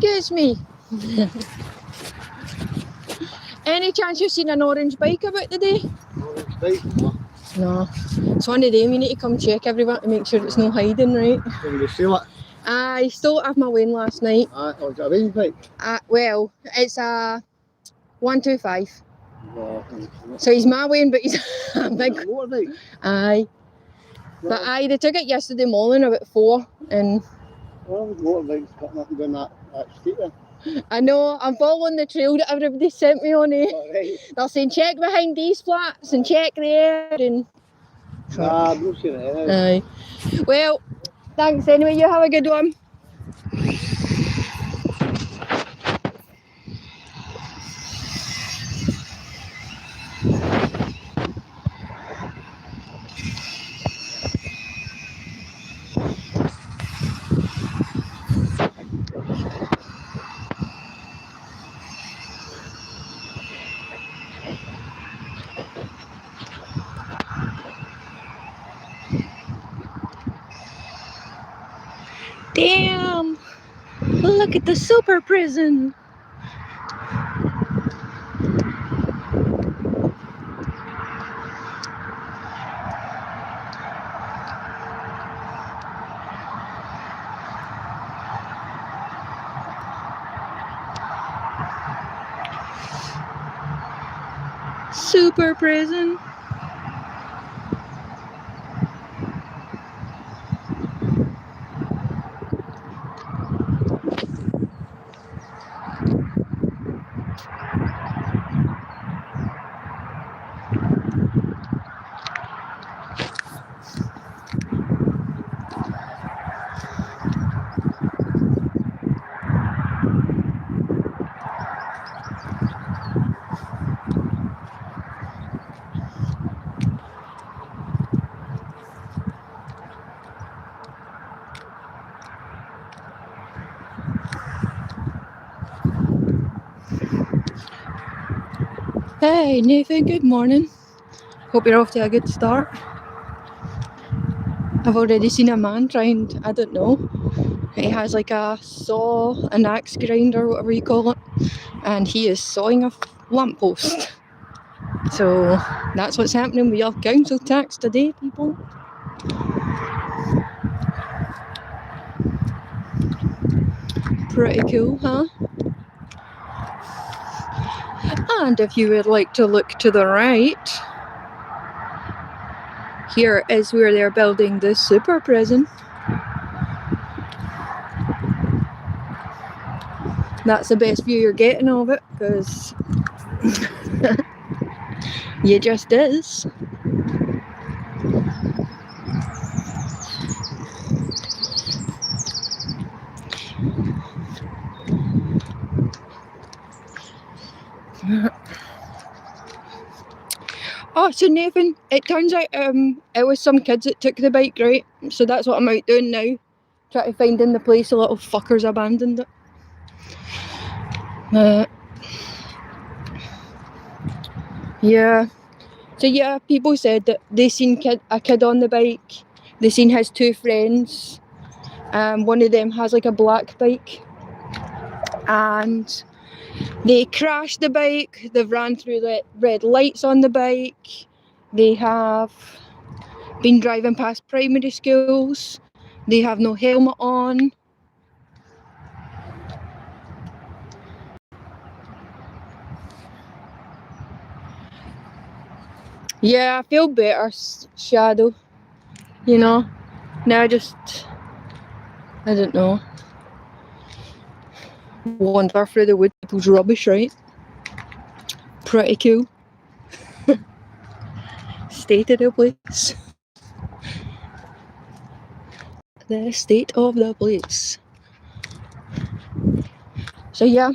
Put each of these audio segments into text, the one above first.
Excuse me. Any chance you've seen an orange bike about today? Orange bike? No. It's one of them, you need to come check everyone to make sure it's no hiding, right? Did you steal it? I stole it off my Wayne last night. Oh, is it a range bike? Well, it's a 125. No. So he's my Wayne, but he's a big... A motorbike? Aye. No. But aye, they took it yesterday morning about 4 and... Well, motorbikes got nothing doing that street there. I know, I'm following the trail that everybody sent me on it. Oh, right. They're saying check behind these flats and check there and... Nah, I'm not sure it is. Aye. Well, thanks anyway, you have a good one. Damn! Look at the super prison! Super prison! Hey Nathan, good morning. Hope you're off to a good start. I've already seen a man trying, I don't know, he has like a saw, an axe grinder, whatever you call it, and he is sawing a lamppost. So that's what's happening with your council tax today, people. Pretty cool, huh? And if you would like to look to the right, here is where they're building the super prison. That's the best view you're getting of it, because you just is. Oh, so Nathan, it turns out it was some kids that took the bike, right? So that's what I'm out doing now. Trying to find in the place the little fuckers abandoned it. Yeah. So yeah, people said that they seen a kid on the bike. They seen his 2 friends. One of them has like a black bike. And they crashed the bike. They've ran through the red lights on the bike. They have been driving past primary schools. They have no helmet on. Yeah, I feel better, Shadow. You know? Now I don't know. Wander through the wood, people's rubbish, right? Pretty cool. State of the place. The state of the place. So yeah,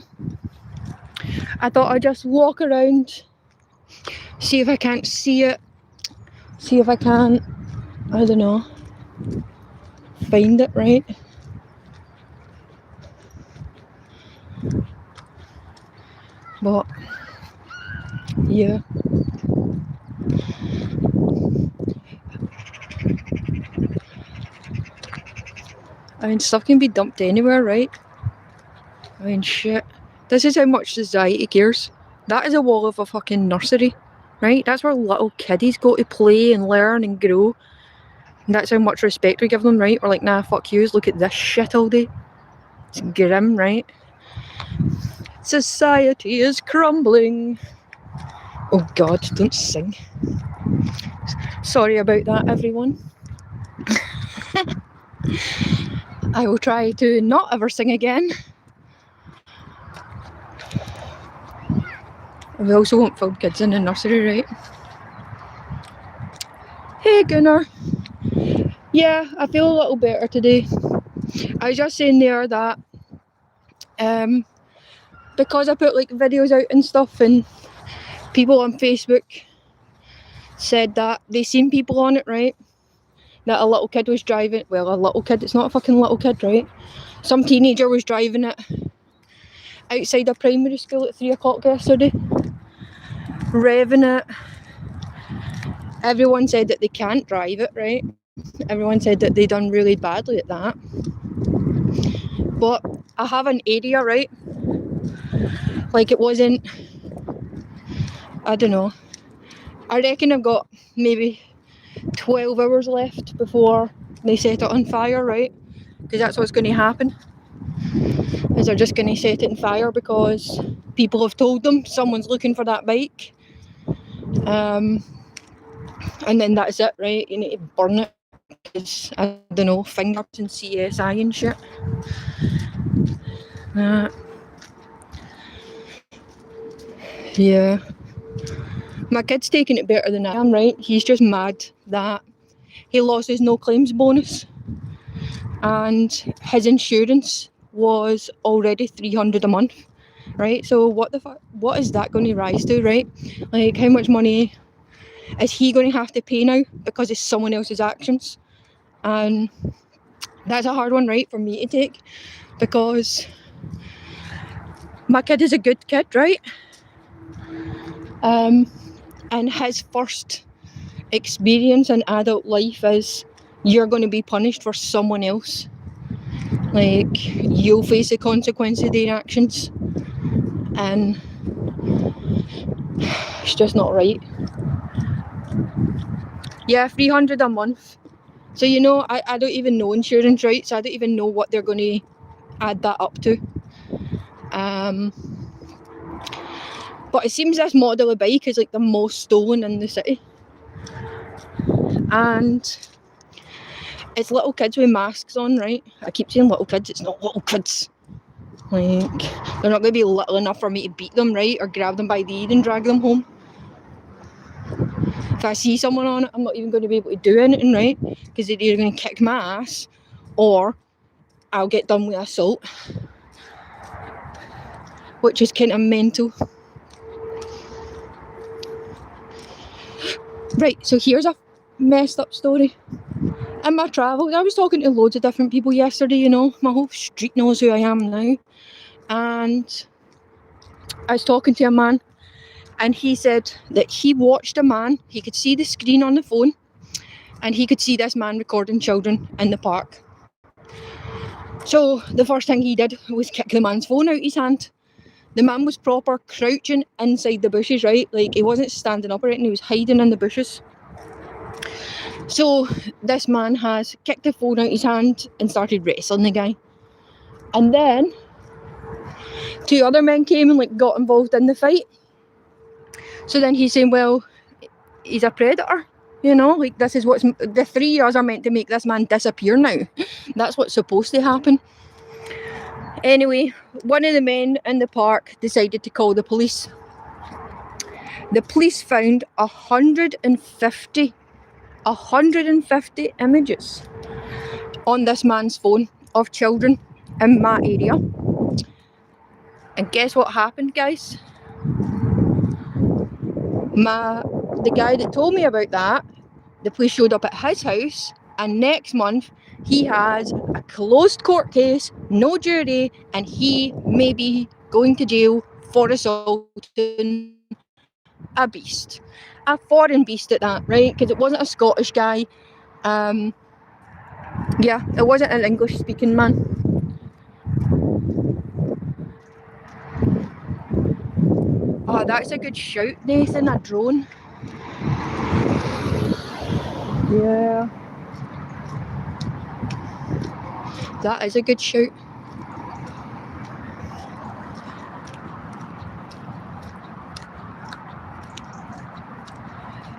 I thought I'd just walk around, see if I can't see it, see if I can, I don't know, find it, right? But yeah. I mean, stuff can be dumped anywhere, right? I mean, shit. This is how much society cares. That is a wall of a fucking nursery, right? That's where little kiddies go to play and learn and grow. And that's how much respect we give them, right? We're like, nah, fuck yous, look at this shit all day. It's grim, right? Society is crumbling. Oh God, don't sing. Sorry about that, everyone. I will try to not ever sing again. We also won't film kids in the nursery, right? Hey Gunnar. Yeah, I feel a little better today. I was just saying there that because I put like videos out and stuff, and people on Facebook said that they seen people on it, right? That a little kid was driving, well, a little kid, it's not a fucking little kid, right? Some teenager was driving it outside a primary school at 3 o'clock yesterday, revving it. Everyone said that they can't drive it, right? Everyone said that they done really badly at that. But I have an area, right? Like it wasn't, I don't know. I reckon I've got maybe 12 hours left before they set it on fire, right? Because that's what's going to happen. Is they're just going to set it on fire because people have told them someone's looking for that bike. And then that's it, right? You need to burn it because, I don't know, fingerprints and CSI and shit. Yeah. My kid's taking it better than I am, right? He's just mad that he lost his no claims bonus and his insurance was already $300 a month, right? So what the fuck, what is that going to rise to, right? Like, how much money is he going to have to pay now because it's someone else's actions? And that's a hard one, right, for me to take, because my kid is a good kid, right? And his first experience in adult life is you're going to be punished for someone else. Like, you'll face the consequence of their actions, and it's just not right. Yeah, $300 a month. So, you know, I don't even know insurance, right? So I don't even know what they're going to add that up to. But it seems this model of bike is like the most stolen in the city. And it's little kids with masks on, right? I keep saying little kids, it's not little kids. Like, they're not going to be little enough for me to beat them, right? Or grab them by the ear and drag them home. If I see someone on it, I'm not even going to be able to do anything, right? Because they're either going to kick my ass or I'll get done with assault. Which is kind of mental. Right, so here's a messed up story. In my travels, I was talking to loads of different people yesterday, you know. My whole street knows who I am now. And I was talking to a man, and he said that he watched a man, he could see the screen on the phone, and he could see this man recording children in the park. So the first thing he did was kick the man's phone out his hand. The man was proper crouching inside the bushes, right? Like, he wasn't standing upright and he was hiding in the bushes. So this man has kicked the phone out his hand and started wrestling the guy. And then 2 other men came and like got involved in the fight. So then he's saying, well, he's a predator, you know, like this is what's, the 3 years are meant to make this man disappear now. That's what's supposed to happen. Anyway, one of the men in the park decided to call the police. The police found 150 images on this man's phone of children in my area. And guess what happened, guys? The guy that told me about that, the police showed up at his house, and next month he has a closed court case, no jury, and he may be going to jail for assaulting a beast. A foreign beast at that, right? Because it wasn't a Scottish guy. Yeah, it wasn't an English speaking man. that's a good shout, Nathan, a drone. Yeah. That is a good shout.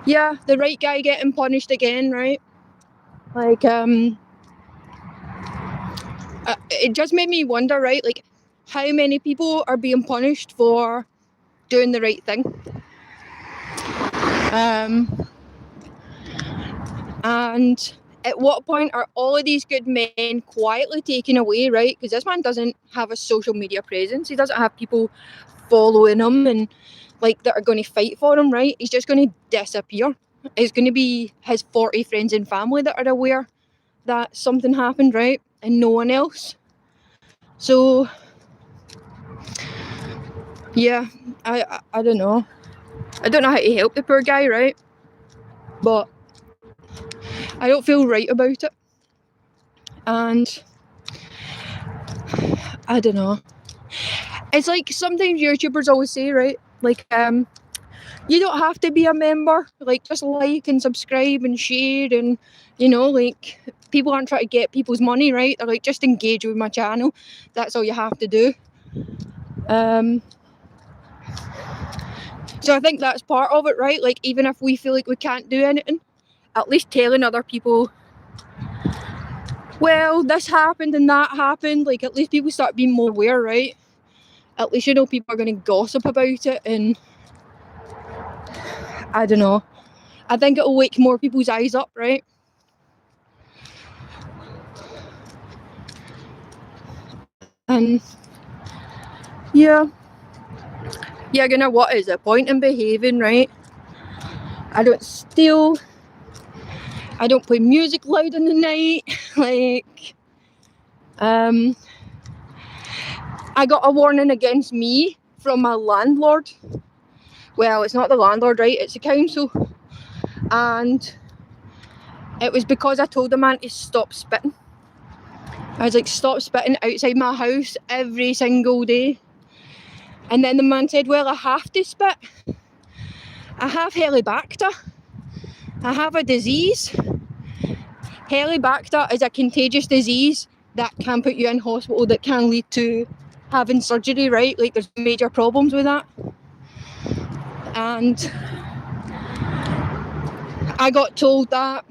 Yeah, the right guy getting punished again, right? Like, it just made me wonder, right? Like, how many people are being punished for doing the right thing? And at what point are all of these good men quietly taken away, right? Because this man doesn't have a social media presence. He doesn't have people following him and like that are going to fight for him, right? He's just going to disappear. It's going to be his 40 friends and family that are aware that something happened, right? And no one else. So yeah, I don't know. I don't know how to help the poor guy, right? But I don't feel right about it. And I don't know. It's like sometimes YouTubers always say, right? Like, you don't have to be a member. Like, just like and subscribe and share and, you know, like, people aren't trying to get people's money, right? They're like, just engage with my channel. That's all you have to do. So I think that's part of it, right? Like, even if we feel like we can't do anything, at least telling other people, well, this happened and that happened. Like, at least people start being more aware, right? At least, you know, people are going to gossip about it, and I don't know. I think it'll wake more people's eyes up, right? And yeah, you know, what is the point in behaving, right? I don't steal. I don't play music loud in the night. Like, I got a warning against me from my landlord. Well, it's not the landlord, right? It's the council. And it was because I told the man to stop spitting. I was like, stop spitting outside my house every single day. And then the man said, well, I have to spit. I have Helicobacter. I have a disease. Helicobacter is a contagious disease that can put you in hospital, that can lead to having surgery, right? Like, there's major problems with that. And I got told that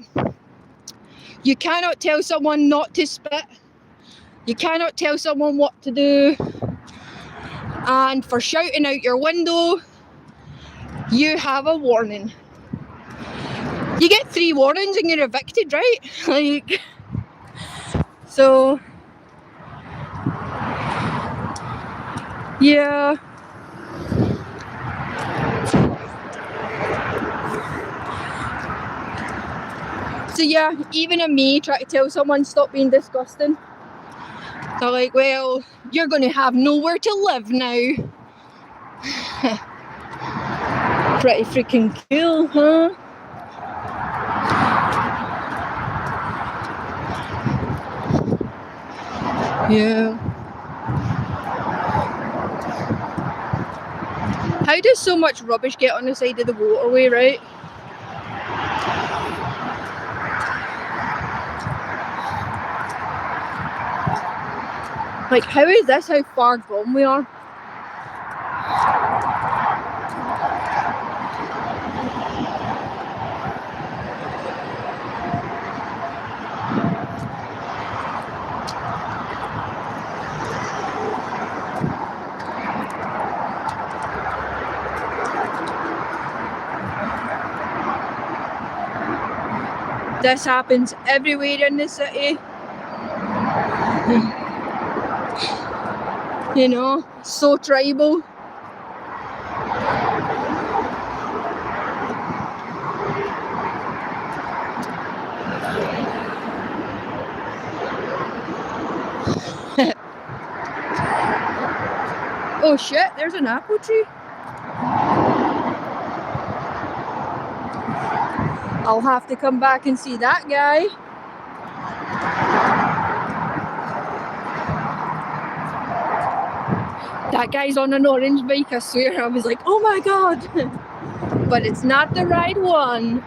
you cannot tell someone not to spit. You cannot tell someone what to do. And for shouting out your window, you have a warning. You get 3 warnings and you're evicted, right? Like, so yeah. So yeah, even in me try to tell someone stop being disgusting, they're like, well, you're going to have nowhere to live now. Pretty freaking cool, huh? Yeah. How does so much rubbish get on the side of the waterway, right? Like, how is this how far gone we are? This happens everywhere in the city. You know, so tribal. Oh shit, there's an apple tree. I'll have to come back and see that guy. That guy's on an orange bike, I swear. I was like, oh my god. But it's not the right one.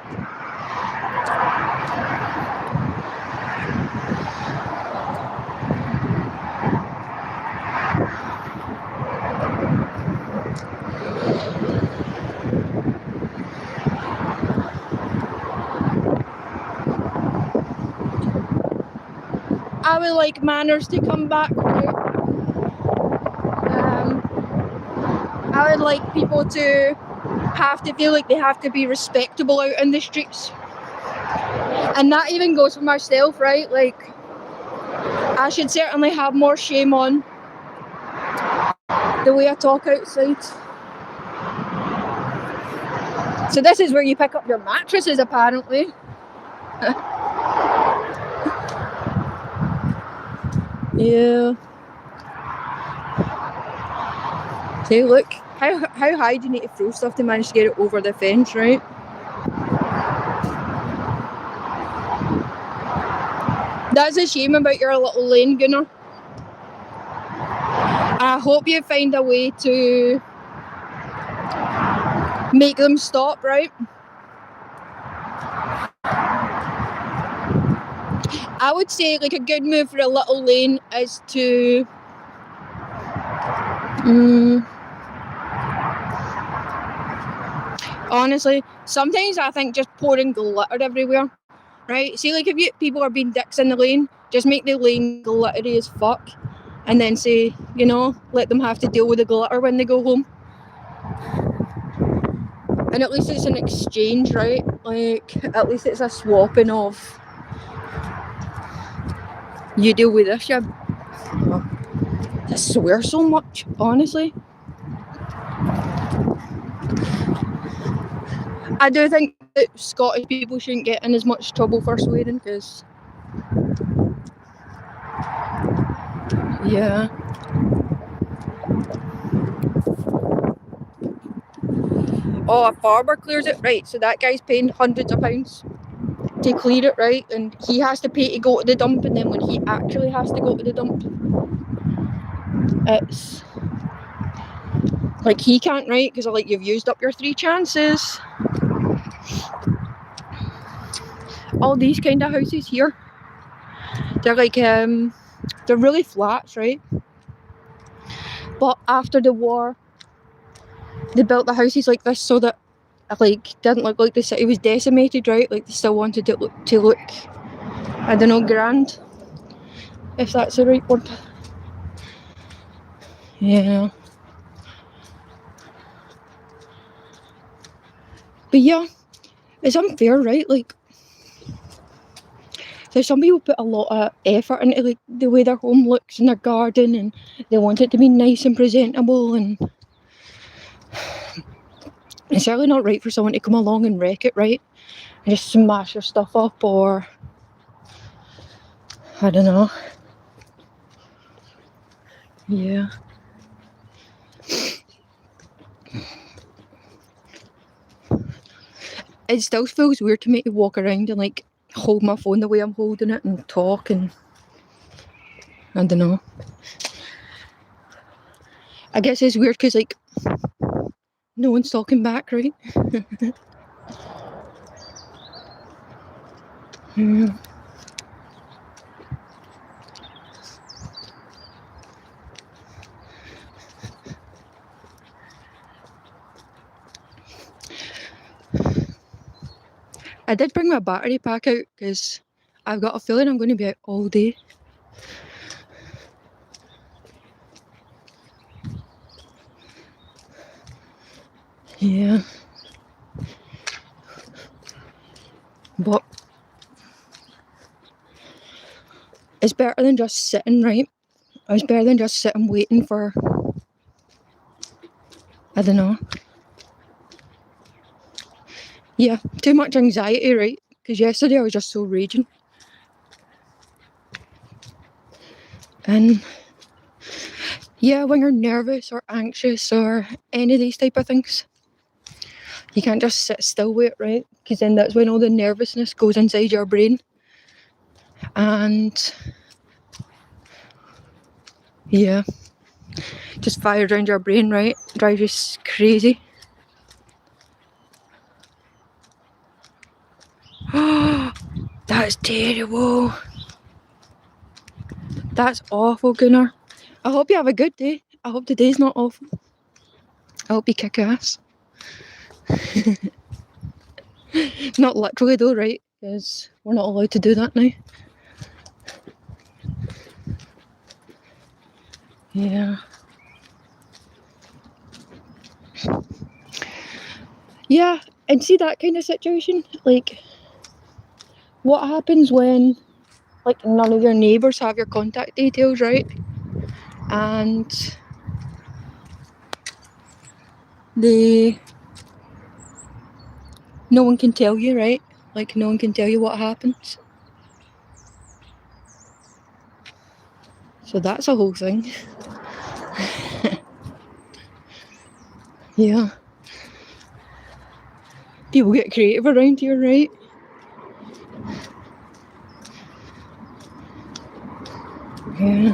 I would like manners to come back, right? I would like people to have to feel like they have to be respectable out in the streets. And that even goes for myself, right? Like, I should certainly have more shame on the way I talk outside. So this is where you pick up your mattresses, apparently. Yeah. See, look, how high do you need to throw stuff to manage to get it over the fence, right? That's a shame about your little lane, Gunnar. I hope you find a way to make them stop, right? I would say like a good move for a little lane is to honestly, sometimes I think just pouring glitter everywhere, right? See, like if people are being dicks in the lane, just make the lane glittery as fuck, and then say, you know, let them have to deal with the glitter when they go home. And at least it's an exchange, right? Like, at least it's a swapping of, you deal with this, yeah. I swear so much, honestly. I do think that Scottish people shouldn't get in as much trouble for swearing, because yeah. Oh, a farmer clears it, right? So that guy's paying hundreds of pounds to clear it, right? And he has to pay to go to the dump, and then when he actually has to go to the dump, it's like he can't, right? Because like you've used up your 3 chances. All these kind of houses here, they're like they're really flats, right? But after the war, they built the houses like this so that like didn't look like the city was decimated, right? Like they still wanted it to look, I don't know, grand, if that's the right word. Yeah. But yeah, it's unfair, right? Like, there's some people put a lot of effort into like the way their home looks in their garden, and they want it to be nice and presentable, and it's certainly not right for someone to come along and wreck it, right? And just smash your stuff up, or I don't know. Yeah. It still feels weird to me to walk around and like hold my phone the way I'm holding it and talk, and I don't know. I guess it's weird because like no one's talking back, right? Yeah. I did bring my battery pack out because I've got a feeling I'm going to be out all day. Yeah. But it's better than just sitting, right? It's better than just sitting waiting for, I don't know. Yeah, too much anxiety, right? Because yesterday I was just so raging. And yeah, when you're nervous or anxious or any of these type of things, you can't just sit still with it, right? Because then that's when all the nervousness goes inside your brain. And yeah, just fires around your brain, right? Drives you crazy. That's terrible. That's awful, Gunnar. I hope you have a good day. I hope the day's not awful. I hope you kick ass. Not literally though, right? Because we're not allowed to do that now. Yeah. Yeah, and see that kind of situation? Like, what happens when, like, none of your neighbours have your contact details, right? And no one can tell you, right? Like, no one can tell you what happens. So that's a whole thing. Yeah. People get creative around here, right? Yeah.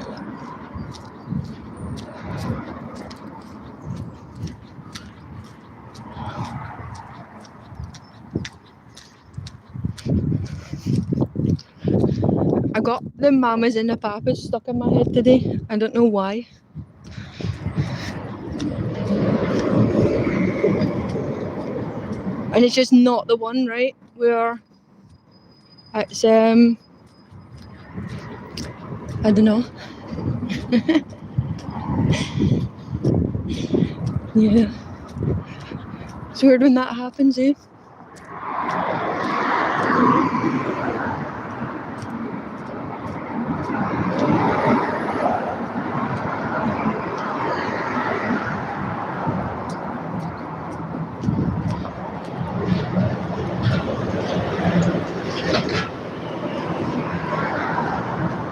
I got the mamas and the papas stuck in my head today. I don't know why. And it's just not the one, right? Where it's I don't know. Yeah. It's weird when that happens, eh?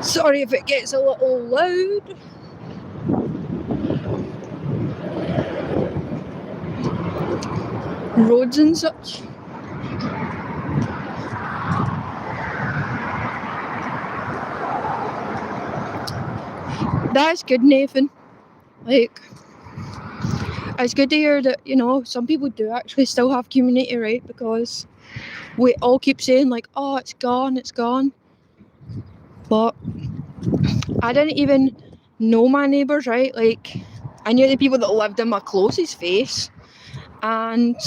Sorry if it gets a little loud. Roads and such. That's good, Nathan. Like, it's good to hear that, you know, some people do actually still have community, right? Because we all keep saying, like, oh, it's gone, it's gone. But I didn't even know my neighbours, right? Like, I knew the people that lived in my closest face. And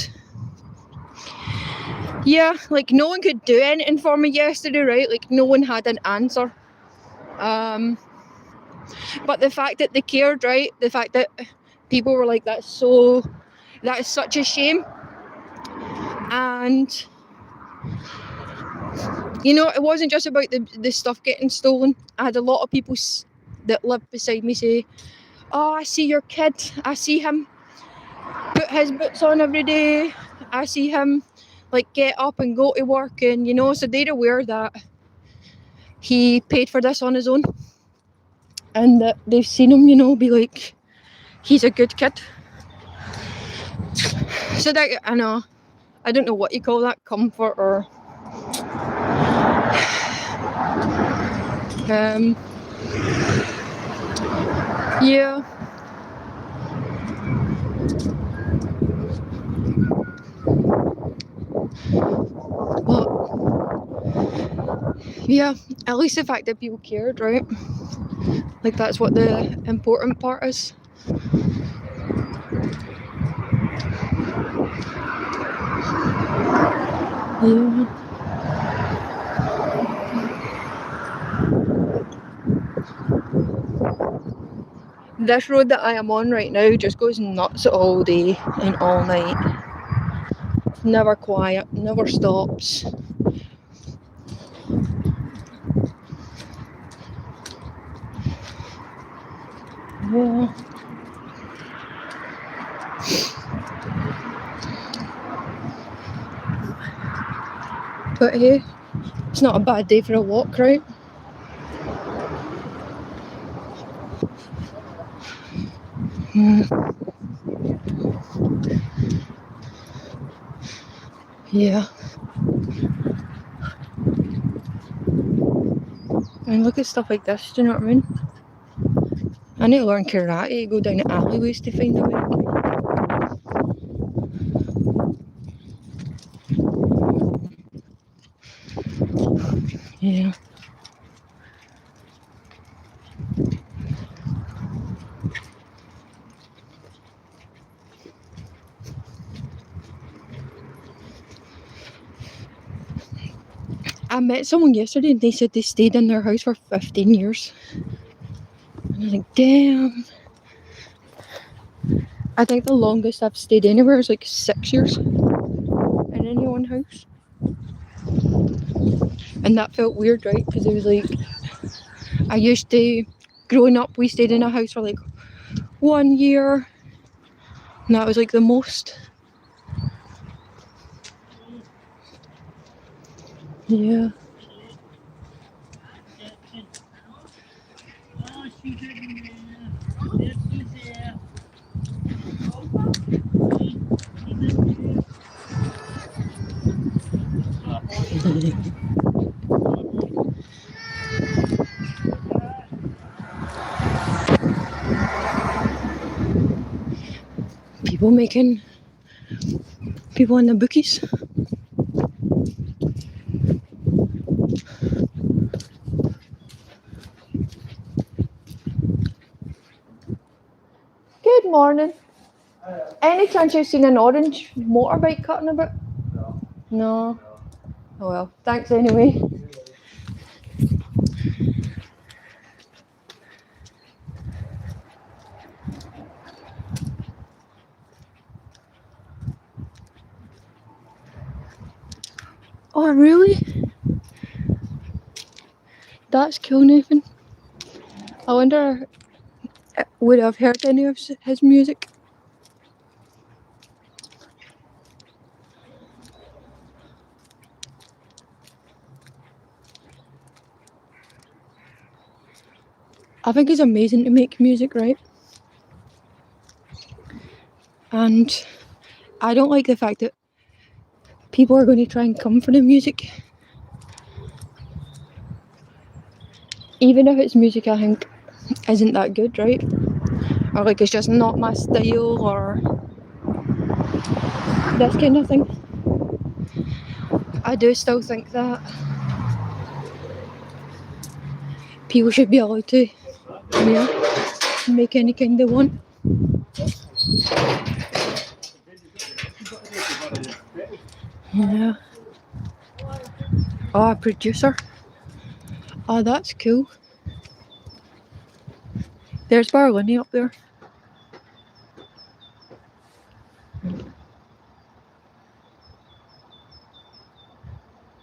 yeah, like, no one could do anything for me yesterday, right? Like, no one had an answer. But the fact that they cared, right? The fact that people were like, that is such a shame. And you know, it wasn't just about the stuff getting stolen. I had a lot of people that lived beside me say, oh, I see your kid, I see him put his boots on every day, I see him like get up and go to work, and you know, so they're aware that he paid for this on his own, and that they've seen him, you know, be like, he's a good kid. So that, I don't know what you call that, comfort or yeah. But yeah, at least the fact that people cared, right? Like, that's what the important part is. Yeah. This road that I am on right now just goes nuts all day and all night. Never quiet, never stops. Yeah. But hey, it's not a bad day for a walk, right? Yeah. And look at stuff like this, do you know what I mean? I need to learn karate, go down the alleyways to find a way. Yeah. I met someone yesterday and they said they stayed in their house for 15 years. And I was like, damn. I think the longest I've stayed anywhere is like 6 years in any one house. And that felt weird, right? Because it was like, I used to, growing up, we stayed in a house for like 1 year. And that was like the most. Yeah. People in the bookies. Good morning. Any chance you've seen an orange motorbike cutting about? No. Oh well, thanks anyway. Oh really? That's cool, Nathan. I wonder, would I've heard any of his music? I think it's amazing to make music, right? And I don't like the fact that people are going to try and come for the music. Even if it's music I think isn't that good, right? Or like it's just not my style or this kind of thing. I do still think that people should be allowed to, make any kind they want. Yeah. Oh, a producer. Oh, that's cool. There's Barlini up there.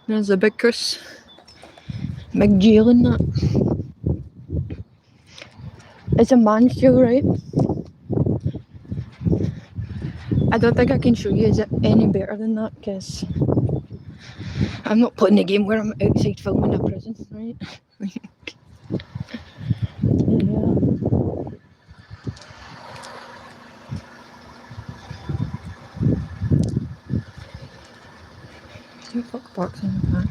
There's the big Chris. Big Jill and that. It's a man's Jill, right? I don't think I can show you is it any better than that because I'm not playing a game where I'm outside filming a prison, right? Yeah. Who the fuck barks in the back?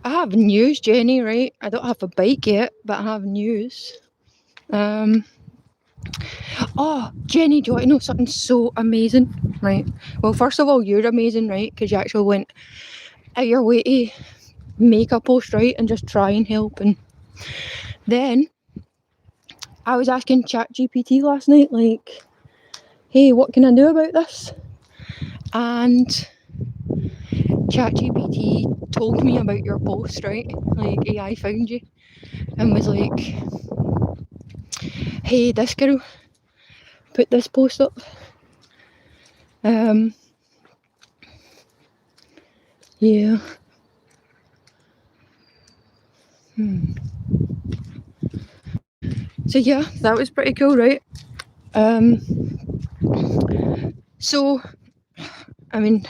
I have news, Jenny, right? I don't have a bike yet, but I have news. Oh, Jenny, do you want to know something so amazing? Right. Well, first of all, you're amazing, right? Because you actually went out your way to make a post, right? And just try and help. And then I was asking ChatGPT last night, like, hey, what can I do about this? And ChatGPT told me about your post, right? Like, AI found you and was like, hey, this girl put this post up. Yeah. So yeah, that was pretty cool, right? So I mean,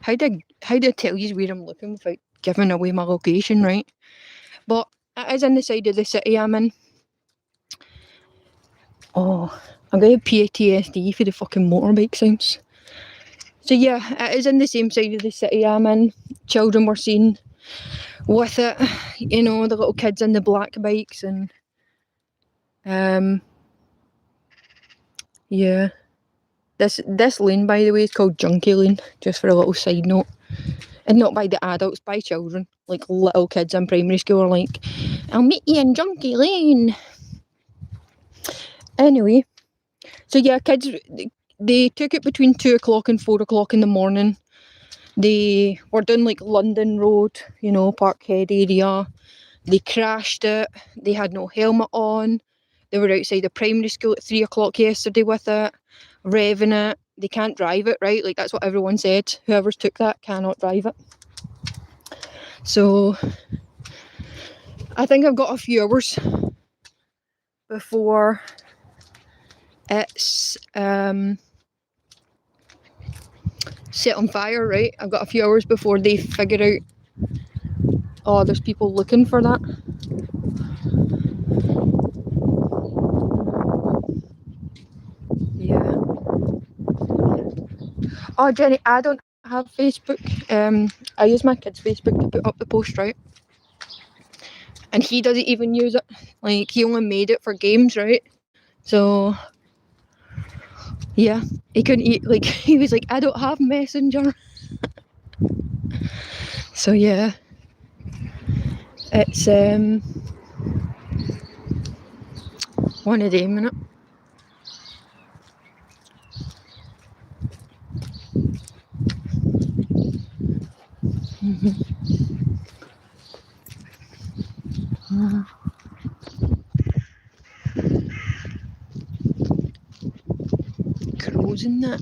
how do I tell you where I'm looking without giving away my location, right? But it is in the side of the city I'm in. Oh, I'm going to PTSD for the fucking motorbike sounds. So yeah, it is in the same side of the city I'm in. Children were seen with it, you know, the little kids in the black bikes and yeah. This lane, by the way, is called Junkie Lane, just for a little side note. And not by the adults, by children. Like little kids in primary school are like, I'll meet you in Junkie Lane. Anyway, so yeah, kids, they took it between 2 o'clock and 4 o'clock in the morning. They were doing like London Road, you know, Parkhead area. They crashed it. They had no helmet on. They were outside the primary school at 3 o'clock yesterday with it, revving it. They can't drive it, right? Like, that's what everyone said. Whoever's took that cannot drive it. So, I think I've got a few hours before it's set on fire, right? I've got a few hours before they figure out, oh, there's people looking for that. Yeah. Oh, Jenny, I don't have Facebook. I use my kid's Facebook to put up the post, right? And he doesn't even use it. Like, he only made it for games, right? So, yeah, he couldn't eat, like, he was like, I don't have Messenger. So, yeah, it's, one of them, innit? Crows in that.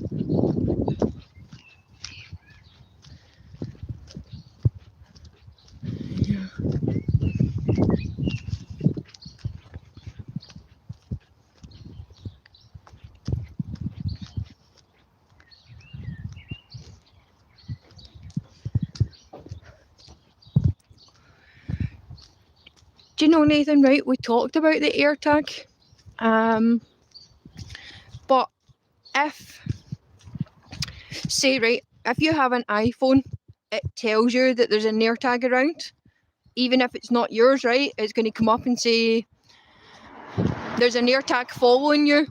Yeah. Do you know, Nathan, right, we talked about the AirTag, but if, say, right, if you have an iPhone, it tells you that there's an AirTag around, even if it's not yours, right, it's going to come up and say, there's an AirTag following you.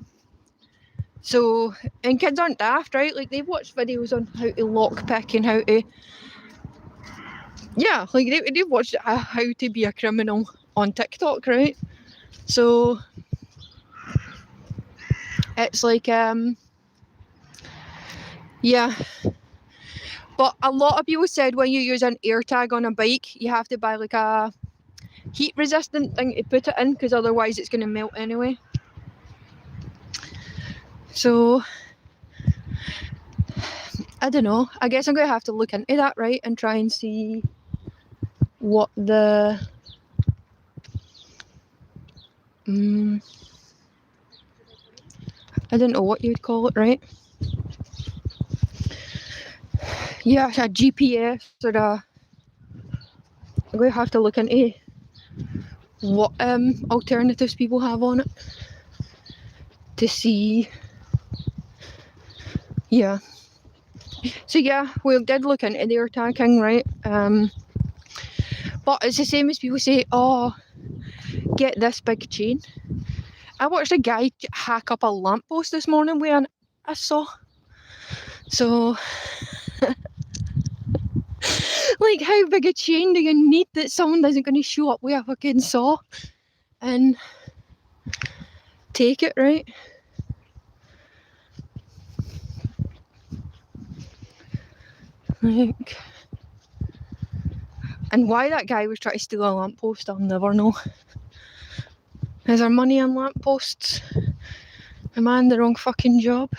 So, and kids aren't daft, right, like, they've watched videos on how to lockpick and how to, yeah, like, they've watched how to be a criminal on TikTok, right? So, it's like, yeah. But a lot of people said when you use an AirTag on a bike, you have to buy like a heat resistant thing to put it in, because otherwise it's going to melt anyway. So, I don't know. I guess I'm going to have to look into that, right, and try and see what the... I don't know what you'd call it, right? Yeah, a GPS or a... I'm going to have to look into what alternatives people have on it to see. Yeah. So yeah, we did look into the AirTag thing, right? But it's the same as people say, oh, get this big chain. I watched a guy hack up a lamppost this morning with a saw. So, like, how big a chain do you need that someone isn't going to show up with a fucking saw and take it, right? Like, and why that guy was trying to steal a lamppost, I'll never know. Is there money on lampposts? Am I in the wrong fucking job?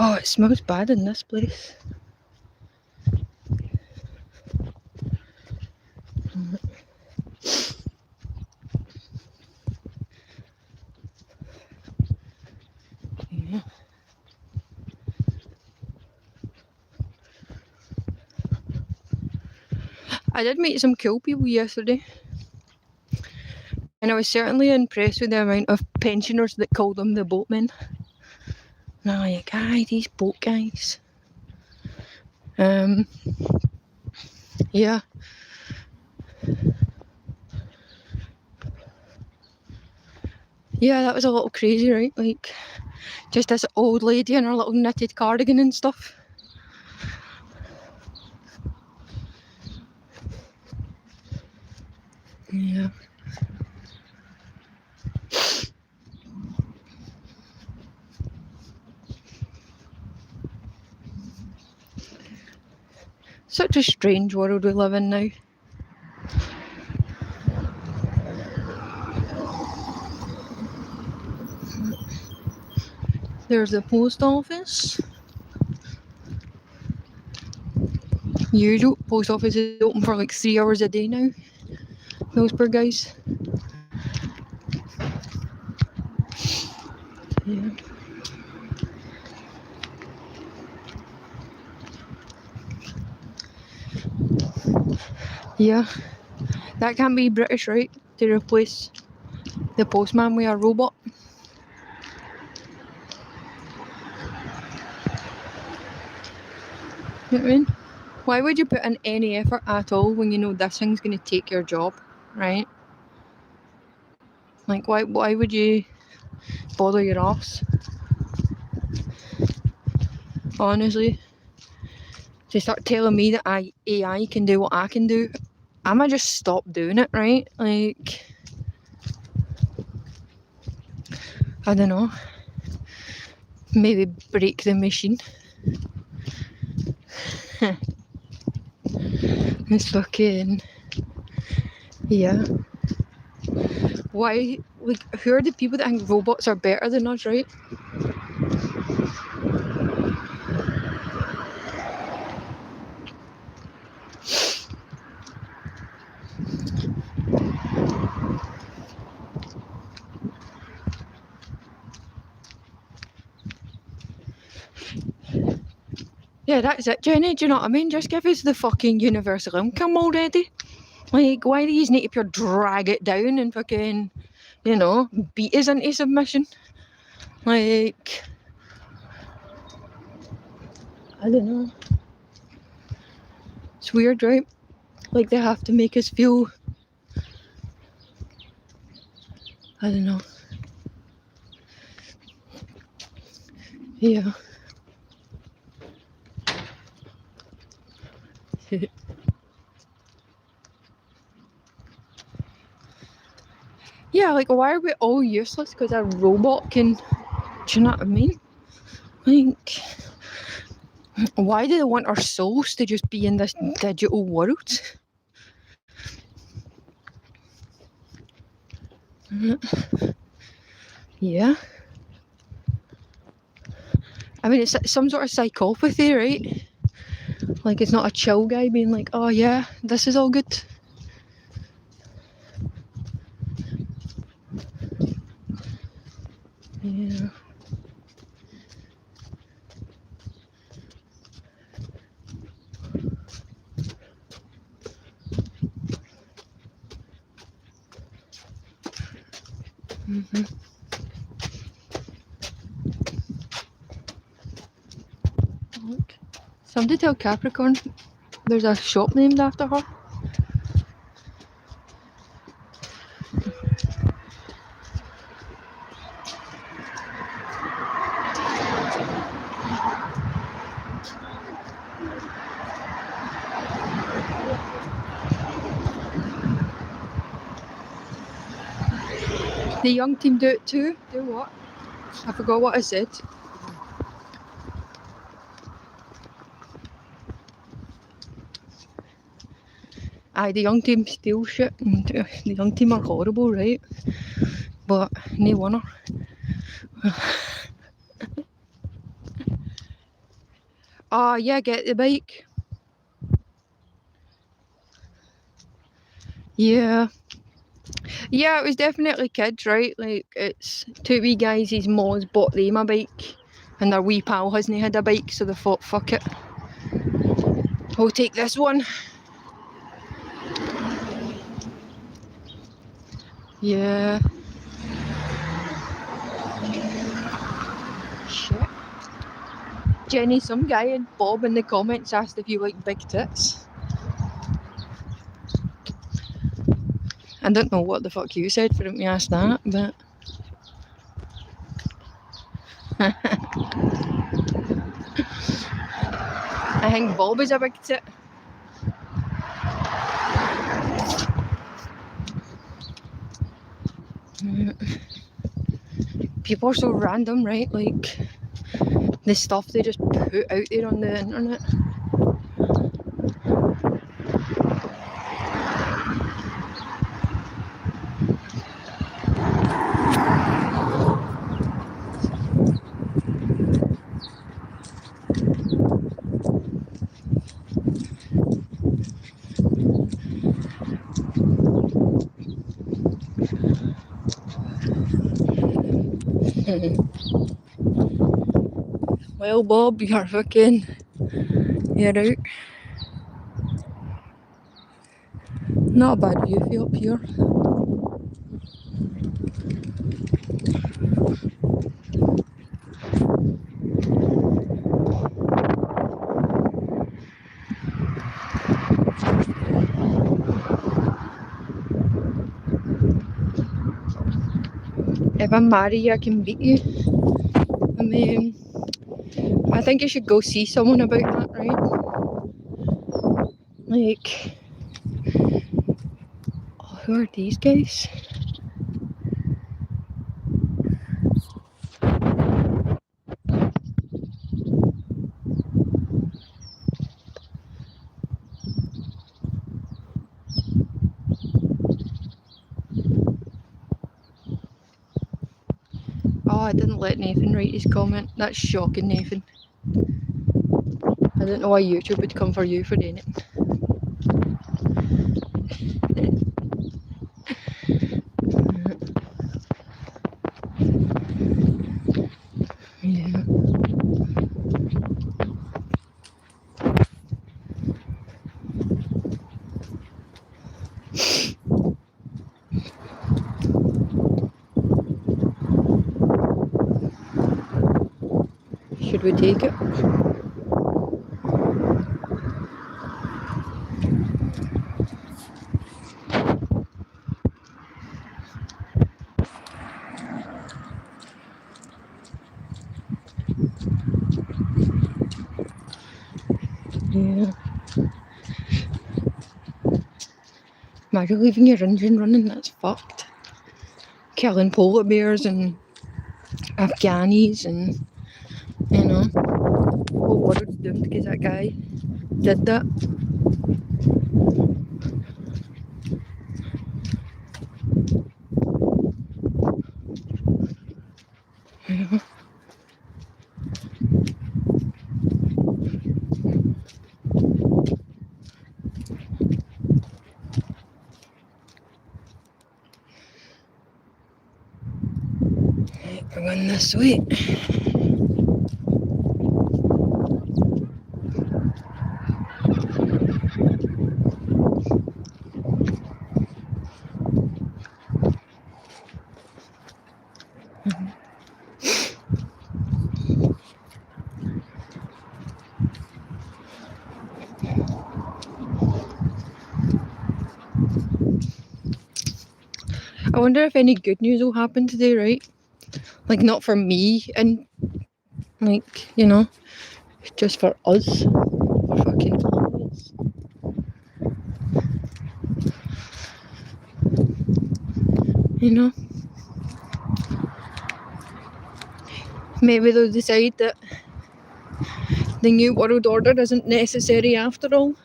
Oh, it smells bad in this place. Yeah. I did meet some cool people yesterday. And I was certainly impressed with the amount of pensioners that called them the boatmen. And I'm like, aye, these boat guys. Yeah. Yeah, that was a little crazy, right? Like, just this old lady in her little knitted cardigan and stuff. Yeah. Such a strange world we live in now. There's the post office. Usual post office is open for like 3 hours a day now. Those poor guys. Yeah. Yeah. That can't be British, right? To replace the postman with a robot. You know what I mean? Why would you put in any effort at all when you know this thing's going to take your job, right? Like, why would you bother your arse? Honestly. To start telling me that AI can do what I can do, I might just stop doing it, right? Like, I don't know. Maybe break the machine. It's fucking... Yeah. Why? Like, who are the people that think robots are better than us, right? Yeah, that's it, Jenny. Do you know what I mean? Just give us the fucking universal income already. Like, why do you need to pure drag it down and fucking, you know, beat us into submission? Like, I don't know. It's weird, right? Like, they have to make us feel, I don't know. Yeah. Yeah, like, why are we all useless because a robot can, do you know what I mean? Like, why do they want our souls to just be in this digital world? Yeah. I mean, it's some sort of psychopathy, right? Like, it's not a chill guy being like, oh yeah, this is all good. Yeah. Look. Somebody tell Capricorn there's a shop named after her. The young team do it too. Do what? I forgot what I said. Aye, the young team steal shit, and the young team are horrible, right? But no wonder. Oh yeah, get the bike. Yeah. Yeah, it was definitely kids, right? Like, it's two wee guys, his moms bought them a bike, and their wee pal hasn't had a bike, so they thought, fuck it. We'll take this one. Yeah. Shit. Jenny, some guy and Bob in the comments asked if you like big tits. I don't know what the fuck you said for him to ask that, but... I think Bob is a big tit. People are so random, right? Like, the stuff they just put out there on the internet. Well, Bob, you're out. Not a bad view up here. If I'm married, I can beat you. I mean, I think you should go see someone about that, right? Like, oh, who are these guys? Oh, I didn't let Nathan write his comment. That's shocking, Nathan. I don't know why YouTube would come for you for doing it. Yeah. Should we take it? Yeah. Imagine leaving your engine running, that's fucked. Killing polar bears and Afghanis and, you know, whole world's doomed because that guy did that. Yeah. We're going this way. I wonder if any good news will happen today, right? Like, not for me, and, like, you know, just for us. For fucking animals. You know? Maybe they'll decide that the new world order isn't necessary after all.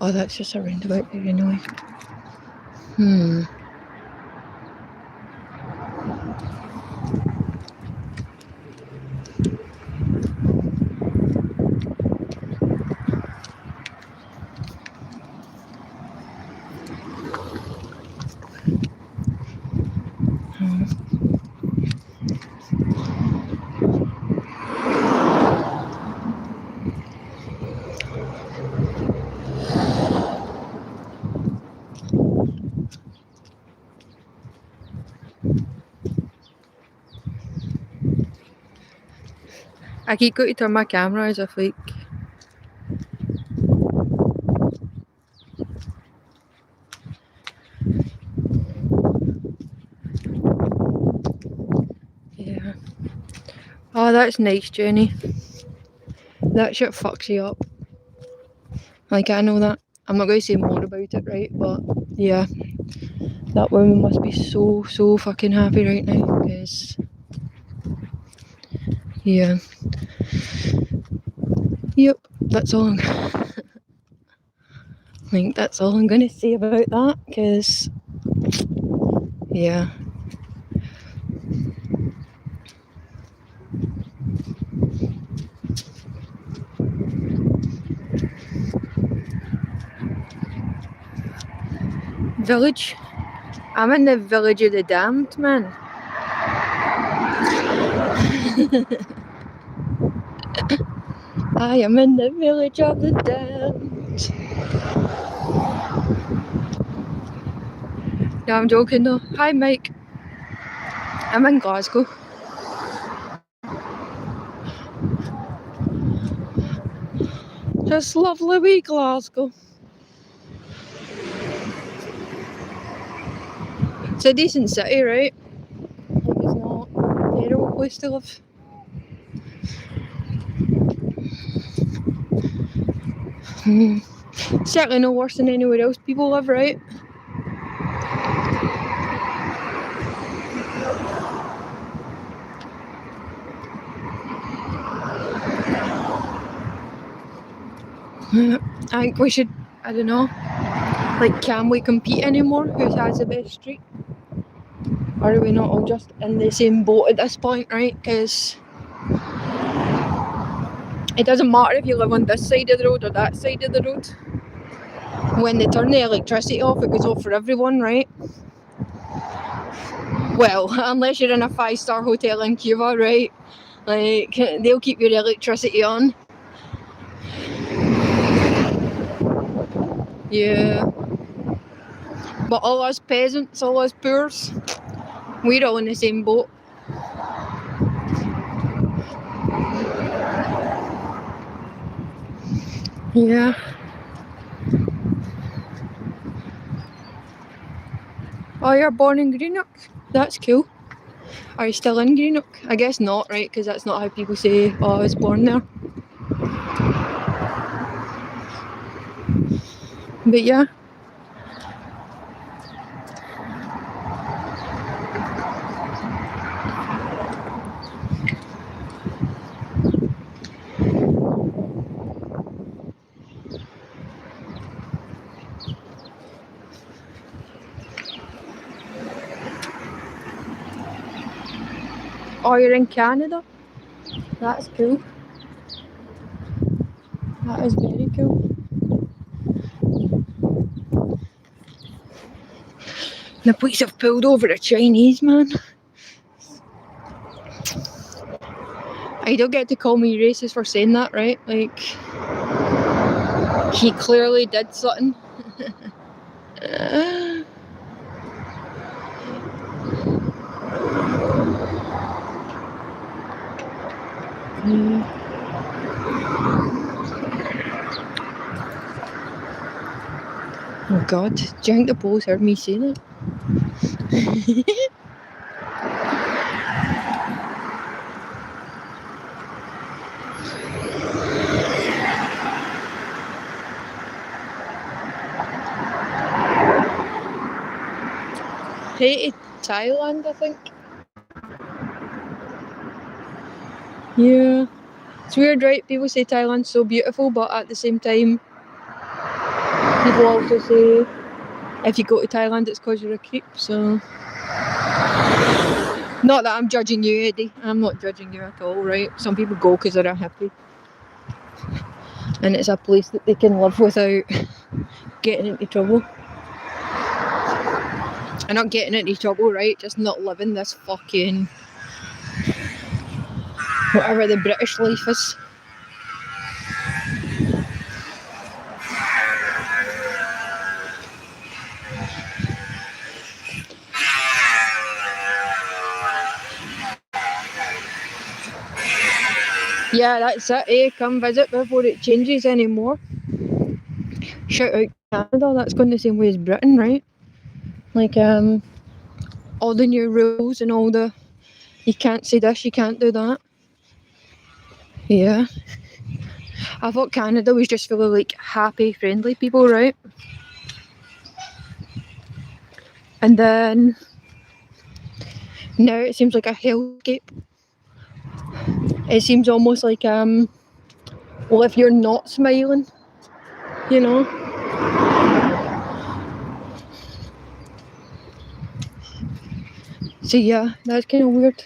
Oh, that's just a roundabout there anyway. I keep going to turn my camera as if like... Yeah. Oh, that's nice, Jenny. That shit fucks you up. Like, I know that. I'm not going to say more about it, right? But, yeah. That woman must be so fucking happy right now, because... Yeah. Yep, that's all I think that's all I'm going to say about that, because... Yeah. Village? I'm in the village of the damned, man. I am in the village of the damned. No, I'm joking though. Hi, Mike. I'm in Glasgow. Just lovely wee Glasgow. It's a decent city, right? Like, it's not a terrible place to live. Certainly no worse than anywhere else people live, right? I think we should, I don't know, like, can we compete anymore? Who has the best street? Or are we not all just in the same boat at this point, right? Because it doesn't matter if you live on this side of the road or that side of the road. When they turn the electricity off, it goes off for everyone, right? Well, unless you're in a 5-star hotel in Cuba, right? Like, they'll keep your electricity on. Yeah. But all us peasants, all us poors, we're all in the same boat. Yeah. Oh, you're born in Greenock? That's cool. Are you still in Greenock? I guess not, right? Because that's not how people say, oh, I was born there. But yeah. Oh, you're in Canada? That's cool. That is very cool. The police have pulled over a Chinese man. You don't get to call me racist for saying that, right? Like, he clearly did something. Oh God, do you think the police heard me say that? Hated Thailand, I think. Yeah. It's weird, right? People say Thailand's so beautiful, but at the same time, people also say if you go to Thailand it's because you're a creep, so... Not that I'm judging you, Eddie. I'm not judging you at all, right? Some people go because they're unhappy. And it's a place that they can live without getting into trouble. And not getting into trouble, right? Just not living this fucking... whatever the British life is. Yeah, that's it, eh? Come visit before it changes anymore. Shout out Canada, that's going the same way as Britain, right? Like, all the new rules and all the... You can't say this, you can't do that. Yeah. I thought Canada was just full of, like, happy, friendly people, right? And then... now it seems like a hellscape. It seems almost like, well, if you're not smiling, you know? So yeah, that's kind of weird.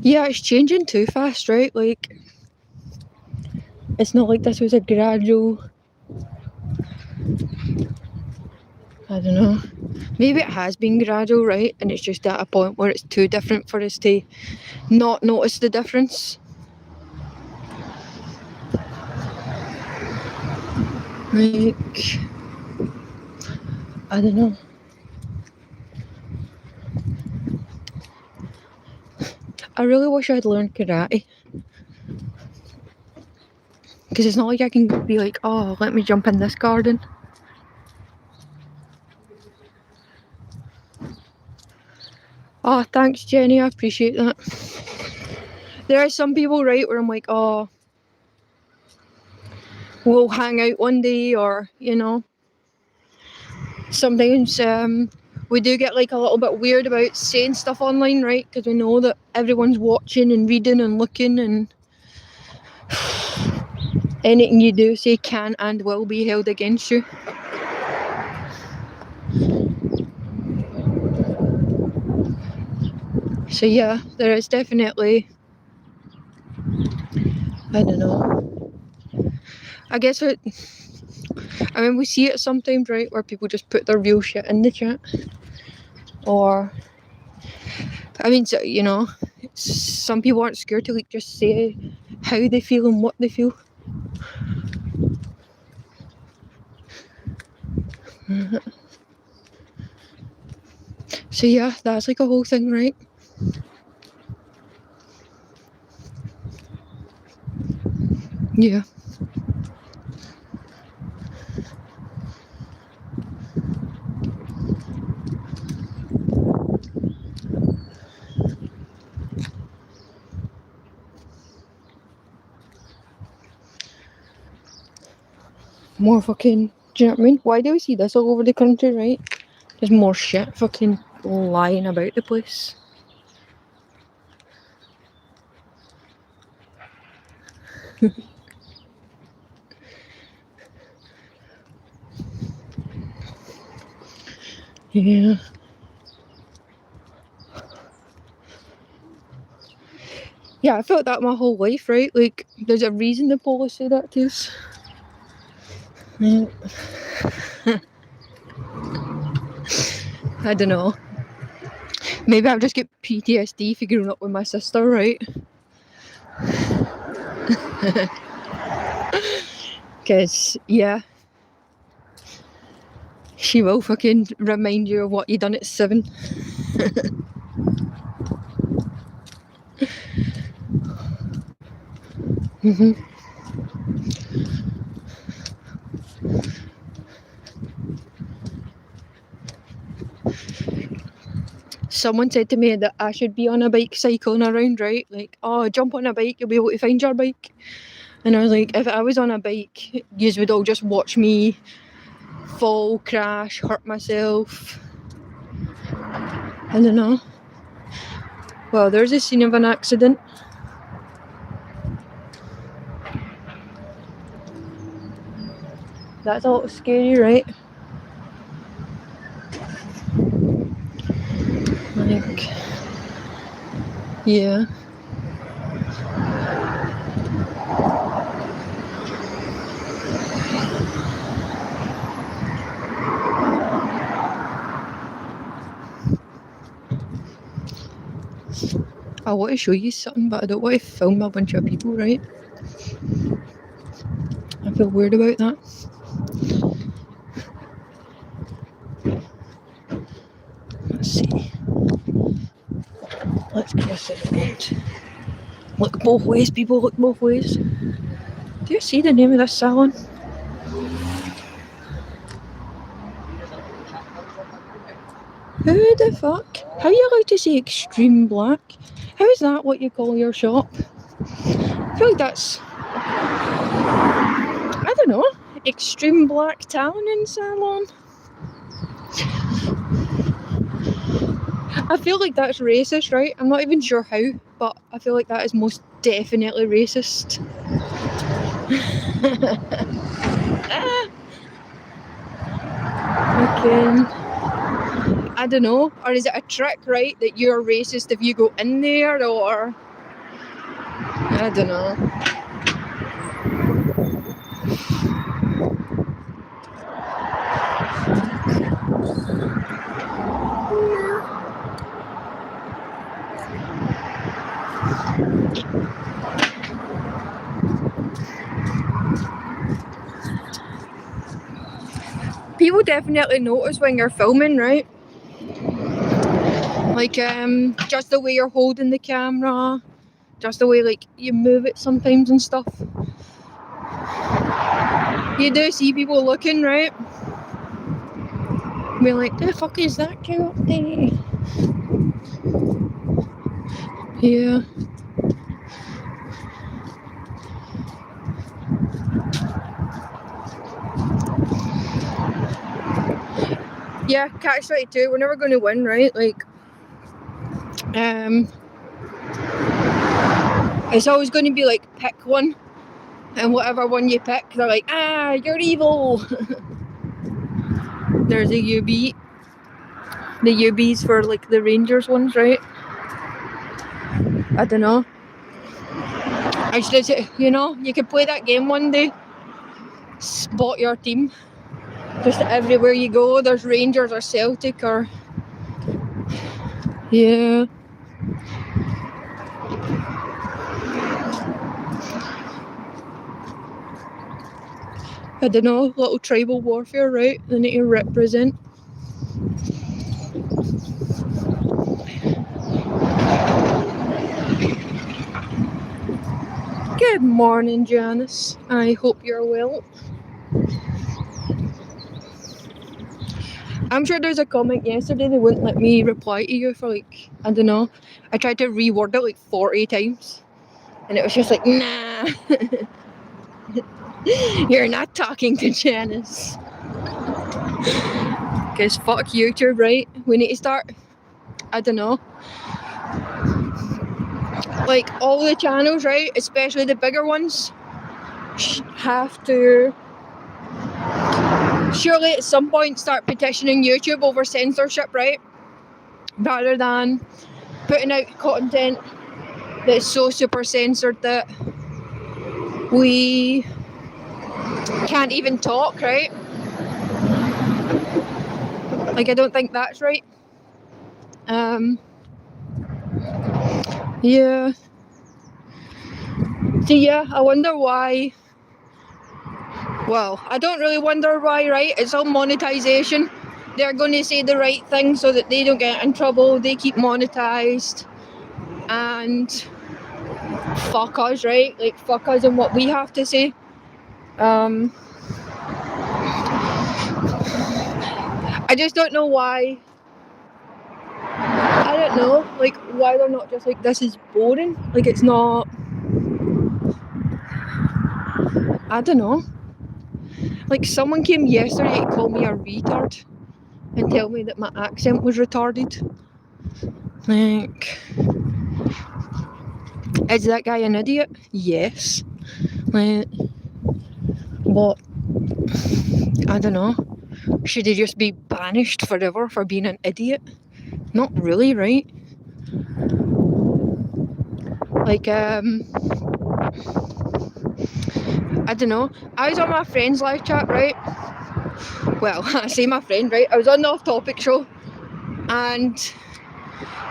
Yeah, it's changing too fast, right? Like, it's not like this was a gradual... I don't know. Maybe it has been gradual, right? And it's just at a point where it's too different for us to not notice the difference. Like... I don't know. I really wish I'd learned karate. Because it's not like I can be like, oh, let me jump in this garden. Oh, thanks, Jenny. I appreciate that. There are some people, right, where I'm like, oh, we'll hang out one day, or, you know. Sometimes we do get like a little bit weird about saying stuff online, right? Because we know that everyone's watching and reading and looking, and anything you do say can and will be held against you. So yeah, there is definitely... I don't know. I guess it... I mean, we see it sometimes, right, where people just put their real shit in the chat. Or... I mean, so, you know, some people aren't scared to like just say how they feel and what they feel. So yeah, that's like a whole thing, right? Yeah. More fucking... do you know what I mean? Why do we see this all over the country, right? There's more shit fucking lying about the place. Yeah. Yeah, I felt that my whole life, right? Like, there's a reason the police say that to us. Yeah. I don't know. Maybe I've just got PTSD for growing up with my sister, right? Because, yeah, she will fucking remind you of what you done at 7. someone said to me that I should be on a bike cycling around, right? Like, oh, jump on a bike, you'll be able to find your bike. And I was like, if I was on a bike, yous would all just watch me fall, crash, hurt myself. I don't know. Well, there's a scene of an accident. That's a little scary, right? Like, yeah. I want to show you something, but I don't want to film a bunch of people, right? I feel weird about that. Let's see. Let's cross the road. Look both ways, people, look both ways. Do you see the name of this salon? Who the fuck? How are you allowed to say extreme black? How is that what you call your shop? I feel like that's... I don't know. Extreme black tanning salon? I feel like that's racist, right? I'm not even sure how, but I feel like that is most definitely racist. Okay. I don't know. Or is it a trick, right? That you're racist if you go in there, or... I don't know. People definitely notice when you're filming, right? Like, just the way you're holding the camera, just the way, like, you move it sometimes and stuff. You do see people looking, right? Be like, the fuck is that cow up there? Yeah. Yeah, catch 22, we're never going to win, right? Like, it's always going to be like, pick one, and whatever one you pick, they're like, ah, you're evil. There's a UB. The UBs for like the Rangers ones, right? I don't know. I just, you know, you could play that game one day. Spot your team. Just everywhere you go, there's Rangers or Celtic or... Yeah. I don't know, little tribal warfare, right? They need to represent. Good morning, Janice. I hope you're well. I'm sure there's a comment yesterday they wouldn't let me reply to you for like, I don't know. I tried to reword it like 40 times. And it was just like, nah. You're not talking to Janice. Because fuck YouTube, right? We need to start, I don't know. Like all the channels, right? Especially the bigger ones, have to surely at some point start petitioning YouTube over censorship, right? Rather than putting out content that's so super censored that we can't even talk, right? Like, I don't think that's right. Yeah. So yeah, I wonder why. Well, I don't really wonder why, right? It's all monetization. They're going to say the right thing so that they don't get in trouble. They keep monetized. And fuck us, right? Like, fuck us and what we have to say. I just don't know why. I don't know, like, why they're not just like, this is boring. Like, it's not... I don't know. Like, someone came yesterday to call me a retard and tell me that my accent was retarded. Like, is that guy an idiot? Yes. Like, but I don't know. Should he just be banished forever for being an idiot? Not really, right? Like, I don't know. I was on my friend's live chat, right? Well, I say my friend, right? I was on the off-topic show, and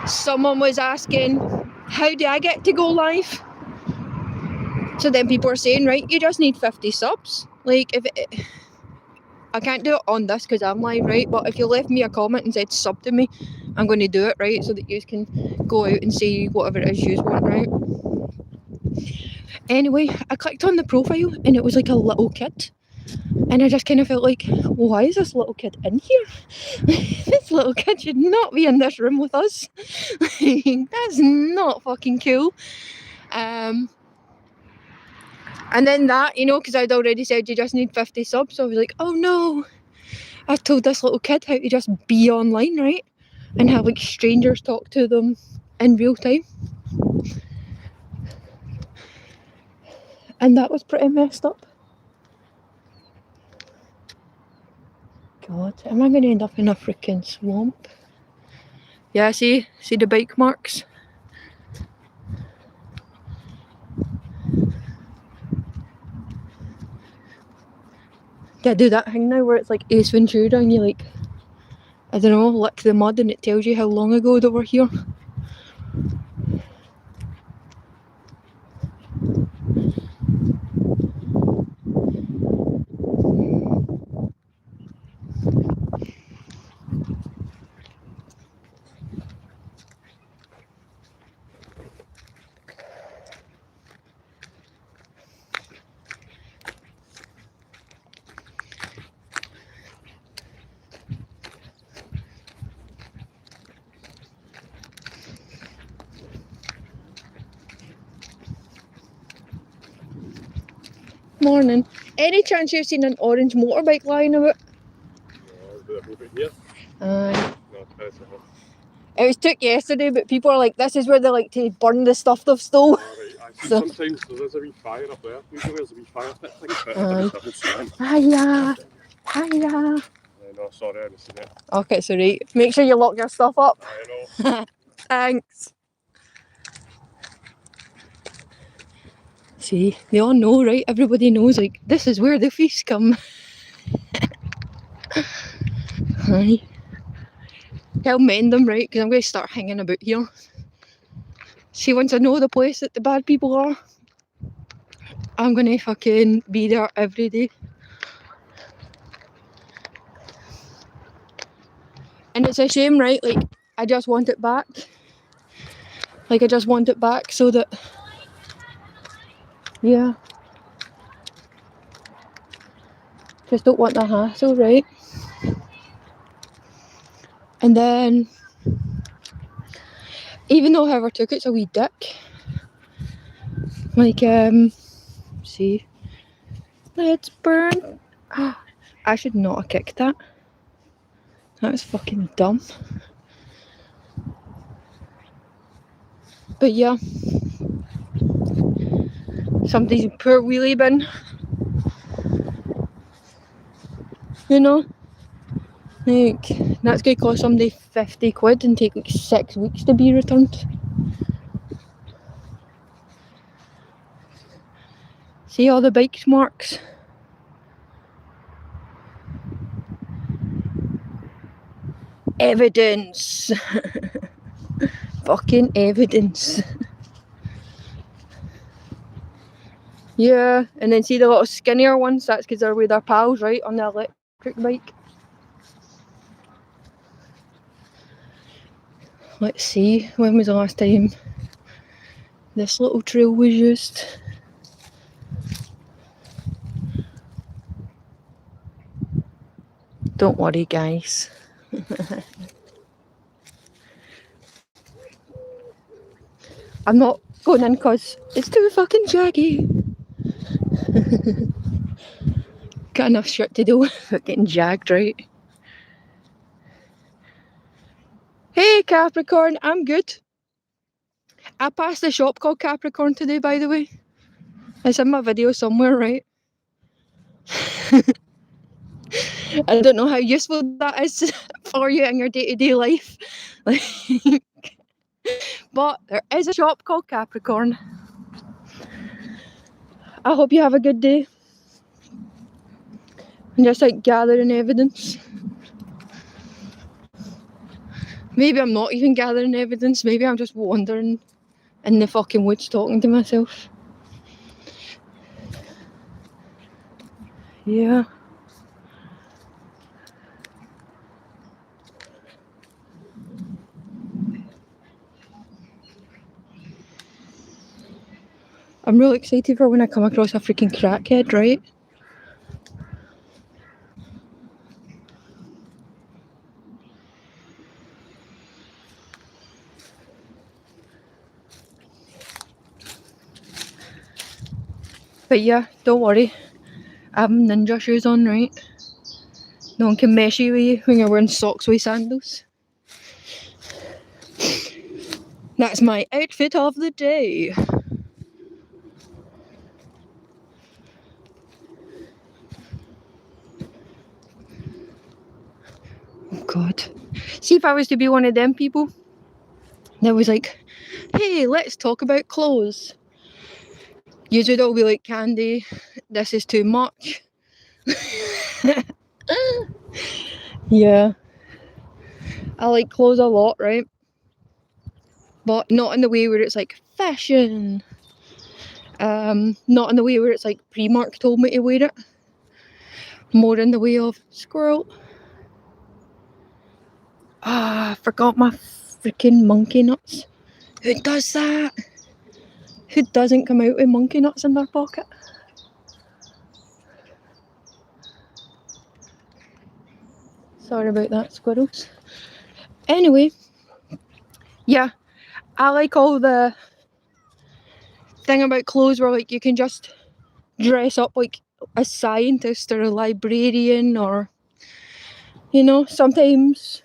someone was asking, how do I get to go live? So then people are saying, right, you just need 50 subs. Like, if it, I can't do it on this because I'm live, right? But if you left me a comment and said sub to me, I'm going to do it, right? So that you can go out and say whatever it is you want, right? Anyway, I clicked on the profile and it was like a little kid. And I just kind of felt like, well, why is this little kid in here? This little kid should not be in this room with us. That's not fucking cool. And then that, you know, because I'd already said you just need 50 subs. So I was like, oh no. I told this little kid how to just be online, right? And have like strangers talk to them in real time. And that was pretty messed up. God, am I going to end up in a freaking swamp? Yeah, see the bike marks? Yeah, do that thing now where it's like Ace Ventura and you like, I don't know, lick the mud and it tells you how long ago they were here. Morning. Any chance you've seen an orange motorbike lying about? Here? Aye. No, that's not. It was took yesterday, but people are like, this is where they like to burn the stuff they've stole. Alright, I see So- sometimes there's a wee fire up there. Usually there's a wee fire pit thing, but I haven't seen it. Hiya. Hiya. No, sorry, I haven't seen it. Okay, so right. Make sure you lock your stuff up. I know. Thanks. See, they all know, right? Everybody knows, like, this is where the feast come. Aye. I'll mend them, right? Because I'm going to start hanging about here. See, once I know the place that the bad people are, I'm going to fucking be there every day. And it's a shame, right? Like, I just want it back. Like, I just want it back so that... Yeah. Just don't want the hassle, right? And then... Even though whoever took it's a wee dick. Like, see. Let's burn. Ah, I should not have kicked that. That was fucking dumb. But yeah. Somebody's poor wheelie bin. You know? Like, that's going to cost somebody 50 quid and take like 6 weeks to be returned. See all the bike marks? Evidence! Fucking evidence. Yeah, and then see the little skinnier ones, that's because they're with their pals, right, on the electric bike. Let's see, when was the last time this little trail was used? Don't worry, guys. I'm not going in because it's too fucking jaggy. Got enough shit to do without getting jagged, right? Hey Capricorn, I'm good. I passed a shop called Capricorn today, by the way. It's in my video somewhere, right? I don't know how useful that is for you in your day-to-day life. But there is a shop called Capricorn. I hope you have a good day. I'm just like gathering evidence. Maybe I'm not even gathering evidence. Maybe I'm just wandering in the fucking woods talking to myself. Yeah. I'm really excited for when I come across a freaking crackhead, right? But yeah, don't worry. I have ninja shoes on, right? No one can mess you with you when you're wearing socks with sandals. That's my outfit of the day. Oh God. See, if I was to be one of them people that was like, hey, let's talk about clothes. You would all be like, Candy, this is too much. Yeah. I like clothes a lot, right? But not in the way where it's like fashion. Not in the way where it's like Primark told me to wear it. More in the way of squirrel. Ah, I forgot my freaking monkey nuts. Who does that? Who doesn't come out with monkey nuts in their pocket? Sorry about that, squirrels. Anyway, yeah, I like all the thing about clothes where like you can just dress up like a scientist or a librarian, or you know, sometimes.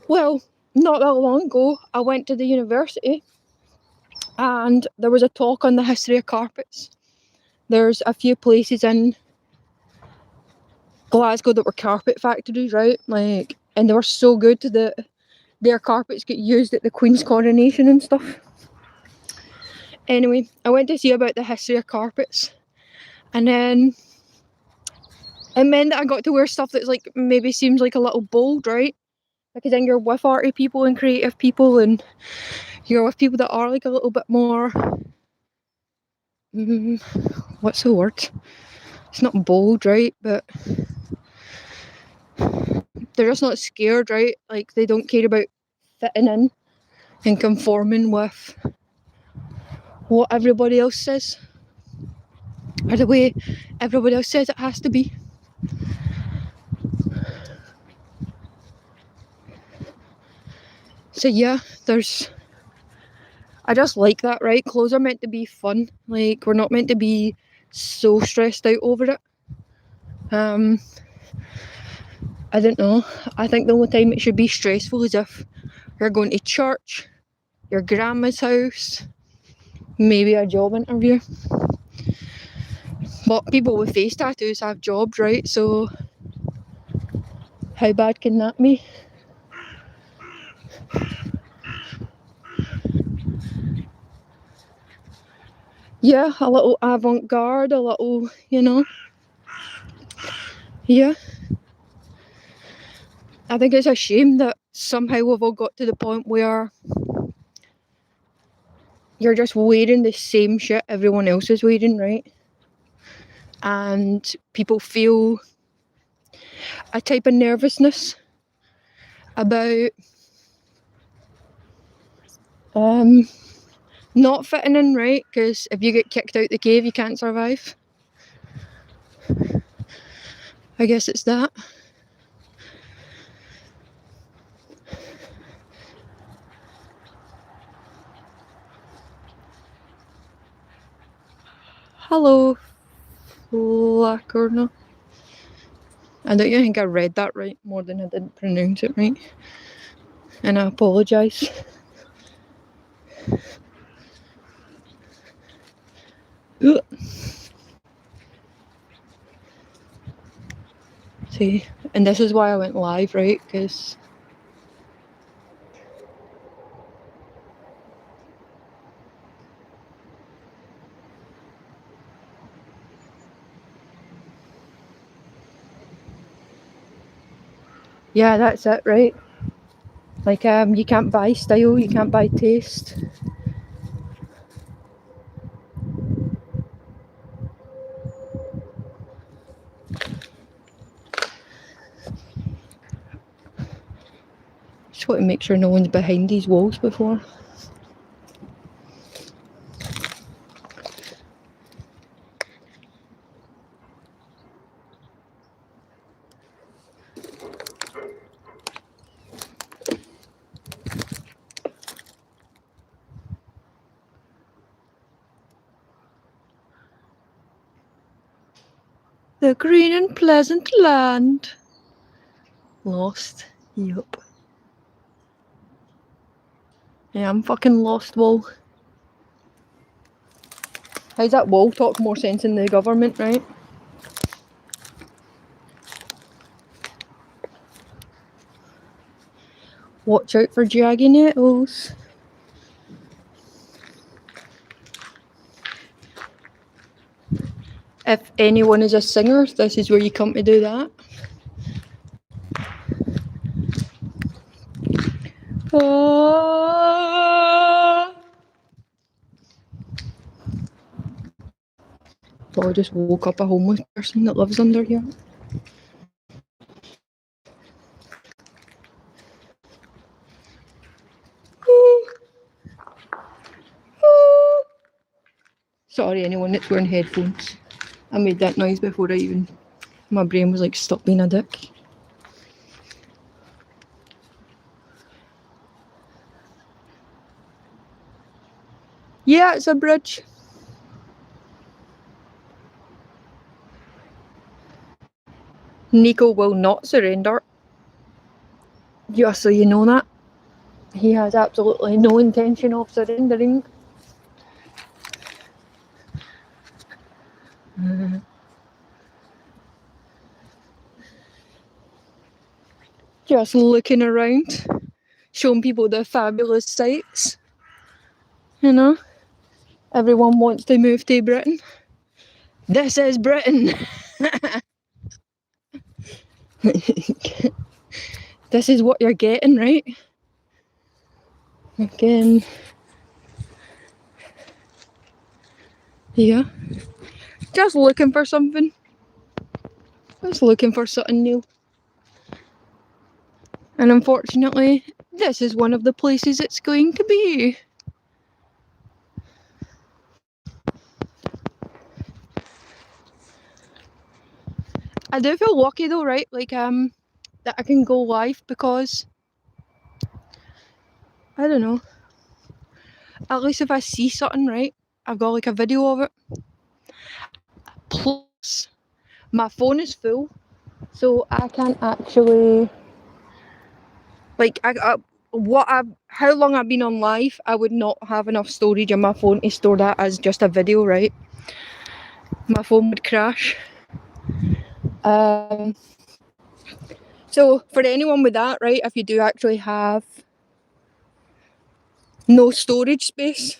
Well, not that long ago, I went to the university and there was a talk on the history of carpets. There's a few places in Glasgow that were carpet factories, right? Like, and they were so good that their carpets get used at the Queen's coronation and stuff. Anyway, I went to see about the history of carpets, and then it meant that I got to wear stuff that's like maybe seems like a little bold, right? Because then you're with arty people and creative people, and you're with people that are like a little bit more. What's the word? It's not bold, right? But they're just not scared, right? Like they don't care about fitting in and conforming with what everybody else says, or the way everybody else says it has to be. So yeah, I just like that, right? Clothes are meant to be fun. Like, we're not meant to be so stressed out over it. I don't know. I think the only time it should be stressful is if you're going to church, your grandma's house, maybe a job interview. But people with face tattoos have jobs, right? So how bad can that be? Yeah, a little avant-garde, a little, you know. Yeah. I think it's a shame that somehow we've all got to the point where you're just wearing the same shit everyone else is wearing, right? And people feel a type of nervousness about not fitting in, right? Because if you get kicked out the cave, you can't survive. I guess it's that. Hello, Lacorna. I don't even think I read that right more than I didn't pronounce it right. And I apologise. See, and this is why I went live, right? Because yeah, that's it, right? Like, you can't buy style, you can't buy taste. Just want to make sure no one's behind these walls before. The green and pleasant land. Lost. Yup. Yeah, I'm fucking lost, wall. How's that wall talk more sense than the government, right? Watch out for draggy nettles. If anyone is a singer, this is where you come to do that. Oh, I just woke up a homeless person that lives under here. Sorry, anyone that's wearing headphones. I made that noise before my brain was like, stop being a dick. Yeah, it's a bridge. Nico will not surrender. Just so you know that. He has absolutely no intention of surrendering. Just looking around, showing people the fabulous sights. You know, everyone wants to move to Britain. This is Britain. This is what you're getting, right? Again. Yeah. Just looking for something. Just looking for something new. And unfortunately, this is one of the places it's going to be. I do feel lucky though, right? Like, that I can go live because, I don't know, at least if I see something, right, I've got like a video of it. Plus, my phone is full, so I can't actually, like, how long I've been on live, I would not have enough storage on my phone to store that as just a video, right? My phone would crash. So for anyone with that, right, if you do actually have no storage space,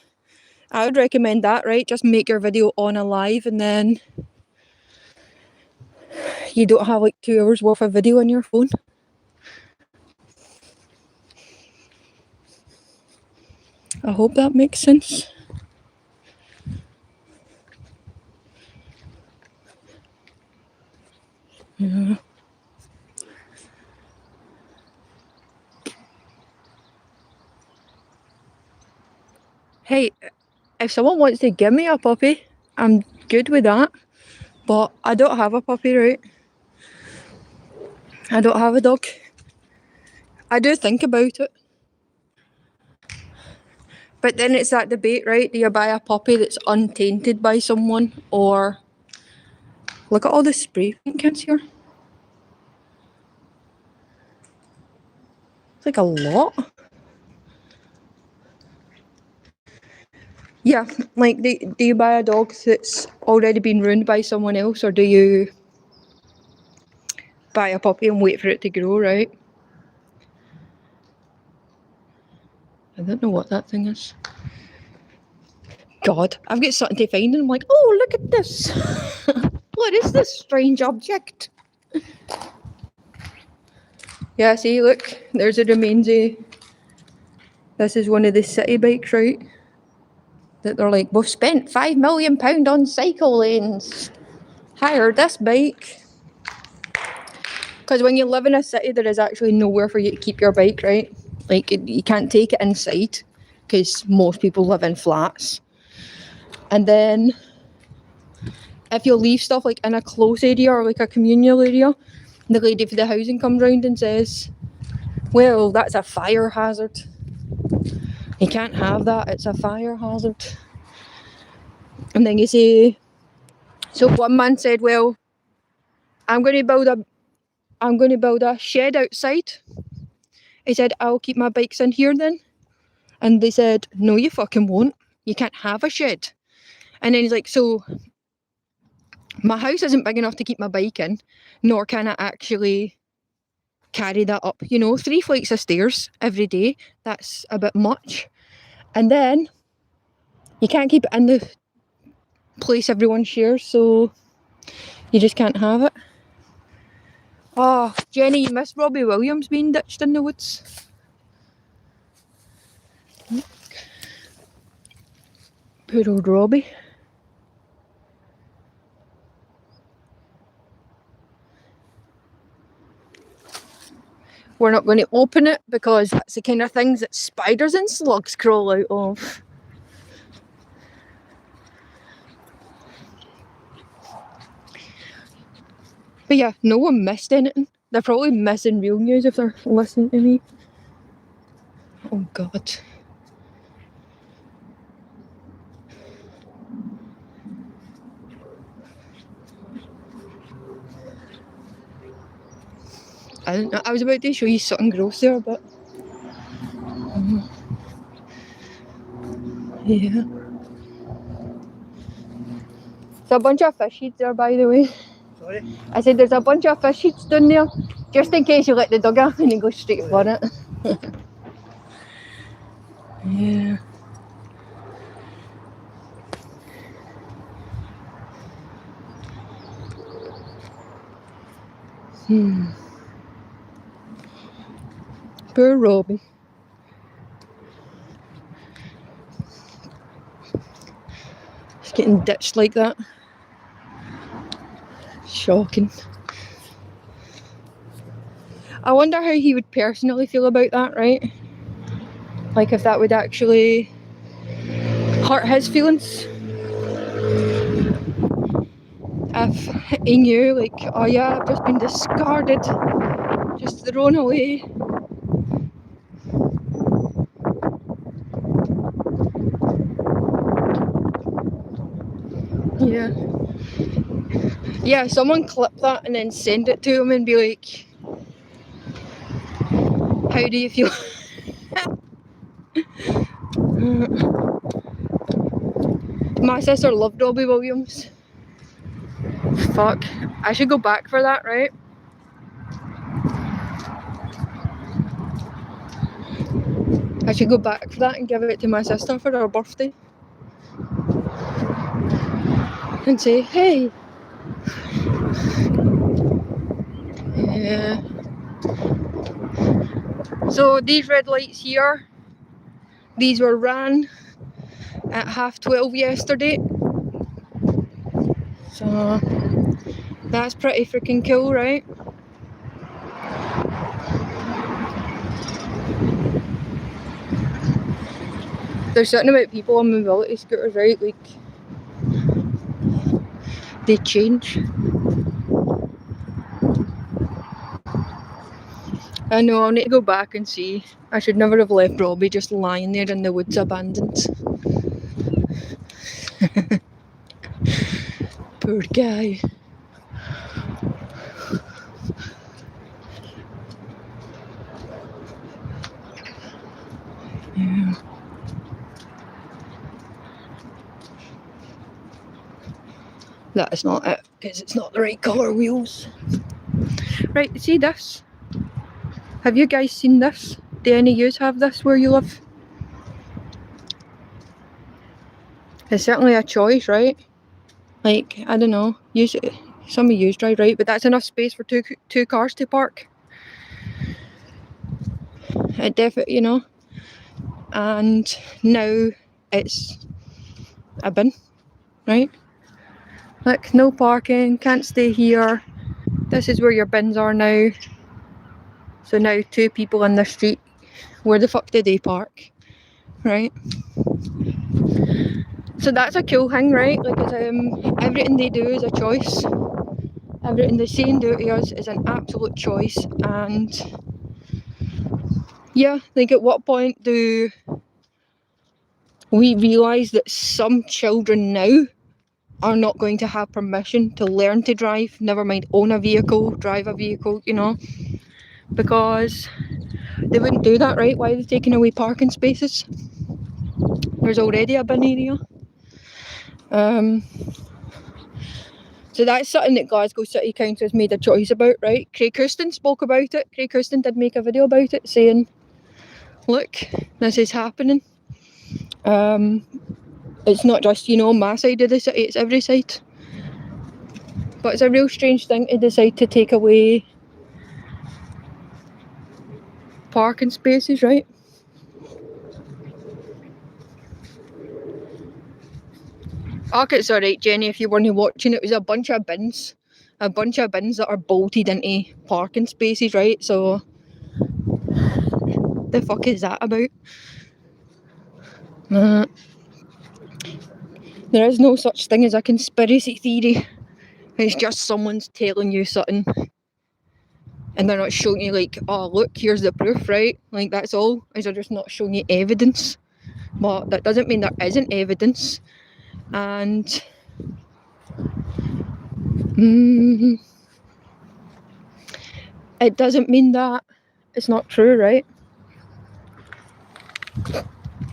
I would recommend that, right? Just make your video on a live and then you don't have like 2 hours worth of video on your phone. I hope that makes sense. Yeah. Hey, if someone wants to give me a puppy, I'm good with that. But I don't have a puppy, right? I don't have a dog. I do think about it. But then it's that debate, right? Do you buy a puppy that's untainted by someone, or look at all the spray paint cans here. It's like a lot. Yeah, like do you buy a dog that's already been ruined by someone else, or do you buy a puppy and wait for it to grow, right? I don't know what that thing is. God, I've got something to find and I'm like, oh, look at this. What is this strange object? Yeah, see, look, there's the remains of... This is one of the city bikes, right? That they're like, we've spent £5 million on cycle lanes. Hired this bike. Because when you live in a city, there is actually nowhere for you to keep your bike, right? Like, you can't take it inside, because most people live in flats. And then, if you leave stuff like in a close area or like a communal area, the lady for the housing comes round and says, well, that's a fire hazard. You can't have that, it's a fire hazard. And then you say, so one man said, well, I'm going to build a shed outside. He said, I'll keep my bikes in here then. And they said, no, you fucking won't. You can't have a shed. And then he's like, so my house isn't big enough to keep my bike in, nor can I actually carry that up. You know, 3 flights of stairs every day, that's a bit much. And then you can't keep it in the place everyone shares, so you just can't have it. Oh, Jenny, you miss Robbie Williams being ditched in the woods? Poor old Robbie. We're not going to open it because that's the kind of things that spiders and slugs crawl out of. But yeah, no one missed anything. They're probably missing real news if they're listening to me. Oh God. I don't know. I was about to show you something gross there, but yeah. There's a bunch of fish heads there, by the way. Sorry? I said there's a bunch of fish heads down there, just in case you let the dog out and he goes straight for it. Yeah. Poor Robbie. He's getting ditched like that. Shocking. I wonder how he would personally feel about that, right? Like if that would actually hurt his feelings. If he knew, like, oh yeah, I've just been discarded, just thrown away. Yeah. Yeah, someone clip that and then send it to him and be like, how do you feel? My sister loved Robbie Williams. Fuck. I should go back for that, right? I should go back for that and give it to my sister for her birthday. And say, hey. Yeah. So these red lights here, these were ran at 12:30 yesterday. So that's pretty freaking cool, right? There's something about people on mobility scooters, right? Like, they change. I know, I'll need to go back and see. I should never have left Robbie just lying there in the woods abandoned. Poor guy. Yeah. That is not it, because it's not the right colour wheels. Right, see this? Have you guys seen this? Do any of yous have this where you live? It's certainly a choice, right? Like, I don't know, some of yous drive, right? But that's enough space for two cars to park. It definitely, you know. And now it's a bin, right? Look, no parking, can't stay here. This is where your bins are now. So now 2 people in the street, where the fuck do they park? Right? So that's a cool thing, right? Like, it's, everything they do is a choice. Everything they say and do to us is an absolute choice. And yeah, like, at what point do we realise that some children now are not going to have permission to learn to drive, never mind own a vehicle, drive a vehicle, you know? Because they wouldn't do that, right? Why are they taking away parking spaces? There's already a bin area. So that's something that Glasgow City Council has made a choice about, right? Craig Houston spoke about it. Craig Houston did make a video about it, saying, look, this is happening. It's not just, you know, my side of the city, it's every side. But it's a real strange thing to decide to take away parking spaces, right? Okay, it's alright, Jenny, if you weren't watching, it was a bunch of bins. A bunch of bins that are bolted into parking spaces, right? So, the fuck is that about? There is no such thing as a conspiracy theory. It's just someone's telling you something. And they're not showing you, like, oh, look, here's the proof, right? Like, that's all. Is they're just not showing you evidence. But that doesn't mean there isn't evidence. And it doesn't mean that it's not true, right?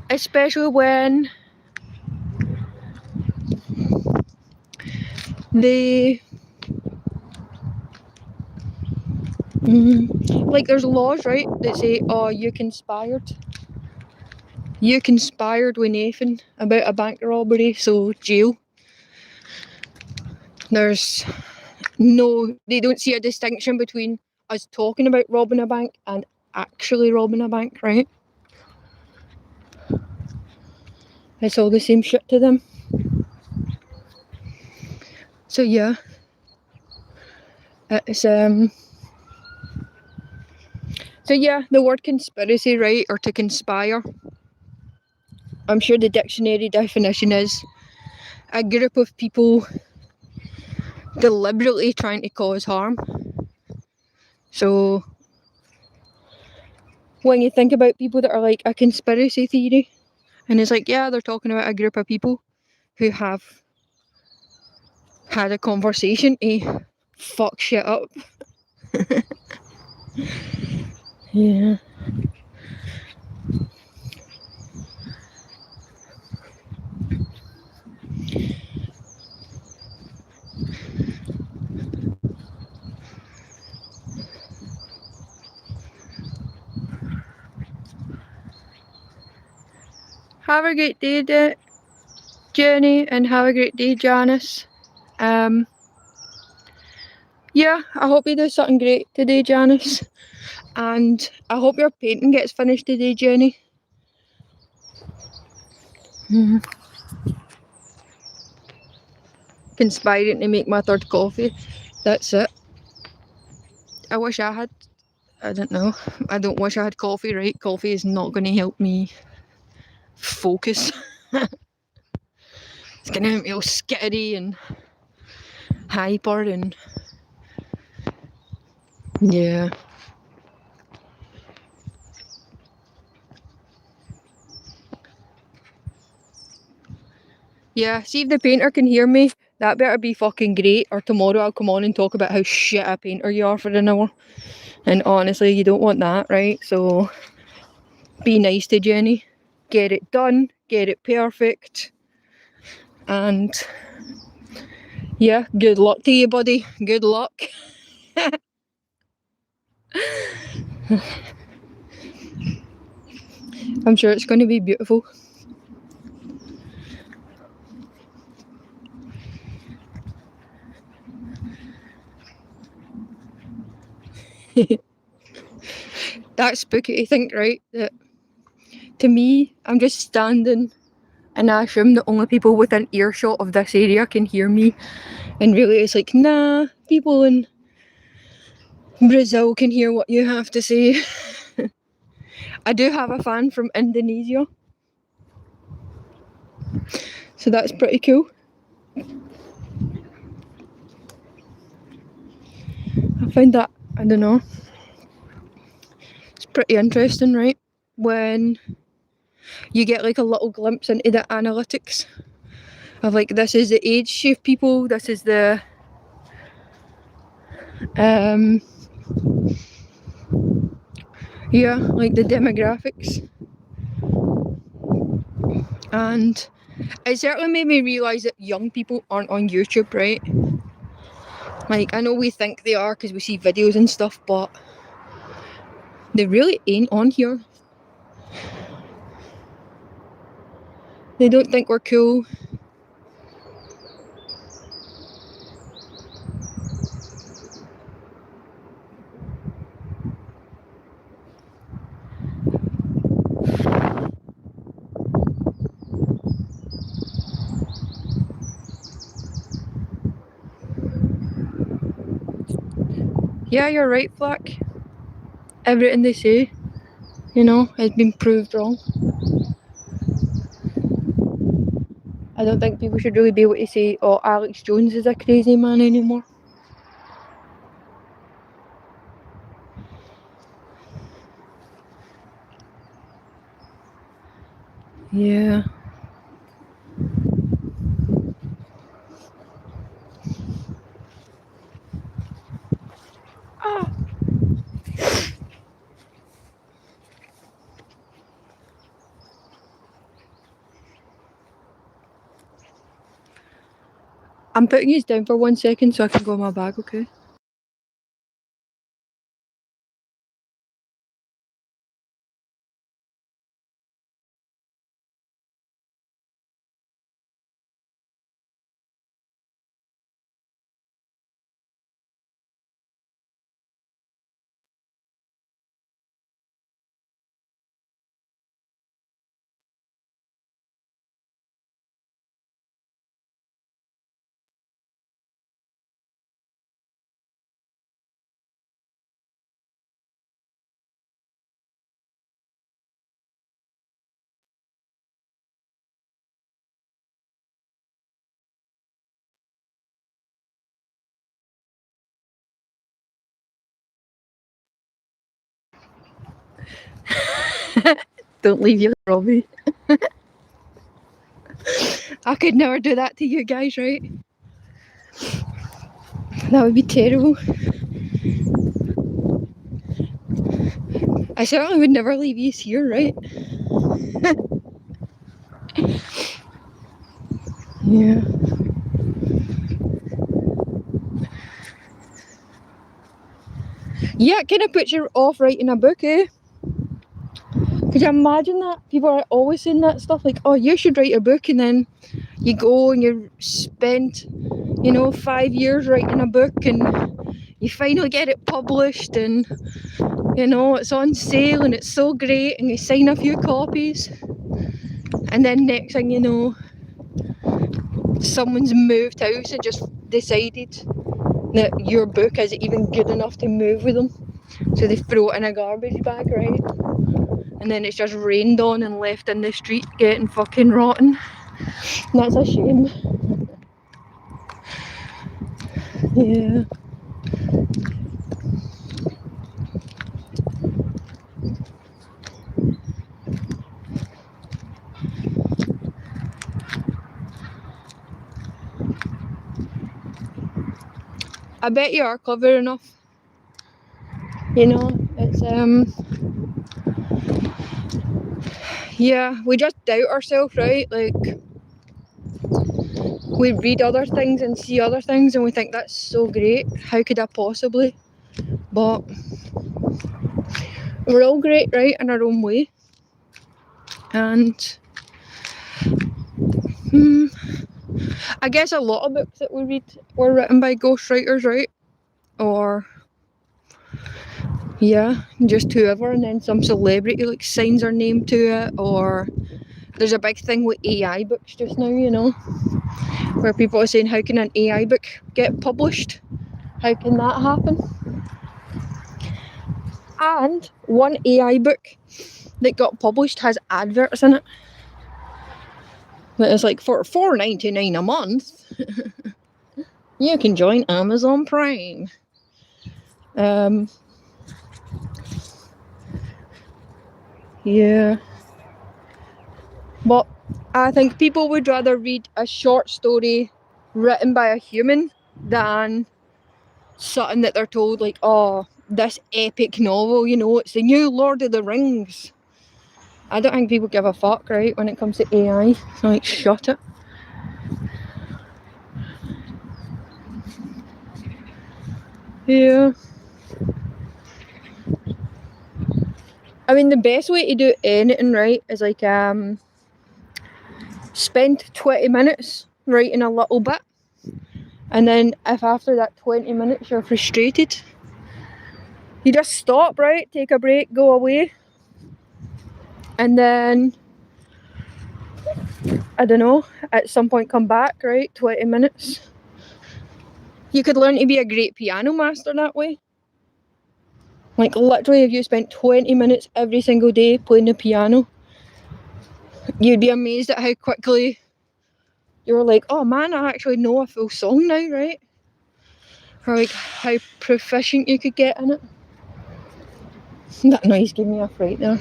Especially when they like, there's laws, right, that say, oh, you conspired with Nathan about a bank robbery, so jail. They don't see a distinction between us talking about robbing a bank and actually robbing a bank, right? It's all the same shit to them. So yeah, it's so yeah, the word conspiracy, right, or to conspire, I'm sure the dictionary definition is a group of people deliberately trying to cause harm. So when you think about people that are like a conspiracy theory, and it's like, yeah, they're talking about a group of people who have had a conversation to fuck shit up. Yeah. Have a great day, Jenny, and have a great day, Janice. Yeah, I hope you do something great today, Janice. And I hope your painting gets finished today, Jenny. Conspiring to make my 3rd coffee. That's it. I don't know. I don't wish I had coffee, right? Coffee is not going to help me focus. It's going to make me all skittery and hyper and yeah. Yeah, see if the painter can hear me. That better be fucking great, or tomorrow I'll come on and talk about how shit a painter you are for an hour. And honestly, you don't want that, right? So be nice to Jenny. Get it done, get it perfect. And yeah, good luck to you, buddy. Good luck. I'm sure it's going to be beautiful. That's spooky to think, right? That to me, I'm just standing and I assume that only people within earshot of this area can hear me. And really it's like, nah, people in Brazil can hear what you have to say. I do have a fan from Indonesia. So that's pretty cool. I find that, I don't know, it's pretty interesting, right? When you get like a little glimpse into the analytics of like, this is the age of people, this is the yeah, like the demographics. And it certainly made me realise that young people aren't on YouTube, right? Like, I know we think they are because we see videos and stuff, but they really ain't on here. They don't think we're cool. Yeah, you're right, Flack. Everything they say, you know, has been proved wrong. I don't think people should really be able to say, oh, Alex Jones is a crazy man anymore. Yeah. Ah. I'm putting these down for 1 second so I can go in my bag, okay? Don't leave you, Robbie. I could never do that to you guys, right? That would be terrible. I certainly would never leave you here, right? Yeah. Yeah, it kind of puts you off writing a book, eh? Could you imagine that? People are always saying that stuff like, oh, you should write a book, and then you go and you spend, you know, 5 years writing a book and you finally get it published and, you know, it's on sale and it's so great and you sign a few copies. And then next thing you know, someone's moved house and just decided that your book isn't even good enough to move with them. So they throw it in a garbage bag, right? And then it's just rained on and left in the street getting fucking rotten. That's a shame. Yeah. I bet you are clever enough. You know, it's yeah, we just doubt ourselves, right? Like, we read other things and see other things and we think that's so great. How could I possibly? But we're all great, right, in our own way. And I guess a lot of books that we read were written by ghostwriters, right? Or yeah, just whoever, and then some celebrity like signs their name to it. Or there's a big thing with AI books just now, you know, where people are saying, how can an AI book get published? How can that happen? And one AI book that got published has adverts in it. That is like for $4.99 a month. You can join Amazon Prime. Yeah. But I think people would rather read a short story written by a human than something that they're told like, oh, this epic novel, you know, it's the new Lord of the Rings. I don't think people give a fuck, right, when it comes to AI. Like, shut it. Yeah. I mean, the best way to do anything, right, is like spend 20 minutes writing a little bit, and then if after that 20 minutes you're frustrated, you just stop, right, take a break, go away, and then I don't know, at some point come back, right, 20 minutes. You could learn to be a great piano master that way. Like, literally, if you spent 20 minutes every single day playing the piano, you'd be amazed at how quickly you're like, oh man, I actually know a full song now, right? Or like how proficient you could get in it. That noise gave me a fright there.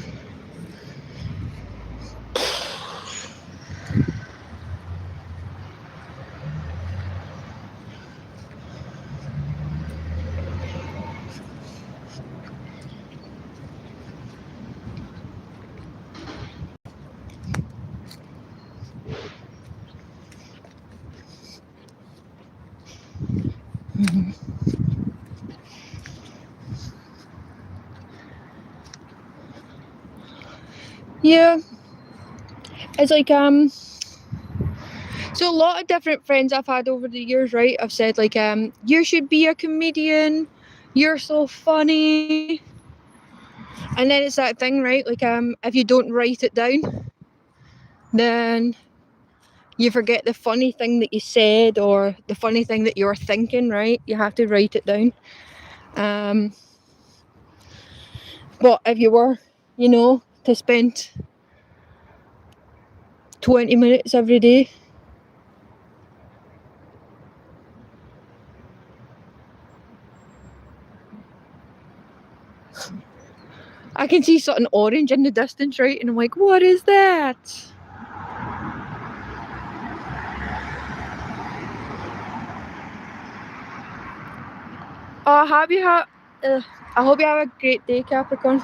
Yeah, it's like so a lot of different friends I've had over the years, right, have said like you should be a comedian, you're so funny. And then it's that thing, right, like if you don't write it down, then you forget the funny thing that you said or the funny thing that you're thinking, right? You have to write it down. But if you were, you know, to spend 20 minutes every day, I can see something orange in the distance, right? And I'm like, what is that? Oh, I hope you have a great day, Capricorn.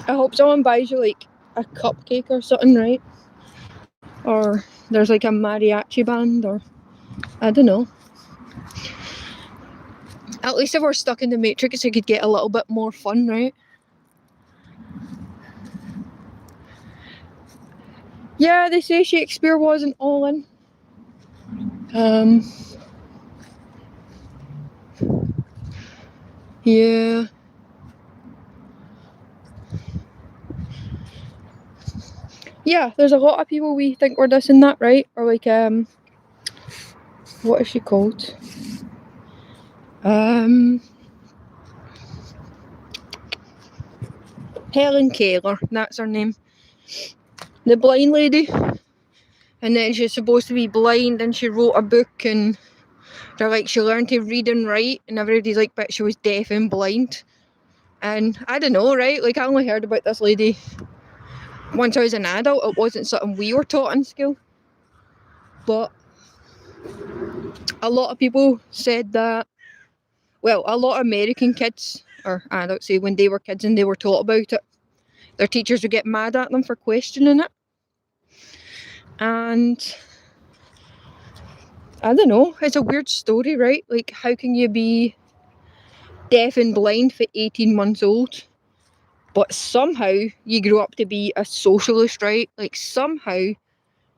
I hope someone buys you like a cupcake or something, right? Or there's like a mariachi band, or I don't know. At least if we're stuck in the Matrix, it could get a little bit more fun, right? Yeah, they say Shakespeare wasn't all in. Yeah. Yeah, there's a lot of people we think we're this and that, right? Or like, what is she called? Helen Keller, that's her name. The blind lady. And then she's supposed to be blind and she wrote a book and they're like, she learned to read and write, and everybody's like, but she was deaf and blind. And I don't know, right? Like, I only heard about this lady once I was an adult. It wasn't something we were taught in school. But a lot of people said that, well, a lot of American kids, or adults say, when they were kids and they were taught about it, their teachers would get mad at them for questioning it. And I don't know, it's a weird story, right? Like, how can you be deaf and blind for 18 months old, but somehow you grew up to be a socialist, right? Like, somehow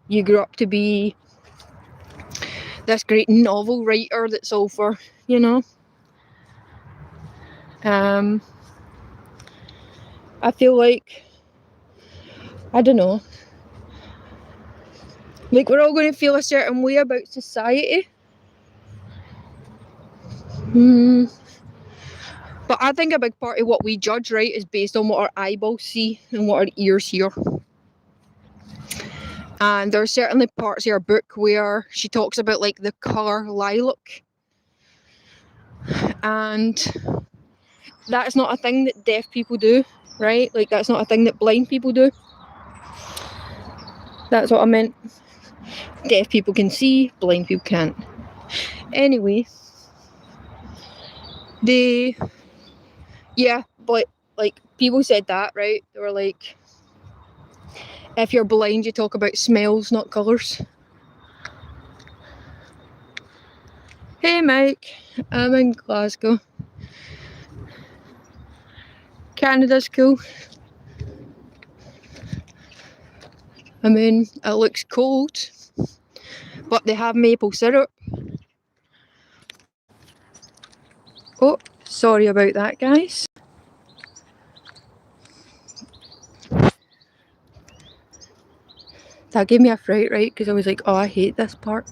you grew up to be this great novel writer that's all for, you know. I feel like, I don't know, like we're all going to feel a certain way about society. But I think a big part of what we judge, right, is based on what our eyeballs see and what our ears hear. And there are certainly parts of her book where she talks about like the colour lilac. And that's not a thing that deaf people do, right? Like, that's not a thing that blind people do. That's what I meant. Deaf people can see, blind people can't. Anyway, but like people said that, right? They were like, if you're blind, you talk about smells, not colours. Hey Mike, I'm in Glasgow. Canada's cool. I mean, it looks cold, but they have maple syrup. Oh, sorry about that, guys. That gave me a fright, right? Because I was like, oh, I hate this park.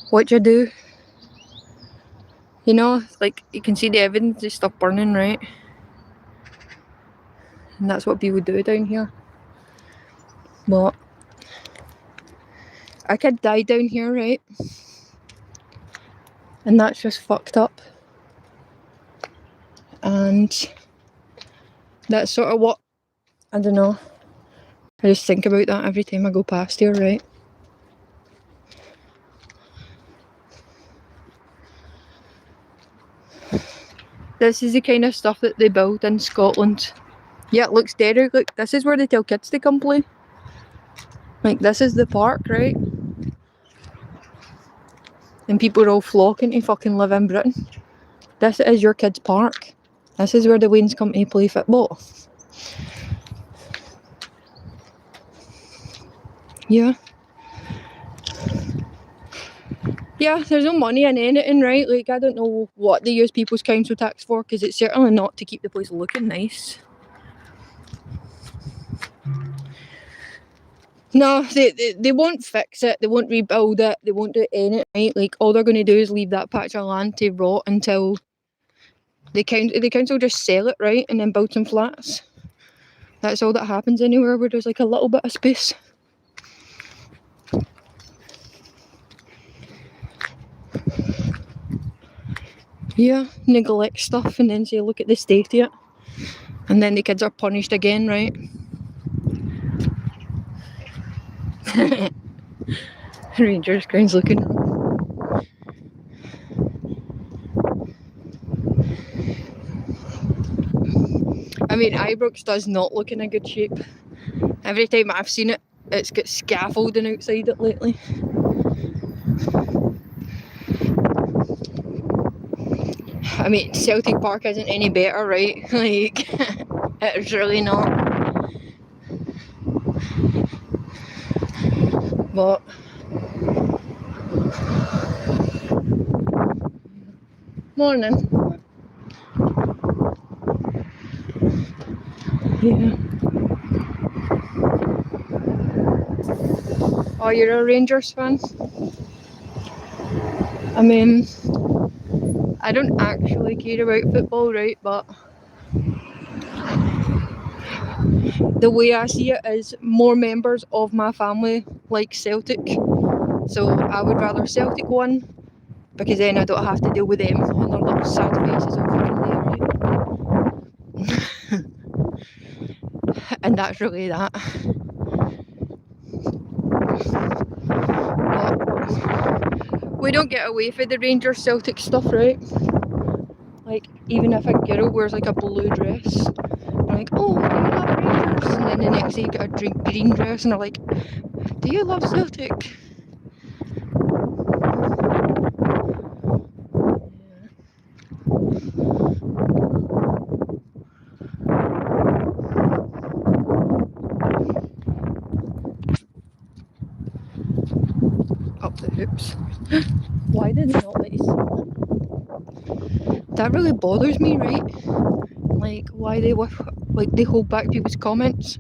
What'd you do? You know, like, you can see the evidence of stuff burning, right? And that's what people do down here. But a kid died down here, right? And that's just fucked up. And that's sort of what, I don't know, I just think about that every time I go past here, right? This is the kind of stuff that they build in Scotland. Yeah, it looks dead. Look, this is where they tell kids to come play. Like, this is the park, right? And people are all flocking to fucking live in Britain. This is your kids' park. This is where the Waynes come to play football. Yeah. Yeah, there's no money in anything, right? Like, I don't know what they use people's council tax for, because it's certainly not to keep the place looking nice. No, they won't fix it, they won't rebuild it, they won't do anything, right? Like, all they're going to do is leave that patch of land to rot until the council just sell it, right? And then build some flats. That's all that happens anywhere where there's like a little bit of space. Yeah, neglect stuff and then say, look at the state of it. And then the kids are punished again, right? Rangers ground's looking. I mean, Ibrox does not look in a good shape. Every time I've seen it, it's got scaffolding outside it lately. I mean, Celtic Park isn't any better, right? Like, it's really not. But morning. Yeah. Oh, you're a Rangers fan? I mean, I don't actually care about football, right? But the way I see it is more members of my family like Celtic. So I would rather Celtic win, because then I don't have to deal with them and their little sad faces all fucking day, right? And that's really that. But we don't get away for the Rangers Celtic stuff, right? Like, even if a girl wears like a blue dress, they're like, oh, do you love Rangers? And then the next day you get a green dress and they're like, do you love Celtic? Up the hoops. Why did they not let you see? That really bothers me, right? Like, why they hold back people's comments.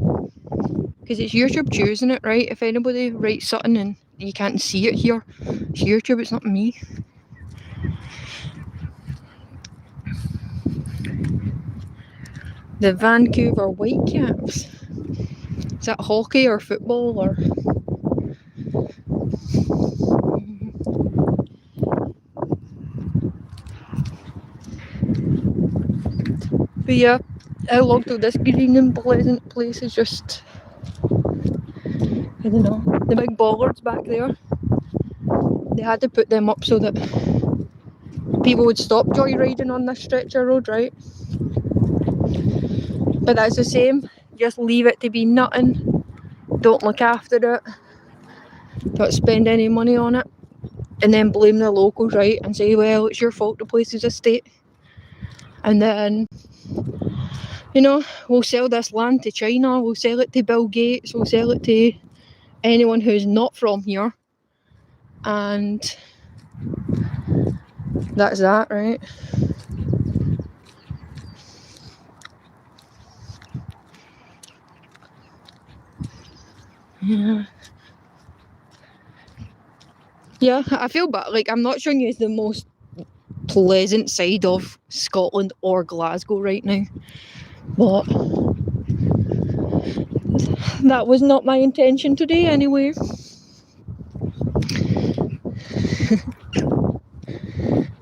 Because it's YouTube choosing it, right? If anybody writes something and you can't see it here, it's YouTube, it's not me. The Vancouver Whitecaps. Is that hockey or football or? But yeah, how long till this green and pleasant place is just, I don't know, the big bollards back there. They had to put them up so that people would stop joyriding on this stretch of road, right? But that's the same, just leave it to be nothing, don't look after it, don't spend any money on it, and then blame the locals, right? And say, well, it's your fault the place is a state. And then, you know, we'll sell this land to China, we'll sell it to Bill Gates, we'll sell it to anyone who's not from here. And that's that, right? Yeah, I feel bad. Like, I'm not showing you the most pleasant side of Scotland or Glasgow right now. But that was not my intention today anyway.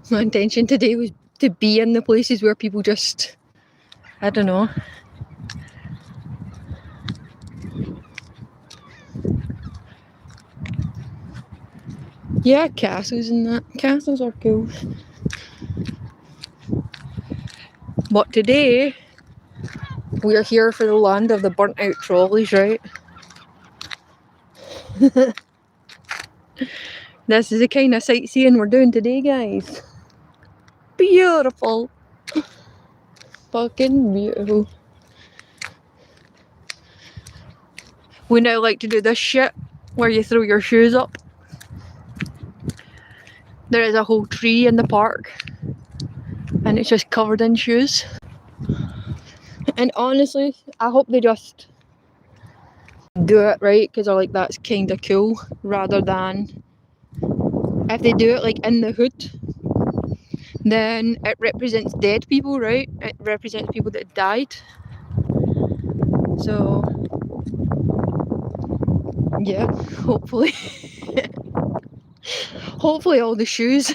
My intention today was to be in the places where people just, I don't know. Yeah, castles and that. Castles are cool. But today, we are here for the land of the burnt out trolleys, right? This is the kind of sightseeing we're doing today, guys. Beautiful. Fucking beautiful. We now like to do this shit where you throw your shoes up. There is a whole tree in the park and it's just covered in shoes. And honestly, I hope they just do it right, because they're like, that's kind of cool, rather than if they do it like in the hood, then it represents dead people, right? It represents people that died. So yeah, hopefully hopefully all the shoes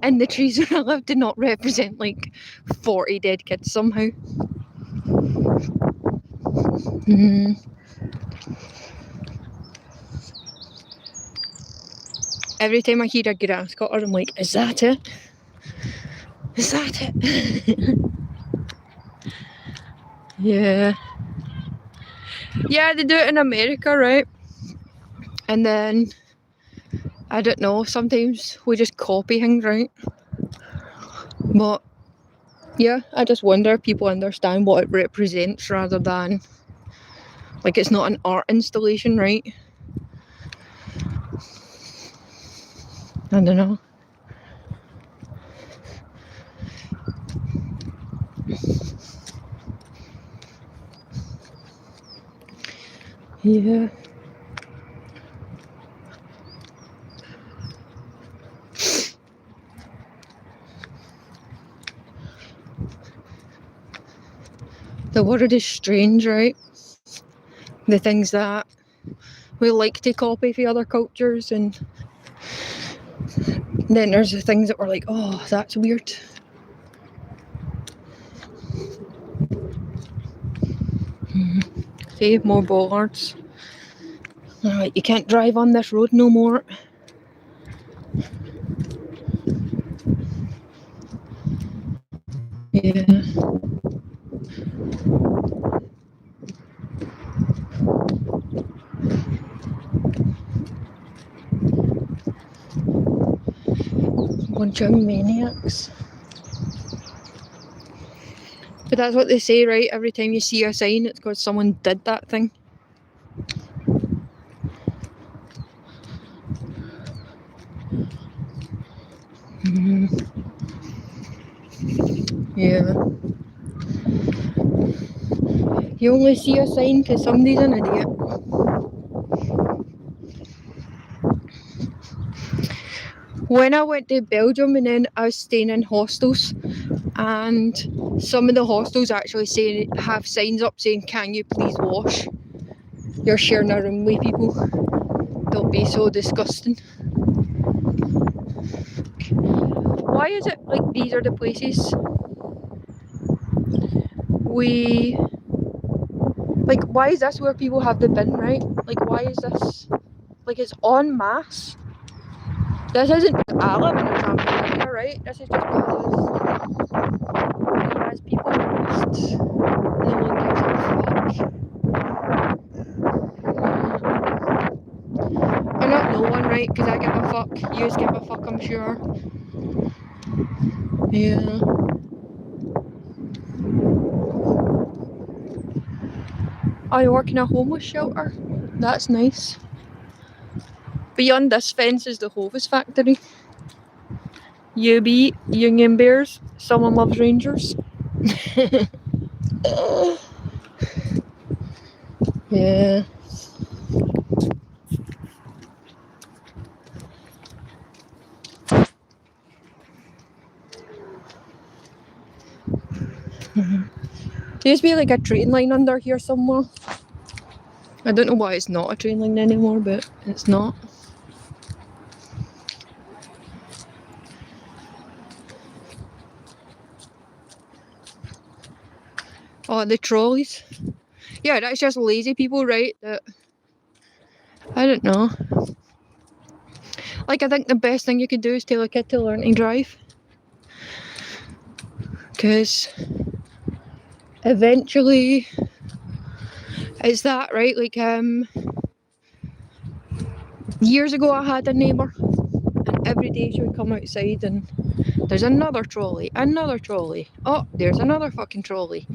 in the trees where I live do not represent like 40 dead kids somehow. Every time I hear a grass cutter, I'm like, is that it? Is that it? Yeah. Yeah, they do it in America, right? And then, I don't know, sometimes we just copy things, right? But, yeah, I just wonder if people understand what it represents rather than, like, it's not an art installation, right? I don't know. Yeah. The world is strange, right? The things that we like to copy for other cultures, and then there's the things that we're like, oh, that's weird. See, more bollards. Alright, you can't drive on this road no more. Yeah. Bunch of maniacs. But that's what they say, right? Every time you see a sign, it's because someone did that thing. Yeah. You only see a sign because somebody's an idiot. When I went to Belgium and then I was staying in hostels, and some of the hostels actually have signs up saying, "Can you please wash? You're sharing a room with people. Don't be so disgusting." Why is it like these are the places we like? Why is this where people have the bin, right? Like, why is this like it's en masse? This isn't because I live in a tramp area, right? This is just because people just no one gives a fuck. Or not no one, right? Because I give a fuck. You give a fuck, I'm sure. Yeah. I work in a homeless shelter. That's nice. Beyond this fence is the Hovis factory. UB, Union Bears. Someone loves Rangers. Yeah. There used to be like a train line under here somewhere. I don't know why it's not a train line anymore, but it's not. Oh, the trolleys. Yeah, that's just lazy people, right? That I don't know. Like, I think the best thing you could do is tell a kid to learn to drive. Because eventually it's that, right? Like, years ago I had a neighbour, and every day she would come outside and there's another trolley, oh, there's another fucking trolley.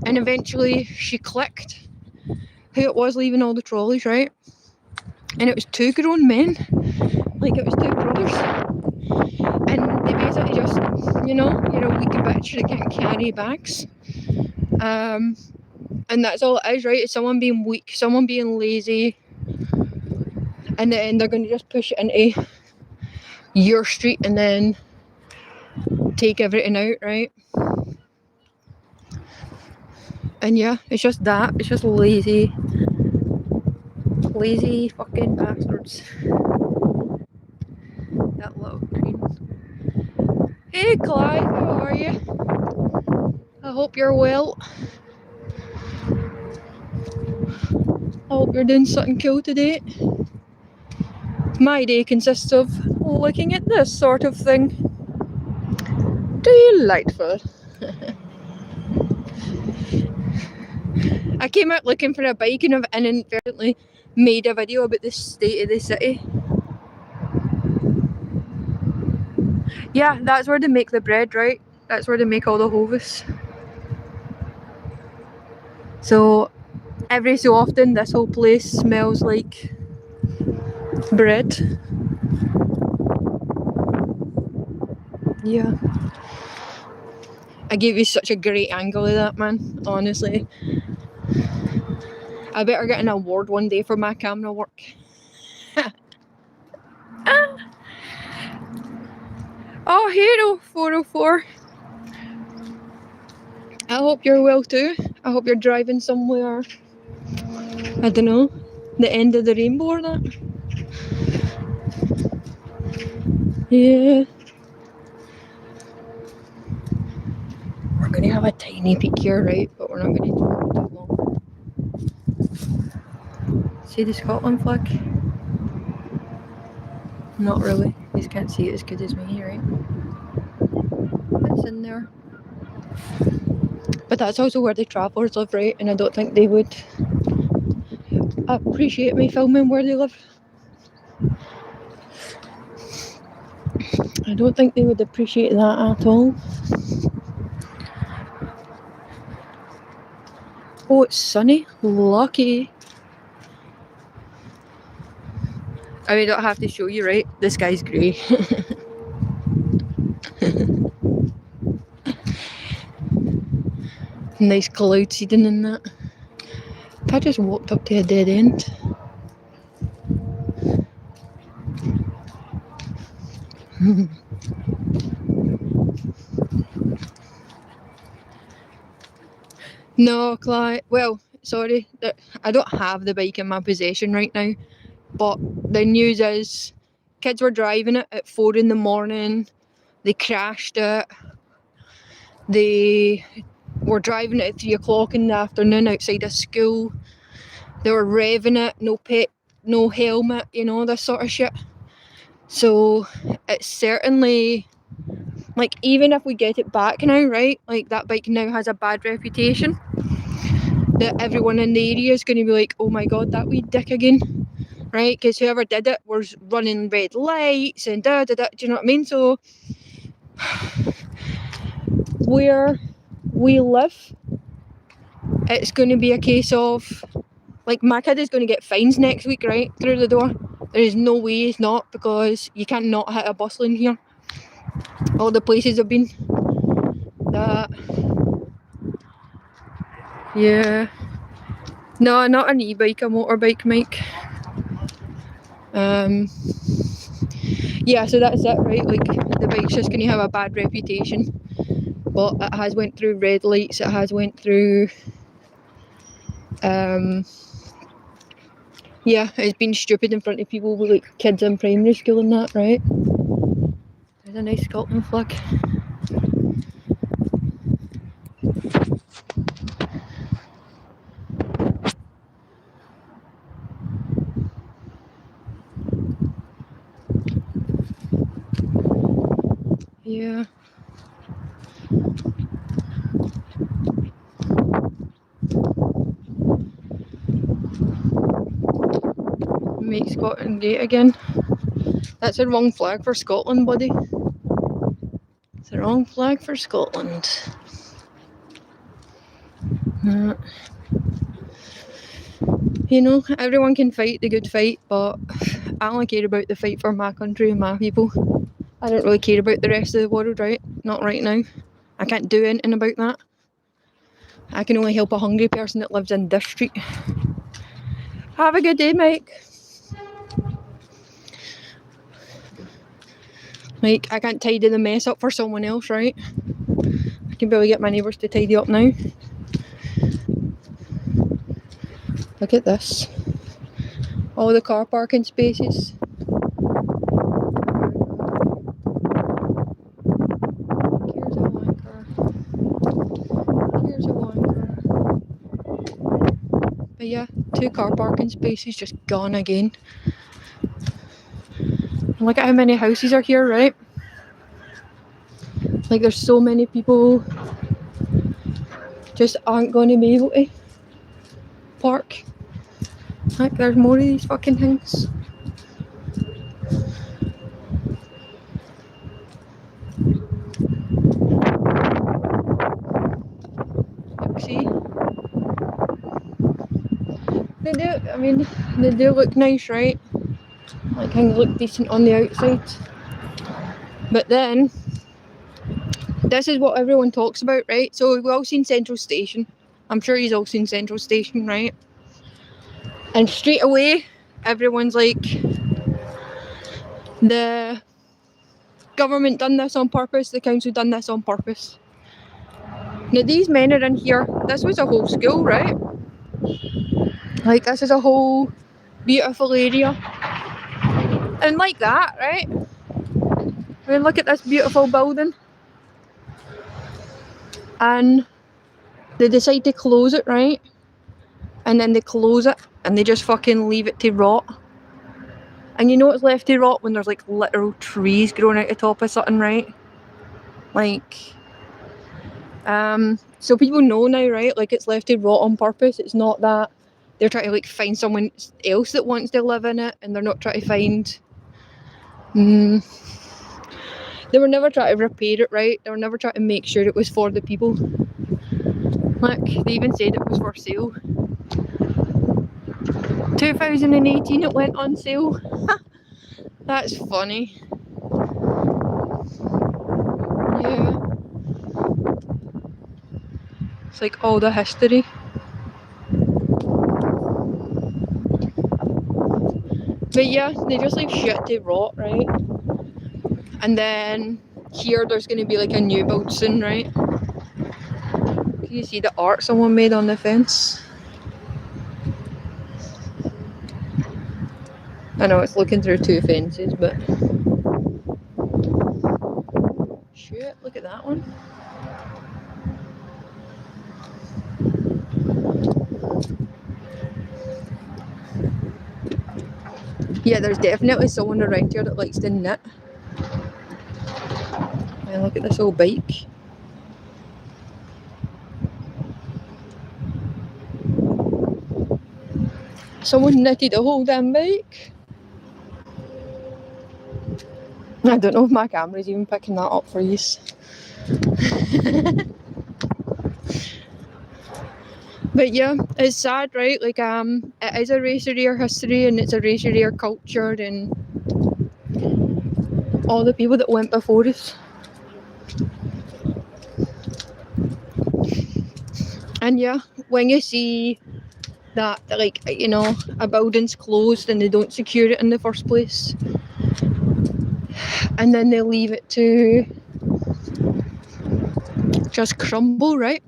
And eventually she clicked who it was leaving all the trolleys, right? And it was two grown men, like it was two brothers. And they basically just, you're a weak bitch that can't carry bags. And that's all it is, right? It's someone being weak, someone being lazy, and then they're going to just push it into your street and then take everything out, right? And yeah, it's just that. It's just lazy fucking bastards. That little green. Hey Clyde, how are you? I hope you're well. I hope you're doing something cool today. My day consists of looking at this sort of thing. Delightful. I came out looking for a bike and I've inadvertently made a video about the state of the city. Yeah, that's where they make the bread, right? That's where they make all the Hovis. So every so often this whole place smells like bread. Yeah. I gave you such a great angle of that, man, honestly. I better get an award one day for my camera work. Oh, Hero 404. I hope you're well too. I hope you're driving somewhere, I don't know, the end of the rainbow or that. Yeah. We're going to have a tiny peek here, right? But we're not going to do it too long. See the Scotland flag? Not really. You can't see it as good as me, right? It's in there. But that's also where the travellers live, right? And I don't think they would appreciate me filming where they live. I don't think they would appreciate that at all. Oh, it's sunny. Lucky. I mean, I don't have to show you, right? The sky's grey. Nice cloud seeding in that. I just walked up to a dead end. No, Clyde. Well, sorry, I don't have the bike in my possession right now. But the news is, kids were driving it at 4 in the morning. They crashed it. They were driving it at 3 o'clock in the afternoon outside of school. They were revving it, no helmet, you know, this sort of shit. So it's certainly, like, even if we get it back now, right, like that bike now has a bad reputation, that everyone in the area is going to be like, oh my god, that wee dick again, right? Because whoever did it was running red lights and da da da, do you know what I mean? So where we live, it's going to be a case of, like, my kid is going to get fines next week, right, through the door. There is no way he's not, because you can't not hit a bus lane here. All the places have been that. Yeah. No, not an e-bike, a motorbike, Mike. Yeah, so that's it, right? Like, the bike's just going to have a bad reputation, but it has went through red lights, it has went through, yeah, it's been stupid in front of people with, like, kids in primary school and that, right? There's a nice Scotland flag. Yeah. Make Scotland great again. That's the wrong flag for Scotland, buddy. It's the wrong flag for Scotland. You know, everyone can fight the good fight, but I only care about the fight for my country and my people. I don't really care about the rest of the world, right? Not right now. I can't do anything about that. I can only help a hungry person that lives in this street. Have a good day, Mike. Like, I can't tidy the mess up for someone else, right? I can barely get my neighbours to tidy up now. Look at this. All the car parking spaces. Here's a wanker. But yeah, 2 car parking spaces just gone again. Look at how many houses are here, right? Like, there's so many people just aren't going to be able to park. Like, there's more of these fucking things. Look, see? They do, I mean, they do look nice, right? Like, things look decent on the outside. But then, this is what everyone talks about, right? So we've all seen Central Station. I'm sure you've all seen Central Station, right? And straight away, everyone's like, the government done this on purpose, the council done this on purpose. Now, these men are in here. This was a whole school, right? Like, this is a whole beautiful area. And like that, right? I mean, look at this beautiful building. And they decide to close it, right? And then they close it and they just fucking leave it to rot. And you know it's left to rot when there's, like, literal trees growing out the top of something, right? Like, So people know now, right? Like it's left to rot on purpose. It's not that they're trying to like find someone else that wants to live in it, and they're not trying to find. They were never trying to repair it, right? They were never trying to make sure it was for the people. Like they even said it was for sale. 2018 it went on sale. That's funny. Yeah. It's like all the history. But yeah, they just leave shit to rot, right? And then here there's going to be like a new build soon, right? Can you see the art someone made on the fence? I know it's looking through two fences, but shit, look at that one. Yeah, there's definitely someone around here that likes to knit. And look at this old bike. Someone knitted a whole damn bike. I don't know if my camera's even picking that up for you. But yeah, it's sad, right? Like it is a race of rare history and it's a race of rare culture and all the people that went before us. And yeah, when you see that, like, you know, a building's closed and they don't secure it in the first place, and then they leave it to just crumble, right?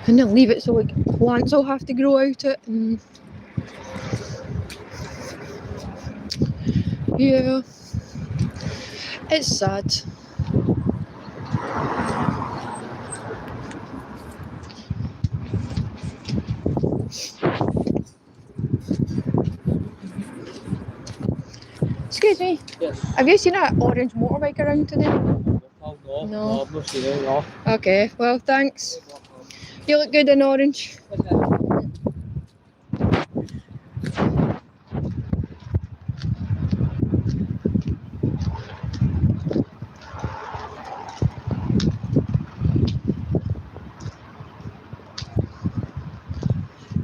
And they leave it so like plants will have to grow out it, and yeah, it's sad. Excuse me. Yes. Have you seen an orange motorbike around today? Oh, no. No. I've not seen it, no. Okay, well, thanks. You look good in orange.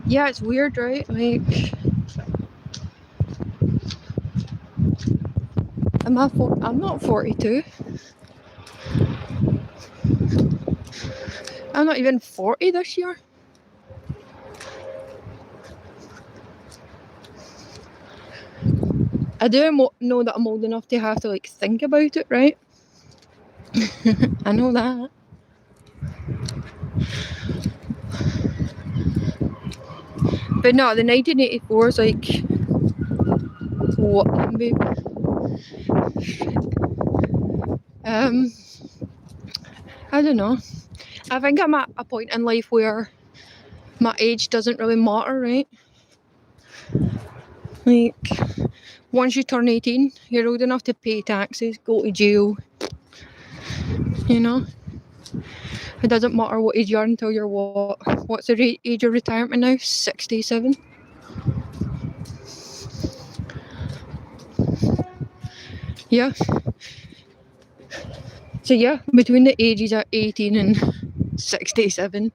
Yeah, it's weird, right? Like, I'm not 42. I'm not even 40 this year. I do know that I'm old enough to have to like think about it, right? I know that. But no, the 1984 is like what, babe? I don't know. I think I'm at a point in life where my age doesn't really matter, right? Like, once you turn 18, you're old enough to pay taxes, go to jail, you know? It doesn't matter what age you are until you're what? What's the age of retirement now? 67? Yeah. So yeah, between the ages of 18 and 67,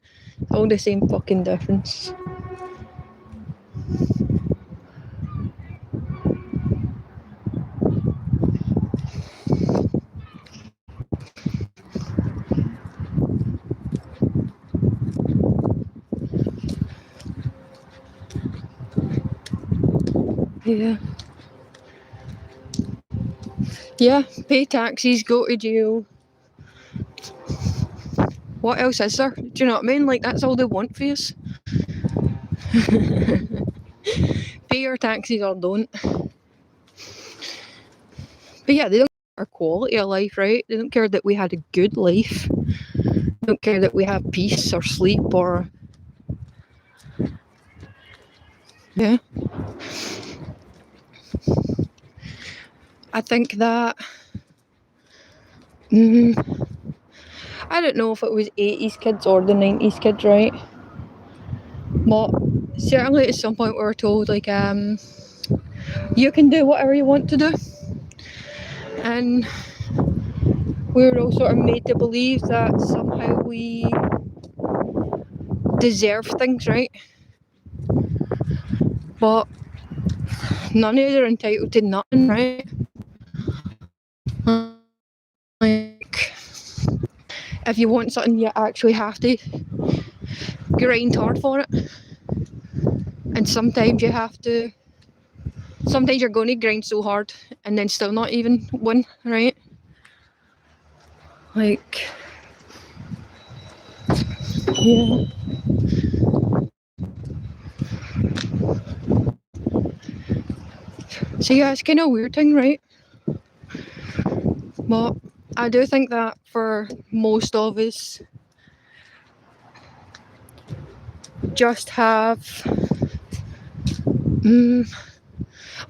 all the same fucking difference. Yeah. Yeah, pay taxes, go to jail. What else is there? Do you know what I mean? Like, that's all they want for us. Pay your taxes or don't. But yeah, they don't care our quality of life, right? They don't care that we had a good life. They don't care that we have peace or sleep or... Yeah. I think that... I don't know if it was 80s kids or the 90s kids, right? But certainly at some point we were told, like, you can do whatever you want to do. And we were all sort of made to believe that somehow we deserve things, right? But none of us are entitled to nothing, right? Like, if you want something, you actually have to grind hard for it. And sometimes you have to, sometimes you're going to grind so hard and then still not even win, right? Like, yeah. So yeah, it's kind of a weird thing, right? But I do think that for most of us, just have,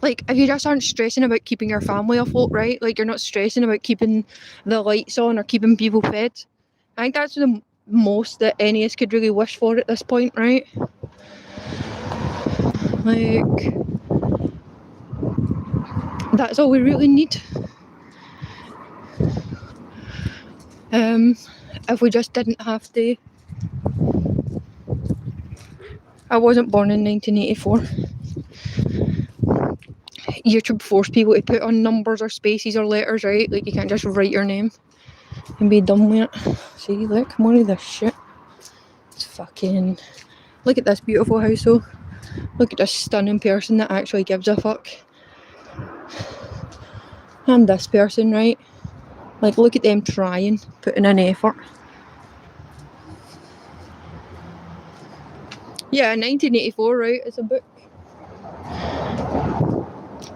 like, if you just aren't stressing about keeping your family afloat, right? Like, you're not stressing about keeping the lights on or keeping people fed. I think that's the most that any of us could really wish for at this point, right? Like, that's all we really need. If we just didn't have to. I wasn't born in 1984. YouTube forced people to put on numbers or spaces or letters, right? Like, you can't just write your name and be done with it. See, look, more of this shit. It's fucking... Look at this beautiful house though. Look at this stunning person that actually gives a fuck. And this person, right? Like, look at them trying, putting in effort. Yeah, 1984, right? It's a book.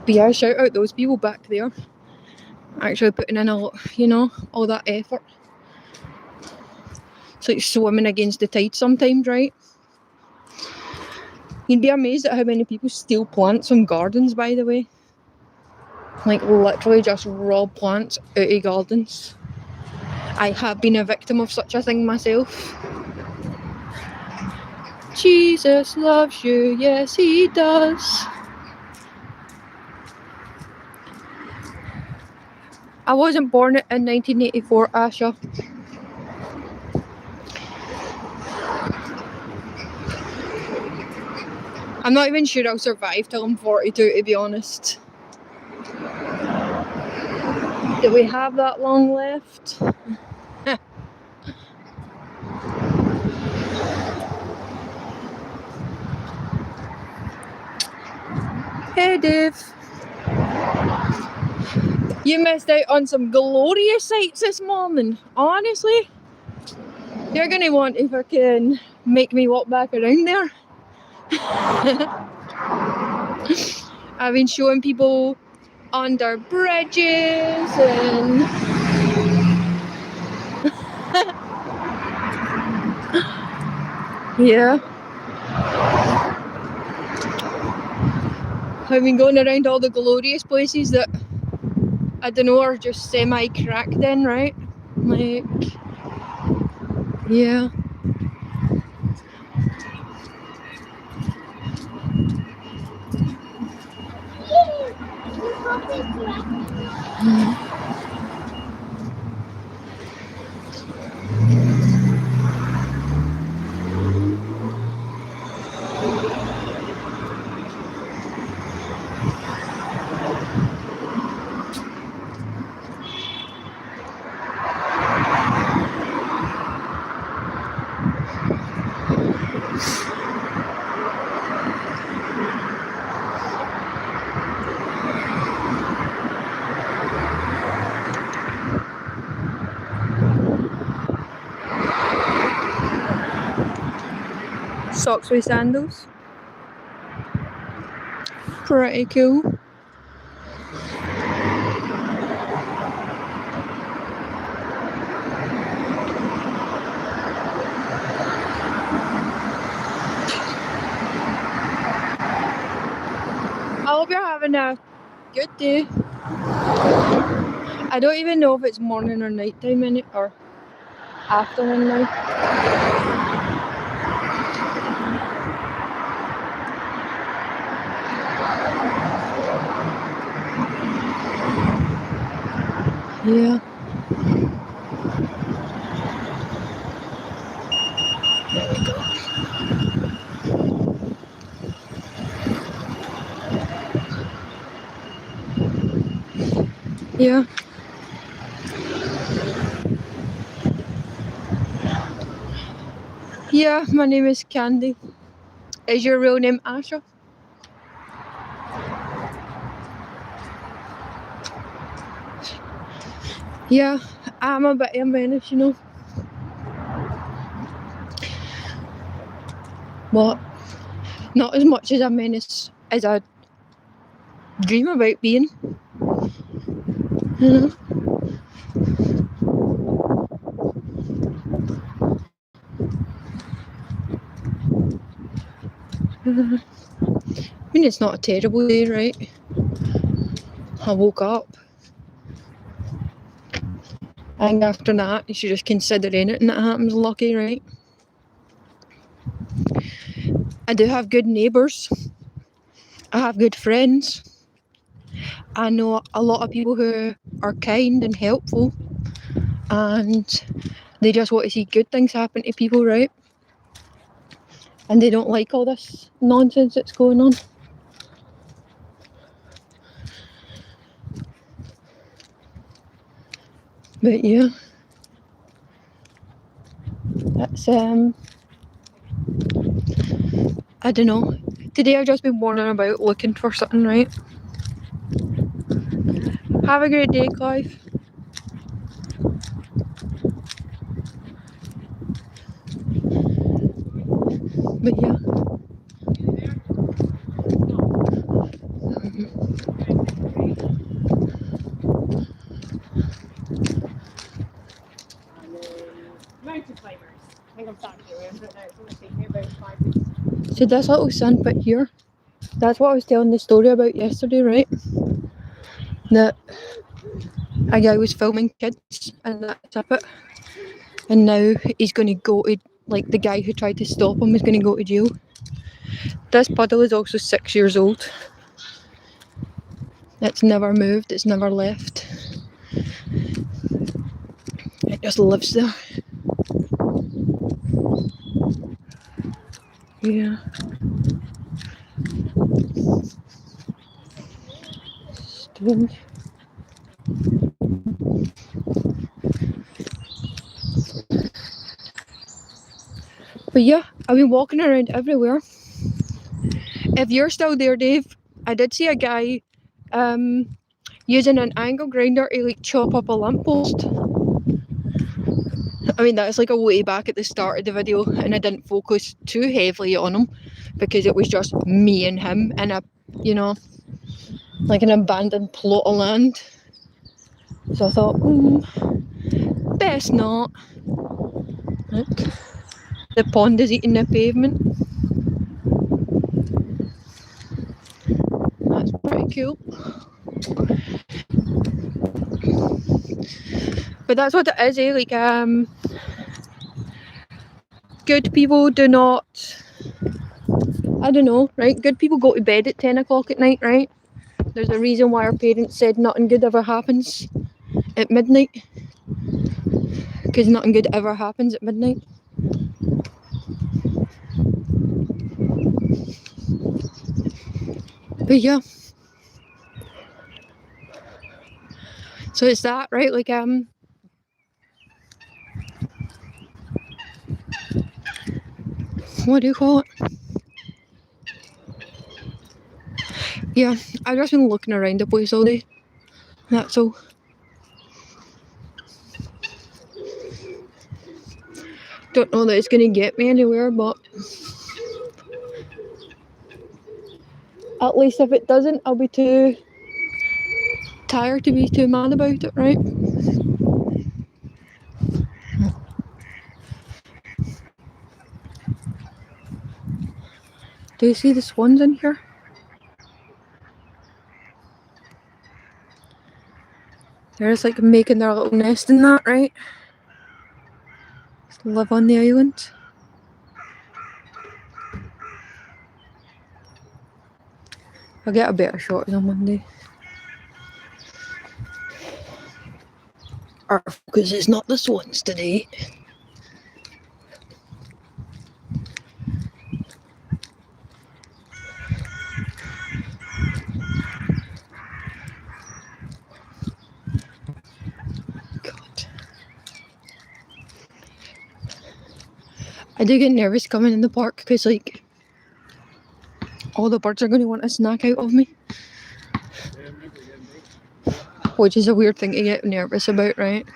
But yeah, shout out those people back there. Actually putting in a lot, you know, all that effort. It's like swimming against the tide sometimes, right? You'd be amazed at how many people steal plants from gardens, by the way. Like, literally just raw plants out of gardens. I have been a victim of such a thing myself. Jesus loves you, yes he does. I wasn't born in 1984, Asha. I'm not even sure I'll survive till I'm 42, to be honest. Do we have that long left? Hey Dave. You missed out on some glorious sights this morning, honestly. You're gonna want to fucking make me walk back around there. I've been showing people under bridges and yeah. I've been going around all the glorious places that I don't know are just semi-cracked in, right? Like, yeah. Socks with sandals. Pretty cool. I hope you're having a good day. I don't even know if it's morning or night time in it, or afternoon now. Yeah. There we go. Yeah. Yeah, my name is Candy. Is your real name Asha? Yeah, I'm a bit of a menace, you know. But not as much as a menace as I dream about being. You know? I mean, it's not a terrible day, right? I woke up. I think after that, you should just consider anything that happens lucky, right? I do have good neighbours. I have good friends. I know a lot of people who are kind and helpful, and they just want to see good things happen to people, right? And they don't like all this nonsense that's going on. But yeah, that's I don't know. Today I've just been wandering about looking for something, right? Have a great day, Clive. But yeah. Mountain climbers. I think I'm starting to remember it now. It's only taken me about 5 weeks. So this little sandpit here, that's what I was telling the story about yesterday, right? That a guy was filming kids and that's it. And now he's going to go to, like, the guy who tried to stop him is going to go to jail. This puddle is also 6 years old. It's never moved, it's never left. It just lives there. Yeah. Strange. But yeah, I've been walking around everywhere. If you're still there, Dave, I did see a guy using an angle grinder to like chop up a lamppost. I mean, that's like a way back at the start of the video, and I didn't focus too heavily on him because it was just me and him in a, you know, like an abandoned plot of land. So I thought, best not. Look, the pond is eating the pavement. That's pretty cool. But that's what it is, eh? Like, good people do not, I don't know, right? Good people go to bed at 10 o'clock at night, right? There's a reason why our parents said nothing good ever happens at midnight. Because nothing good ever happens at midnight. But yeah. So it's that, right? Like, what do you call it? Yeah, I've just been looking around the place all day. That's all. Don't know that it's gonna get me anywhere, but at least if it doesn't, I'll be too tired to be too mad about it, right? Do you see the swans in here? They're just like making their little nest in that, right? live on the island. I'll get a better shot on Monday. Our focus is not the swans today. God. I do get nervous coming in the park because, like, all the birds are going to want a snack out of me. Which is a weird thing to get nervous about, right?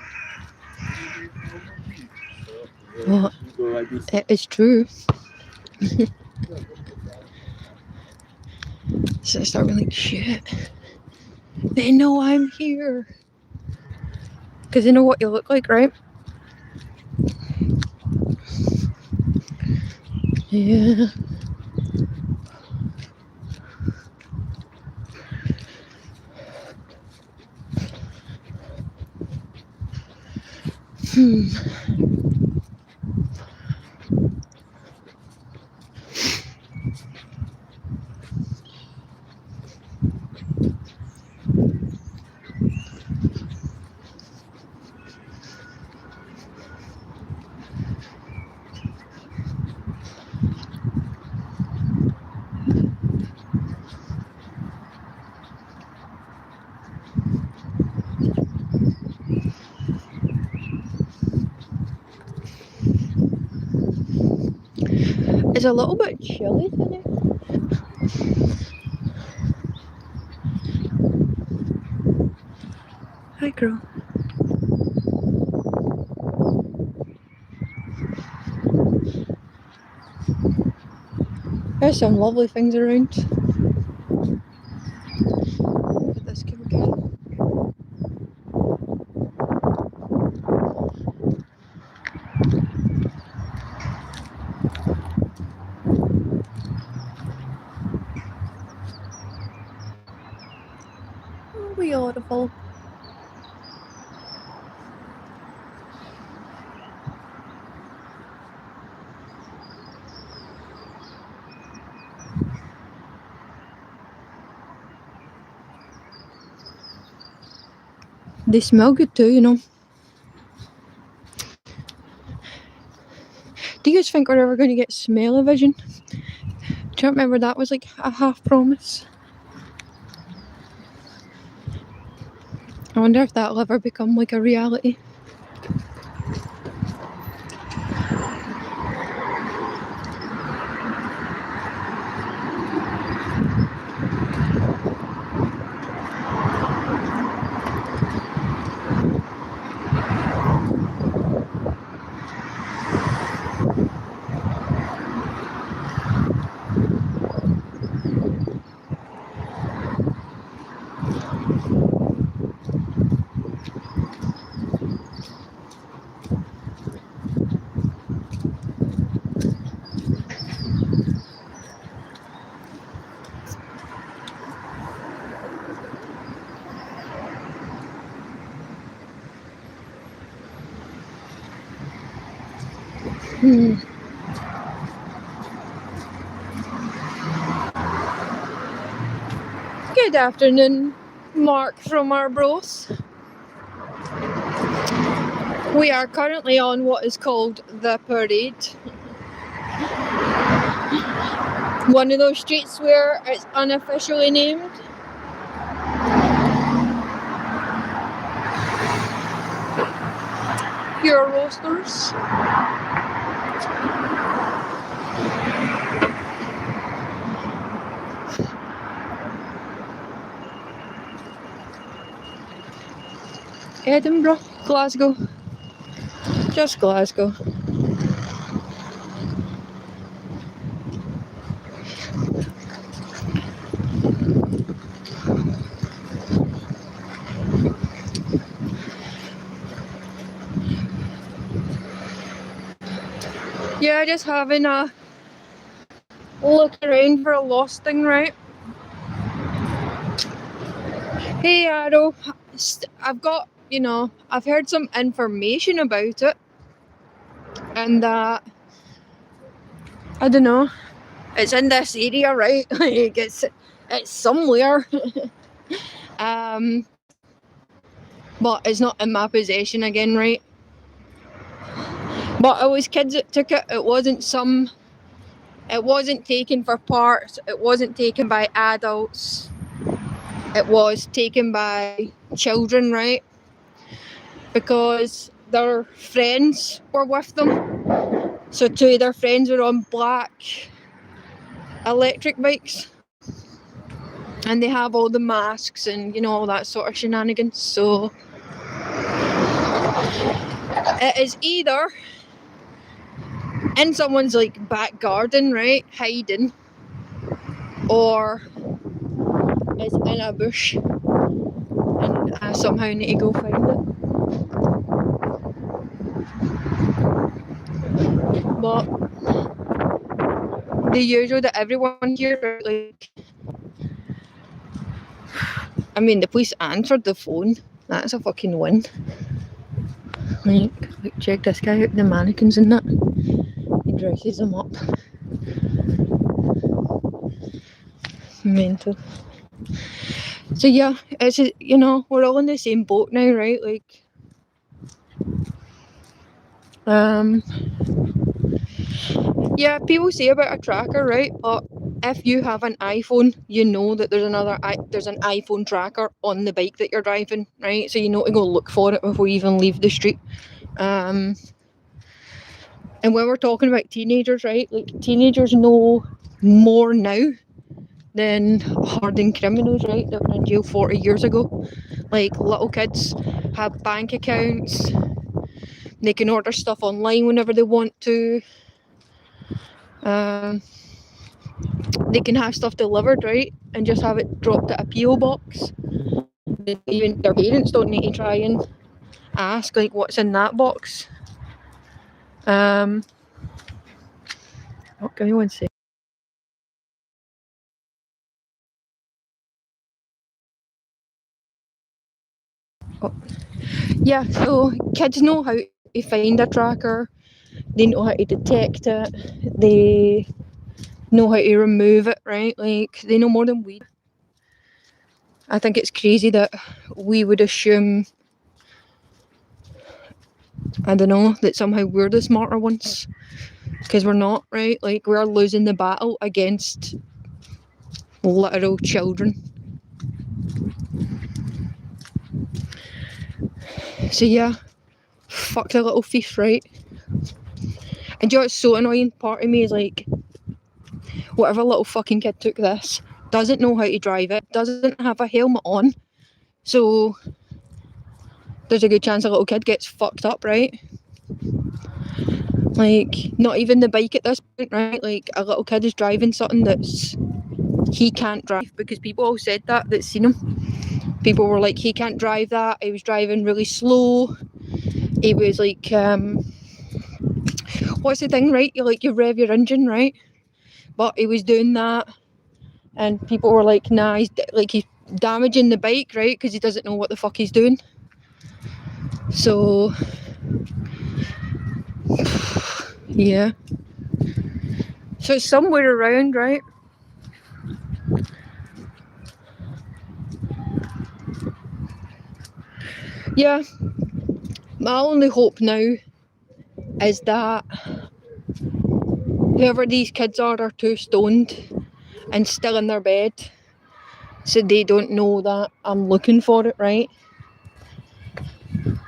But it is true. So I start being like, shit. They know I'm here. Because they know what you look like, right? Yeah. It's a little bit chilly today. Hi, girl. There's some lovely things around. Look at this cute cat. Oh, beautiful. They smell good too, you know. Do you guys think we're ever going to get smell-o-vision? Do you remember that was like a half promise? I wonder if that'll ever become like a reality. Good afternoon, Mark from Arbroath. We are currently on what is called the Parade. One of those streets where it's unofficially named. Pure roasters. Edinburgh, Glasgow. Just Glasgow. Yeah, just having a look around for a lost thing, right? Hey Arrow, I've got, I've heard some information about it. and that, I don't know, it's in this area, right? Like it's somewhere. But it's not in my possession again, right? But it was kids that took it. It wasn't taken for parts. It wasn't taken by adults. It was taken by children, right? Because their friends were with them. So two of their friends were on black electric bikes. And they have all the masks and, you know, all that sort of shenanigans. So it is either in someone's like back garden, right, hiding, or it's in a bush and I somehow need to go find it. But the usual that everyone here, right, like, I mean, the police answered the phone. That's a fucking win. Like check this guy out, the mannequins and that. He dresses them up. Mental. So yeah, it's, you know, we're all in the same boat now, right? Like, yeah, people say about a tracker, right? But if you have an iPhone, you know that there's an iPhone tracker on the bike that you're driving, right? So you know to go look for it before you even leave the street. And when we're talking about teenagers, right? Like, teenagers know more now than hardened criminals, right? That were in jail 40 years ago. Like, little kids have bank accounts. They can order stuff online whenever they want to. They can have stuff delivered, right, and just have it dropped at a PO box. Even their parents don't need to try and ask like what's in that box. Oh, give me one second. Oh. Yeah, so kids know how to find a tracker. They know how to detect it. They know how to remove it, right? Like, they know more than we do. I think it's crazy that we would assume, I don't know, that somehow we're the smarter ones. Because we're not, right? Like, we're losing the battle against literal children. So yeah, fuck the little thief, right? And you know what's so annoying? Part of me is like, whatever little fucking kid took this doesn't know how to drive it, doesn't have a helmet on, so there's a good chance a little kid gets fucked up, right? Like, not even the bike at this point, right? Like, a little kid is driving something that's he can't drive, because people all said that seen him. People were like, he can't drive that, he was driving really slow, he was like, what's the thing, right? You rev your engine, right? But he was doing that, and people were like, nah, he's damaging the bike, right? Because he doesn't know what the fuck he's doing. So, yeah. So it's somewhere around, right? Yeah. My only hope now is that whoever these kids are too stoned and still in their bed, so they don't know that I'm looking for it, right?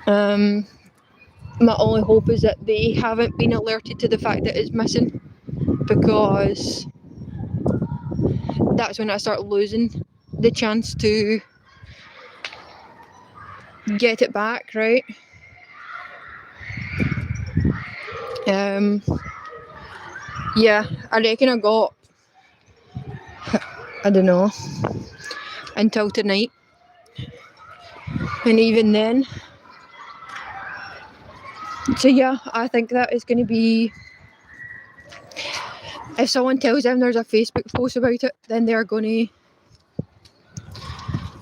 My only hope is that they haven't been alerted to the fact that it's missing, because that's when I start losing the chance to get it back, right? Yeah, I reckon I got, I don't know, until tonight, and even then. So yeah, I think that is going to be, if someone tells them there's a Facebook post about it, then they're going to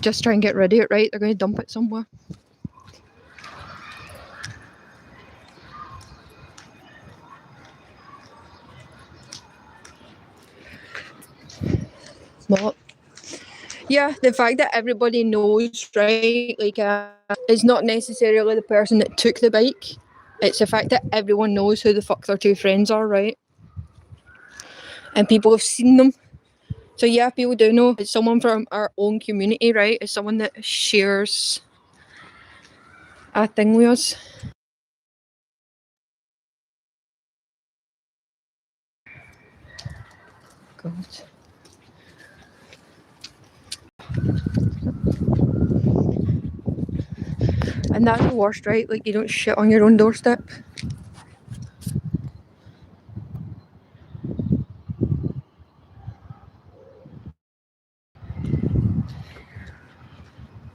just try and get rid of it, right? They're going to dump it somewhere. What? Yeah, the fact that everybody knows, right? Like, it's not necessarily the person that took the bike. It's the fact that everyone knows who the fuck their two friends are, right? And people have seen them. So yeah, people do know it's someone from our own community, right? It's someone that shares a thing with us. God. And that's the worst, right? Like, you don't shit on your own doorstep.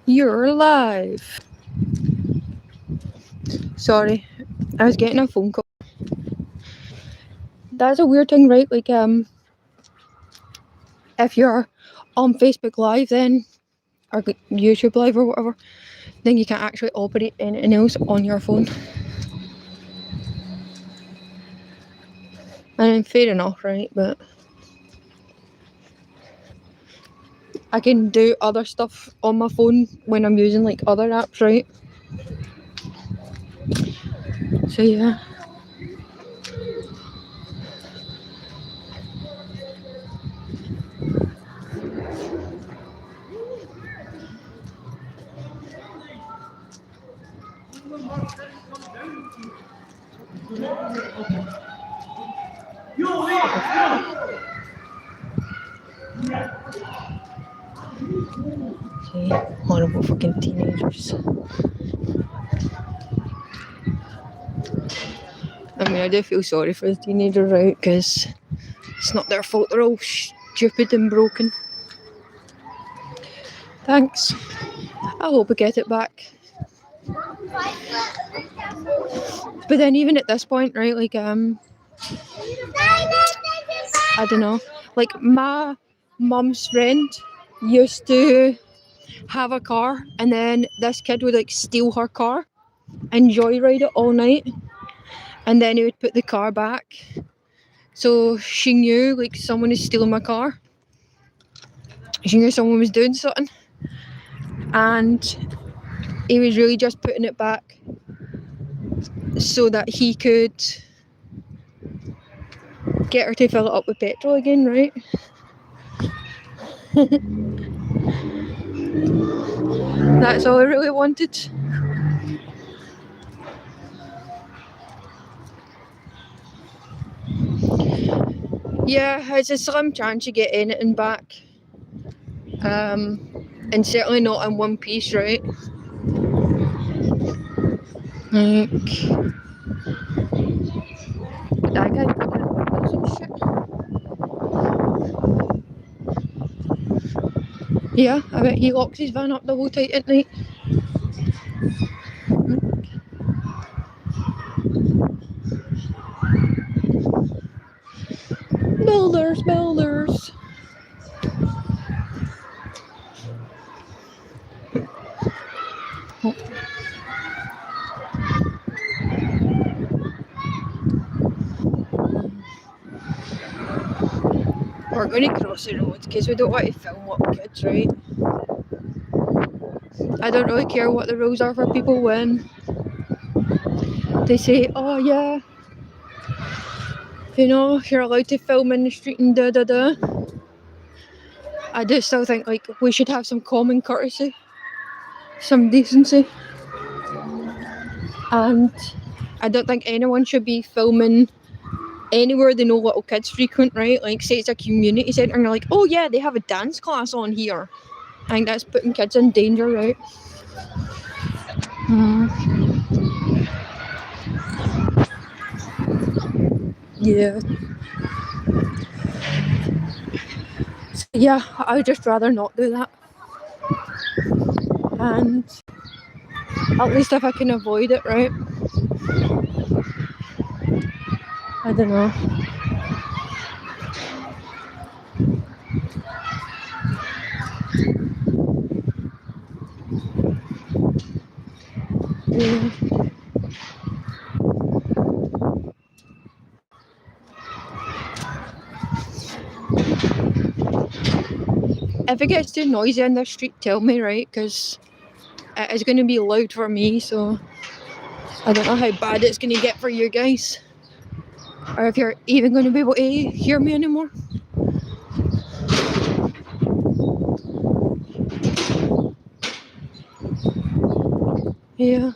You're alive. Sorry, I was getting a phone call. That's a weird thing, right? Like, if you're on Facebook Live then, or YouTube Live or whatever, then you can't actually operate anything else on your phone. And fair enough, right? But I can do other stuff on my phone when I'm using like other apps, right? So yeah. Okay, horrible fucking teenagers. I mean, I do feel sorry for the teenagers, right? Because it's not their fault, they're all stupid and broken. Thanks. I hope I get it back. But then even at this point, right, like, I don't know, like my mum's friend used to have a car and then this kid would like steal her car and joyride it all night and then he would put the car back. So she knew like someone is stealing my car. She knew someone was doing something and he was really just putting it back so that he could get her to fill it up with petrol again, right? That's all I really wanted. Yeah, it's a slim chance you get anything back. And certainly not in one piece, right? Like, that guy put in windows and shit. Yeah, I bet he locks his van up the whole tight at night. Builders, builders. Oh. We're going to cross the road because we don't want to film what kids, right? I don't really care what the rules are for people when they say, oh yeah, you know, you're allowed to film in the street and da da da. I do still think like we should have some common courtesy, some decency, and I don't think anyone should be filming anywhere they know little kids frequent, right? Like say it's a community centre and you're like, oh yeah, they have a dance class on here. I think that's putting kids in danger, right? Yeah. So, yeah, I would just rather not do that. And at least if I can avoid it, right? I don't know. Yeah. If it gets too noisy in the street, tell me, right? Because it is going to be loud for me, so I don't know how bad it's going to get for you guys. Or if you're even going to be able to hear me anymore. Yeah.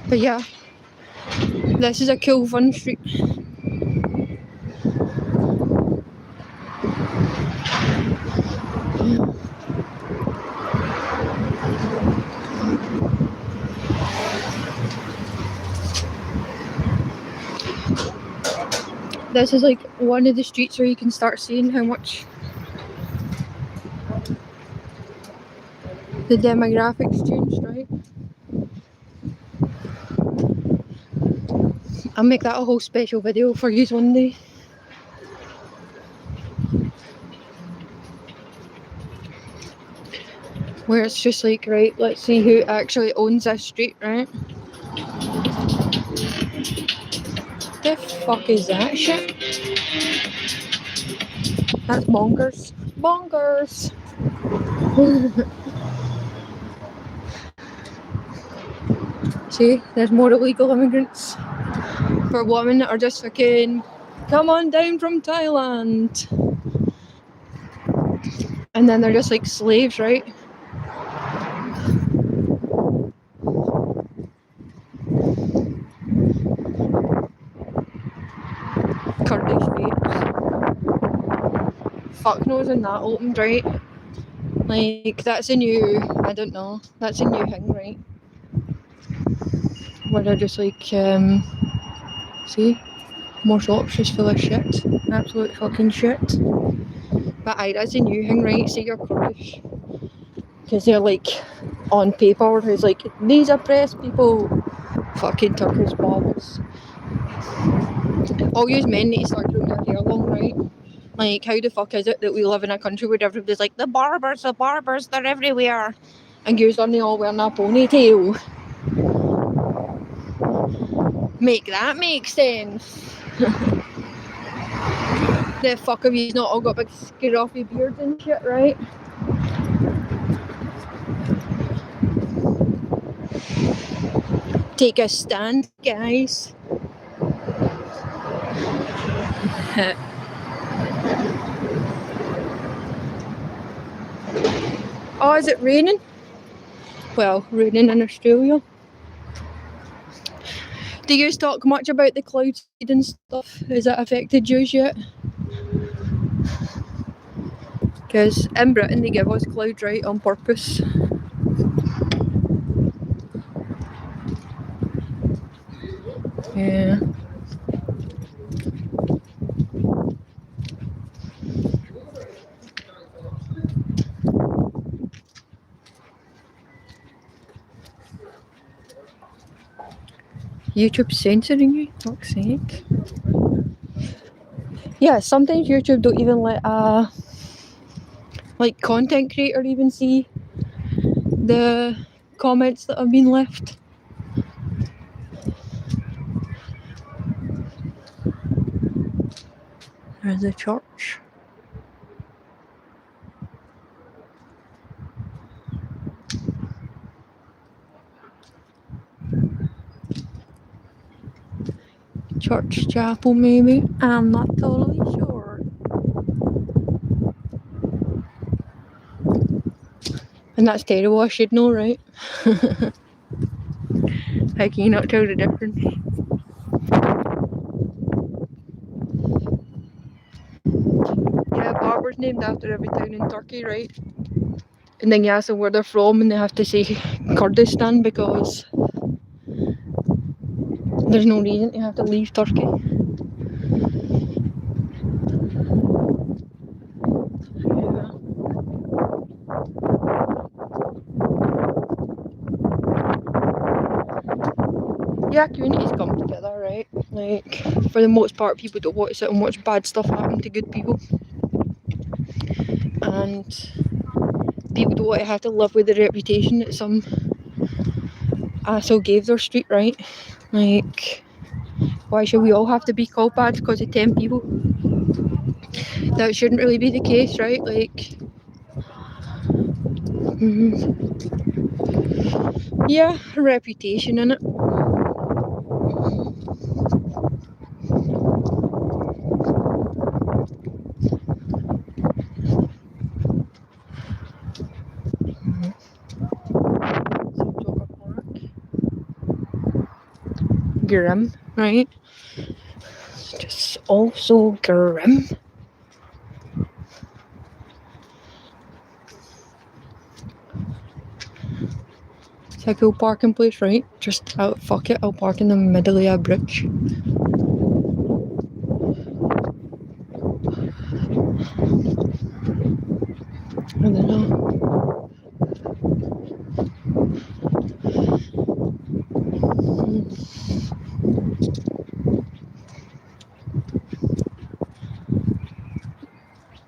But yeah, this is a cool fun street. This is like one of the streets where you can start seeing how much the demographics changed, right? I'll make that a whole special video for you one day. Where it's just like, right, let's see who actually owns this street, right? The fuck is that shit? That's bonkers. Bonkers! See, there's more illegal immigrants. For women that are just fucking, come on down from Thailand. And then they're just like slaves, right? Kurdish babes. Fuck knows when that opened, right? Like, that's a new, I don't know, that's a new thing, right? Where they're just like, see? More shops just full of shit. Absolute fucking shit. But aye, that's a new thing, right? Say you're Kurdish. Because they're like, on paper, it's like, these oppressed people. Fucking Turkish barbers. All you men need to start growing their hair long, right? Like, how the fuck is it that we live in a country where everybody's like, the barbers, they're everywhere. And you're only all wearing a ponytail. Make that make sense. The fuck have you not all got big scruffy beards and shit, right? Take a stand, guys. Oh, is it raining? Well, raining in Australia. Do you talk much about the cloud seed and stuff? Has that affected you yet? Because in Britain they give us clouds, right, on purpose. Yeah. YouTube censoring you? Fuck's sake. Yeah, sometimes YouTube don't even let a like content creator even see the comments that have been left. There's a church. Church chapel maybe? I'm not totally sure. And that's terrible, I should know, right? How can you not tell the difference? Yeah, Barber's named after every town in Turkey, right? And then you ask them where they're from and they have to say Kurdistan because there's no reason to have to leave Turkey. Yeah, communities come together, right? Like, for the most part, people don't want to sit and watch bad stuff happen to good people. And people don't want to have to live with the reputation that some asshole gave their street, right? Like, why should we all have to be called bad because of 10 people? That shouldn't really be the case, right? Like, yeah, reputation in it. Grim, right? It's just all so grim. It's a cool parking place, right? Just out, fuck it, I'll park in the middle of a bridge. I don't know.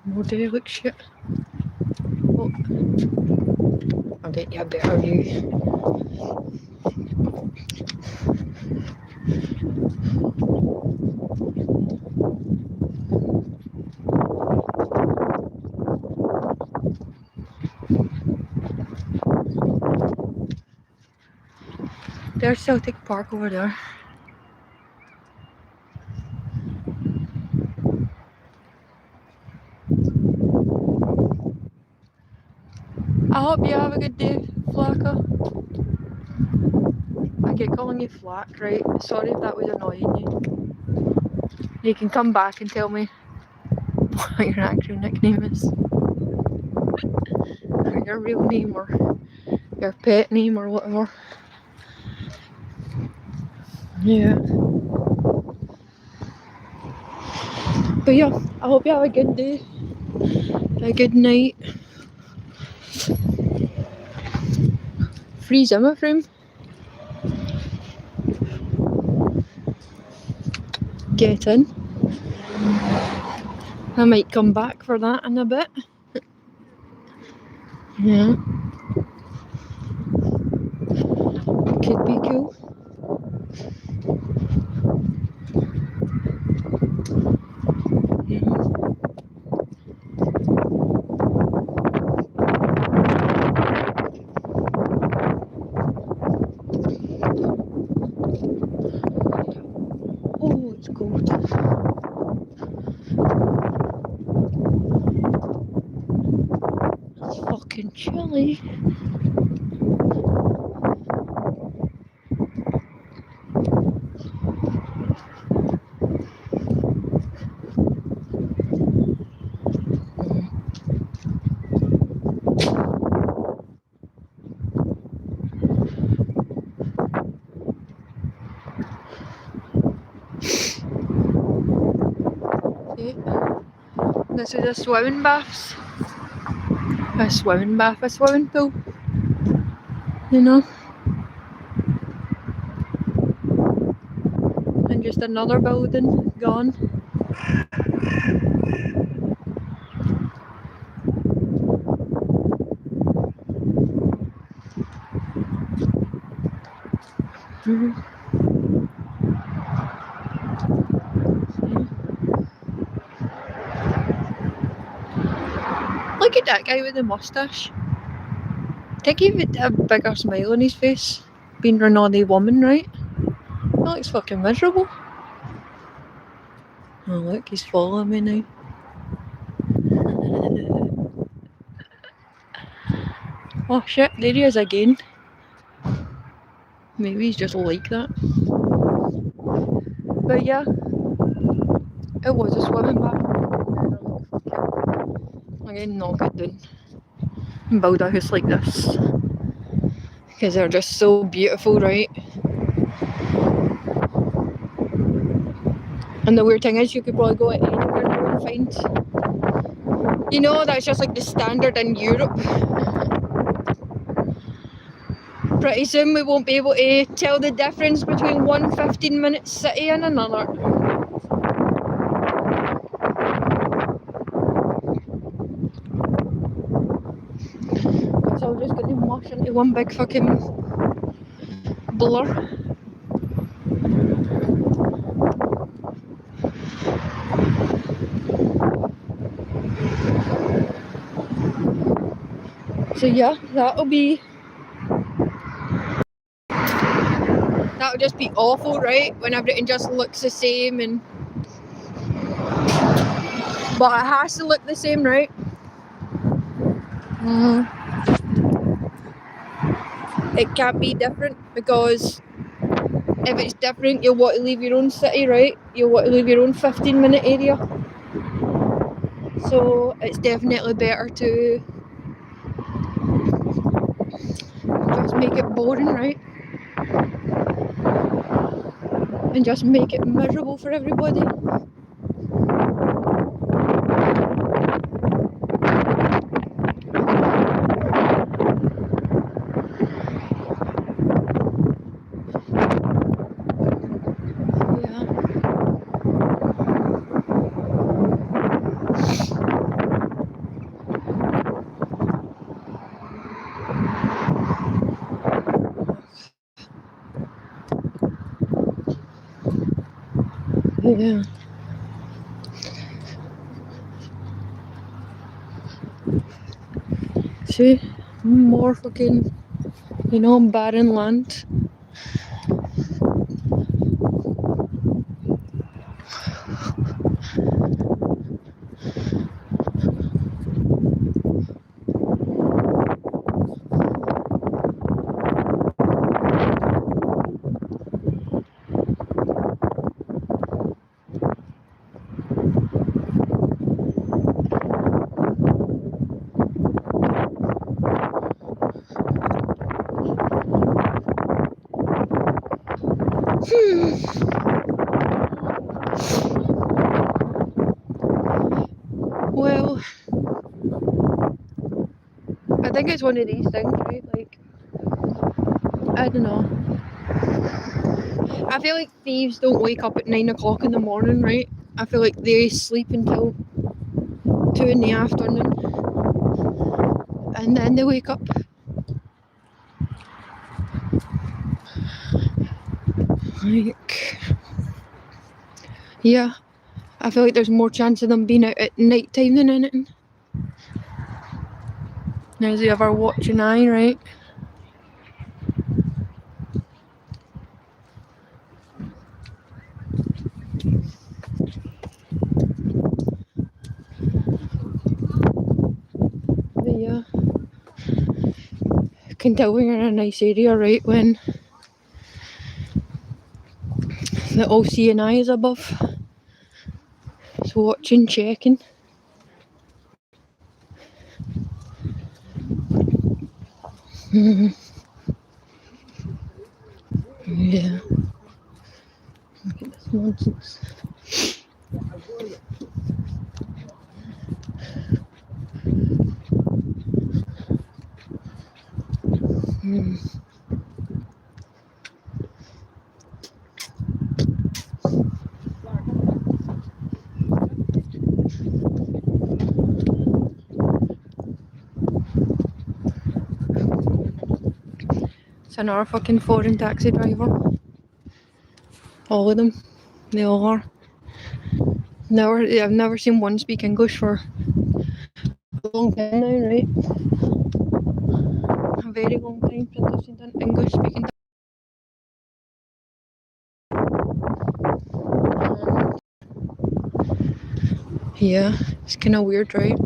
More derelict shit. Oh. I'll get you a better view. There's Celtic Park over there. I hope you have a good day, Flacker. I keep calling you Flack, right? Sorry if that was annoying you. You can come back and tell me what your actual nickname is. Or your real name or your pet name or whatever. Yeah. But yeah, I hope you have a good day. A good night. Free Zimmer frame. Get in. I might come back for that in a bit. Yeah. Could be cool. Yeah. Oh, it's cold. It's fucking chilly. This is a swimming bath. A swimming bath, a swimming pool. You know? And just another building gone. Look at that guy with the moustache. I think he would have a bigger smile on his face. Being a naughty woman, right? He looks fucking miserable. Oh look, he's following me now. Oh shit, there he is again. Maybe he's just like that. But yeah, it was a swimming bath. Again, knock it down and build a house like this. Because they're just so beautiful, right? And the weird thing is, you could probably go anywhere now and find. You know, that's just like the standard in Europe. Pretty soon we won't be able to tell the difference between one 15-minute city and another. It's all just going to mush into one big fucking blur. So yeah, that'll just be awful, right? When everything just looks the same, but it has to look the same, right? It can't be different, because if it's different, you'll want to leave your own city, right? You'll want to leave your own 15-minute area. So it's definitely better to just make it boring, right? And just make it miserable for everybody. Yeah. See? More fucking, barren land. Well, I think it's one of these things, right? Like, I don't know. I feel like thieves don't wake up at 9 o'clock in the morning, right? I feel like they sleep until 2 in the afternoon, and then they wake up. Like, yeah, I feel like there's more chance of them being out at night time than anything. There's the other watching eye, right? But yeah, you can tell when you're in a nice area, right? When the ocean eye is above. So watching, checking. Yeah. Look at this nonsense. It's another fucking foreign taxi driver. All of them. They all are. I've never seen one speak English for a long time now, right? A very long time since I've seen an English speaking. Yeah, it's kind of weird, right?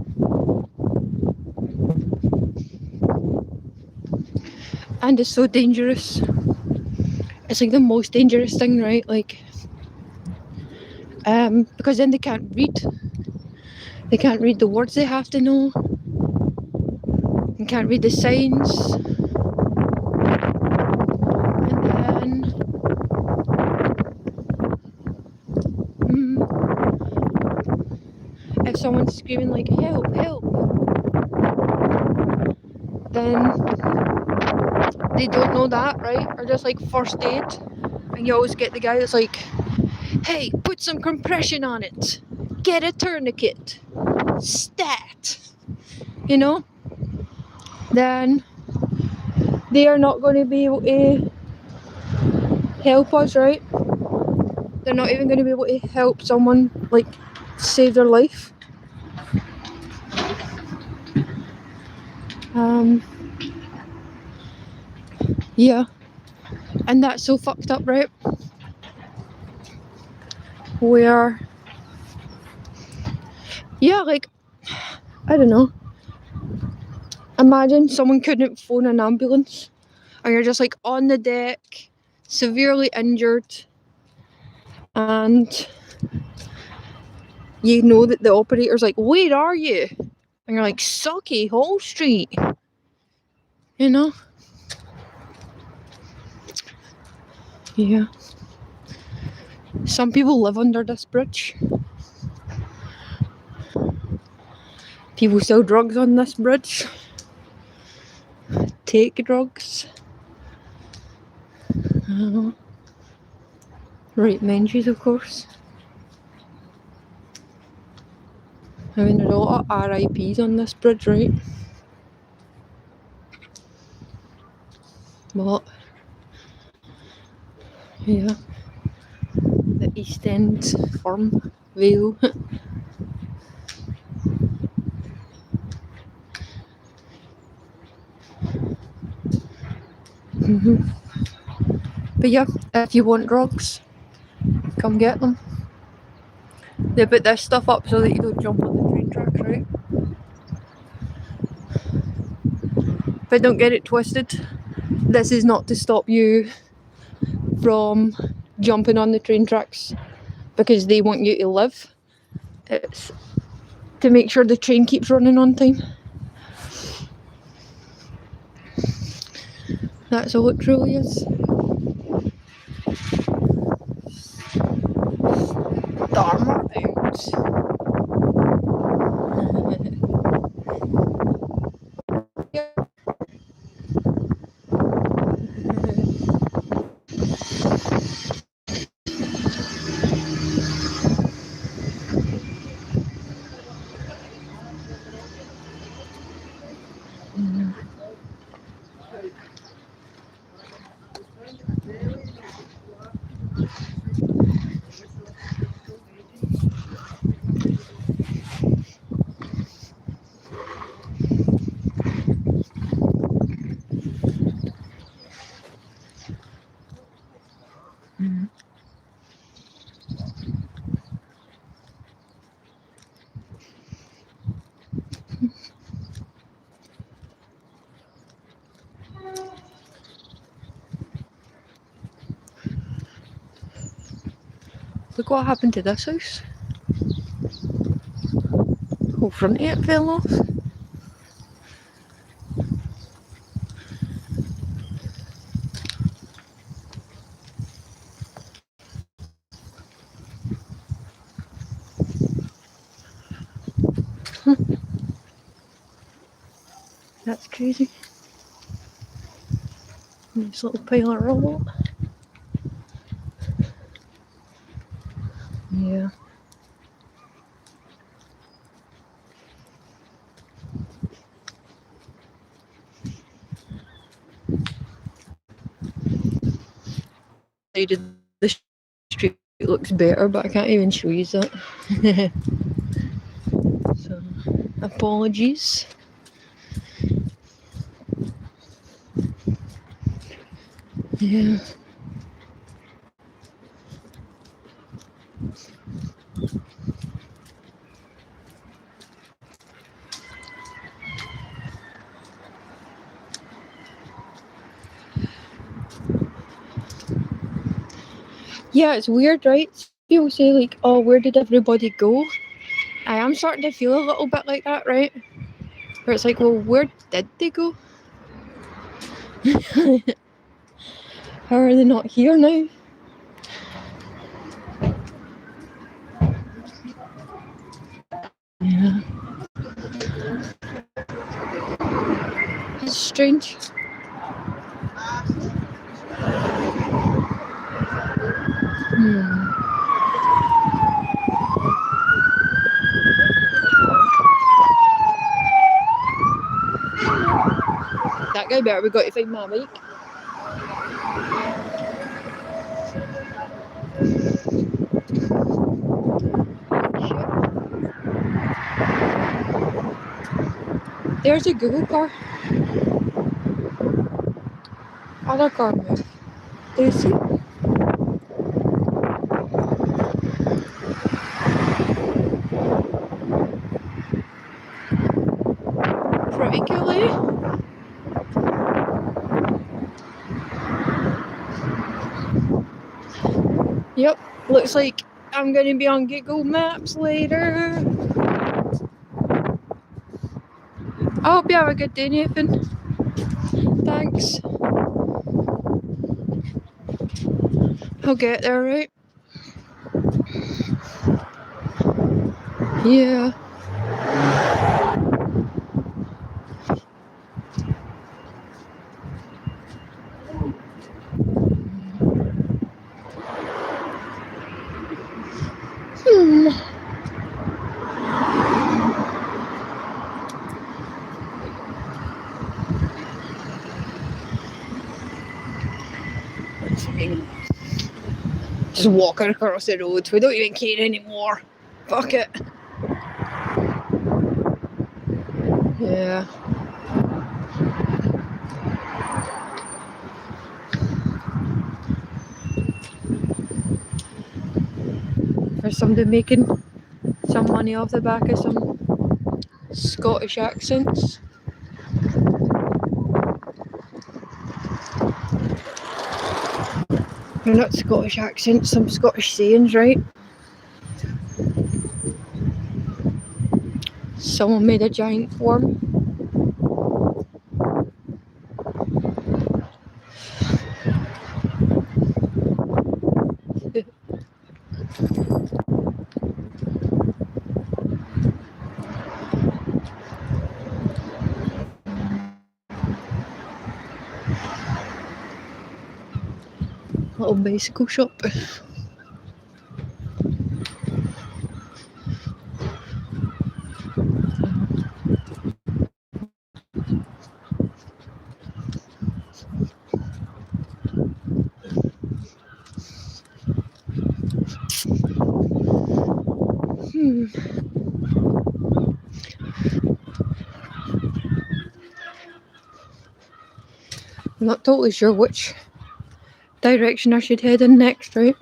And it's so dangerous. It's like the most dangerous thing, right? Like, because then they can't read. They can't read the words they have to know. They can't read the signs. And then if someone's screaming like help, help, then they don't know that, right? Or just like first aid. And you always get the guy that's like, hey, put some compression on it. Get a tourniquet. Stat. Then they are not going to be able to help us, right? They're not even going to be able to help someone, like, save their life. Yeah. And that's so fucked up, right? Where, yeah, like, I don't know. Imagine someone couldn't phone an ambulance, and you're just like on the deck, severely injured, and you know that the operator's like, "Where are you?" And you're like, "Sucky Hall Street." You know? Yeah. Some people live under this bridge. People sell drugs on this bridge. Take drugs. Rape mentions, of course. I mean, there's a lot of RIPs on this bridge, right? But, yeah. The East End firm, Vale. But yeah, if you want drugs, come get them. They put this stuff up so that you don't jump on the train tracks, right? But don't get it twisted. This is not to stop you from jumping on the train tracks because they want you to live. It's to make sure the train keeps running on time. That's all it truly is. Dharma out. Look what happened to this house. Whole front of it fell off. That's crazy. Nice little pile of rubble. Yeah. Side of the street looks better, but I can't even show you that. So, apologies. Yeah. Yeah, it's weird, right? People say like, "Oh, where did everybody go?" I am starting to feel a little bit like that, right? Where it's like, well, where did they go? How are they not here now? Yeah. It's strange. That guy better be got to find my bike. There's a Google car. Other car move. Do you see? Pretty cool, eh? Yep, looks like I'm gonna be on Google Maps later. I hope you have a good day, Nathan. Thanks. I'll get there, right? Yeah. Just walking across the road. We don't even care anymore. Fuck it. Yeah. There's somebody making some money off the back of some Scottish accents. They're not Scottish accents, some Scottish sayings, right? Someone made a giant worm. Little bicycle shop. I'm not totally sure which direction I should head in next, right?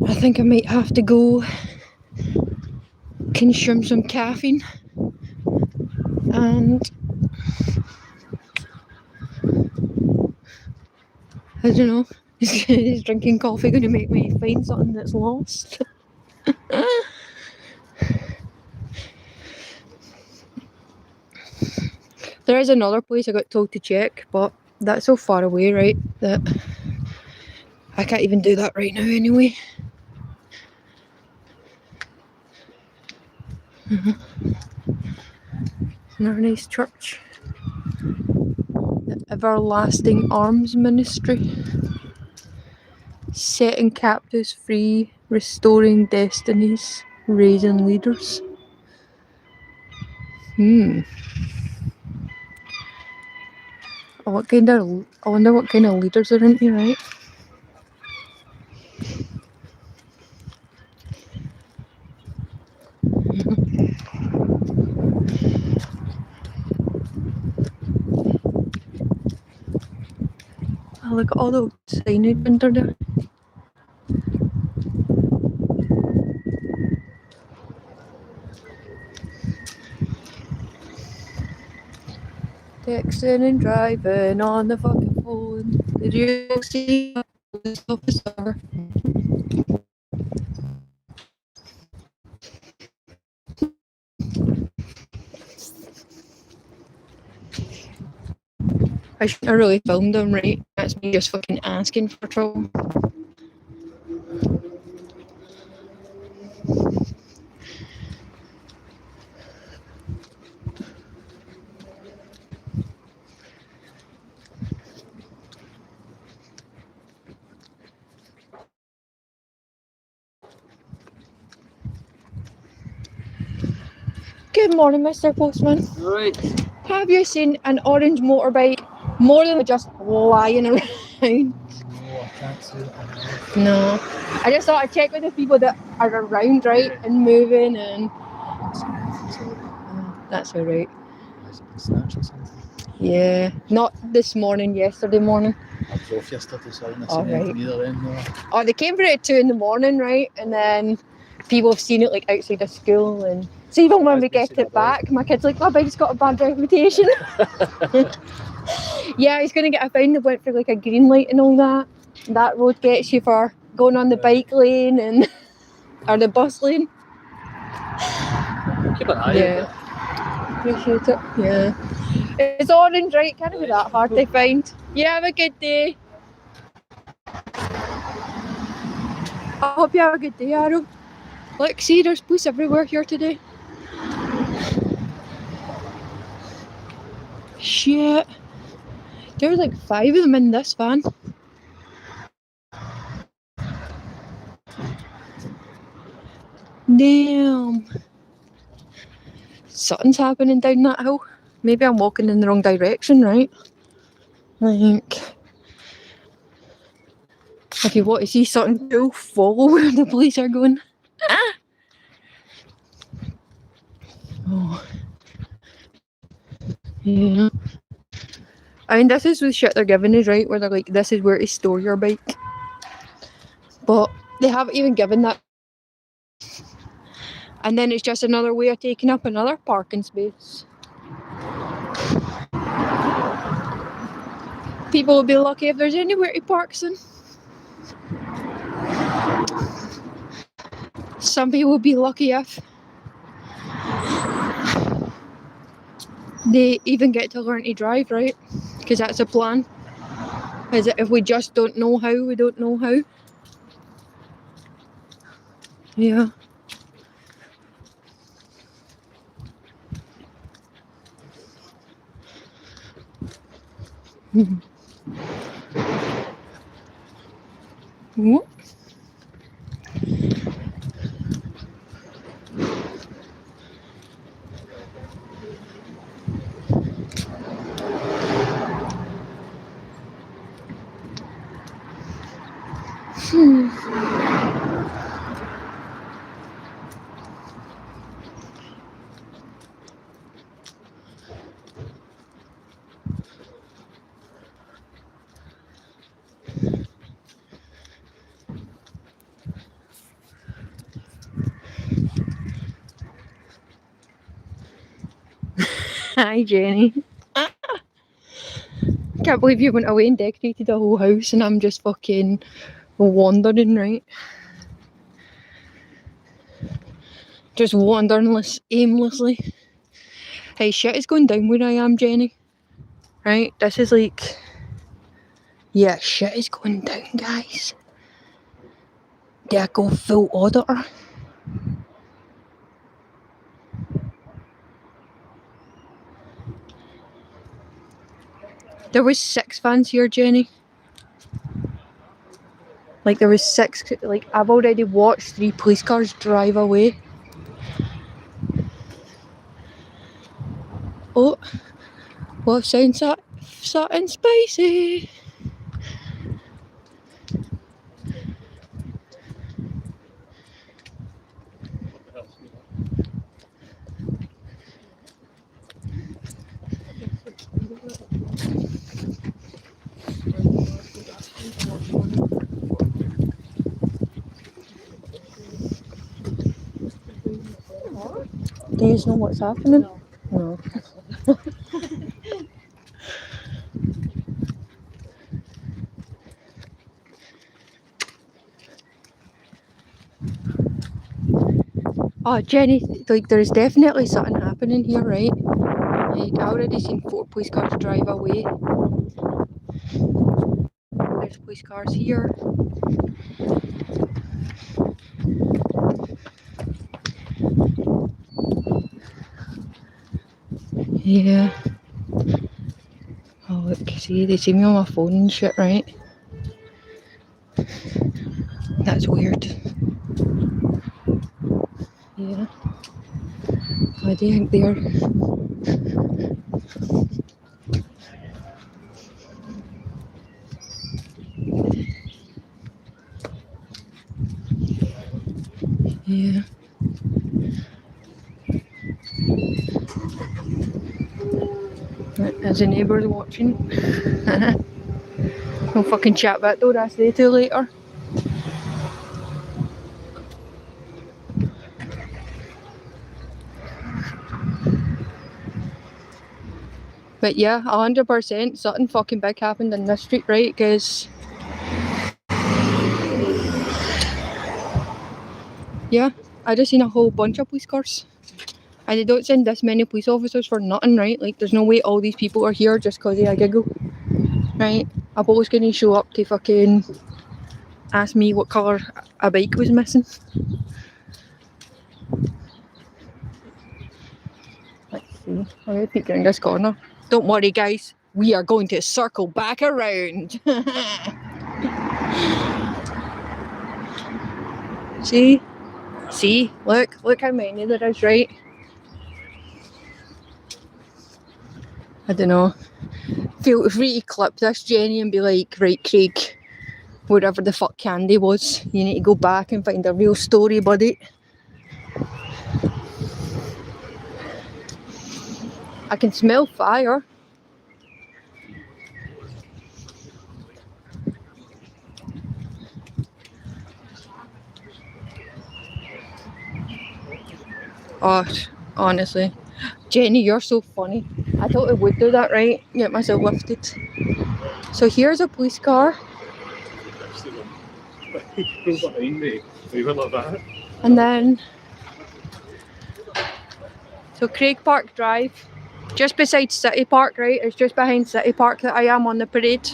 I think I might have to go consume some caffeine and I don't know, is drinking coffee going to make me find something that's lost? There is another place I got told to check, but that's so far away, right, that I can't even do that right now anyway. Another nice church. The Everlasting Arms Ministry. Setting captives free, restoring destinies, raising leaders. I wonder what kind of leaders are in here, right? Oh, look at all the signage under there. Texting and driving on the fucking phone. Did you see the police officer? I shouldn't have really filmed them, right? That's me just fucking asking for trouble. Good morning, Mr. Postman. Right. Have you seen an orange motorbike more than just lying around? No, I can't see it. No. I just thought I'd check with the people that are around, right, and moving, and that's alright. Has it been snatched or something? Yeah, not this morning, yesterday morning. I was off yesterday, so I didn't see Alright. anything either then, no. Oh, they came for it at 2 in the morning, right? And then people have seen it like outside of school, and so even when we get it back, my kid's like, "My bike's got a bad reputation." Yeah, he's gonna get a fine. They went for like a green light and all that. That road gets you for going on the bike lane and or the bus lane. Keep an eye Yeah. Appreciate it. Yeah. It's orange, right? Can't be that hard to find. Yeah, have a good day. I hope you have a good day, Aaron. Look, see, there's police everywhere here today. Shit. There's like 5 of them in this van. Damn. Something's happening down that hill. Maybe I'm walking in the wrong direction, right? Like, if you want to see something cool, follow where the police are going. Oh. Yeah. I mean, this is the shit they're giving us, right? Where they're like, this is where to store your bike. But they haven't even given that. And then it's just another way of taking up another parking space. People will be lucky if there's anywhere to park soon. Some people will be lucky if they even get to learn to drive, right? Because that's a plan. Is that if we just don't know how, we don't know how. Yeah. What? Hi, Jenny. Can't believe you went away and decorated the whole house and I'm just fucking wandering, right? Just wandering aimlessly. Hey, shit is going down where I am, Jenny. Right? This is like... Yeah, shit is going down, guys. Did I go full auditor? There was 6 vans here, Jenny. Like, there was 6... Like, I've already watched 3 police cars drive away. Oh. Well, sounds like something spicy. Do you know what's happening? No. Oh, Jenny, like, there's definitely something happening here, right? Like, I already seen 4 police cars drive away. There's police cars here. Yeah. Oh, look, see, they see me on my phone and shit, right? That's weird. Yeah. I do think they're... Yeah. As the neighbours watching. We'll fucking chat about though, that's they too later. But yeah, 100% something fucking big happened in this street, right? Because yeah, I just seen a whole bunch of police cars. And they don't send this many police officers for nothing, right? Like, there's no way all these people are here just because of a giggle, right? A boat's gonna show up to fucking ask me what colour a bike was missing. Let's see. I'm gonna peek around this corner. Don't worry, guys. We are going to circle back around. See? See? Look how many there is, right? I don't know. Feel free to clip this, Jenny, and be like, right, Craig, wherever the fuck Candy was, you need to go back and find a real story, buddy. I can smell fire. Oh, honestly. Jenny, you're so funny. I thought it would do that, right? Get myself lifted. So here's a police car. He's behind me. We went like that. And then, so Craig Park Drive, just beside City Park, right? It's just behind City Park that I am on the parade.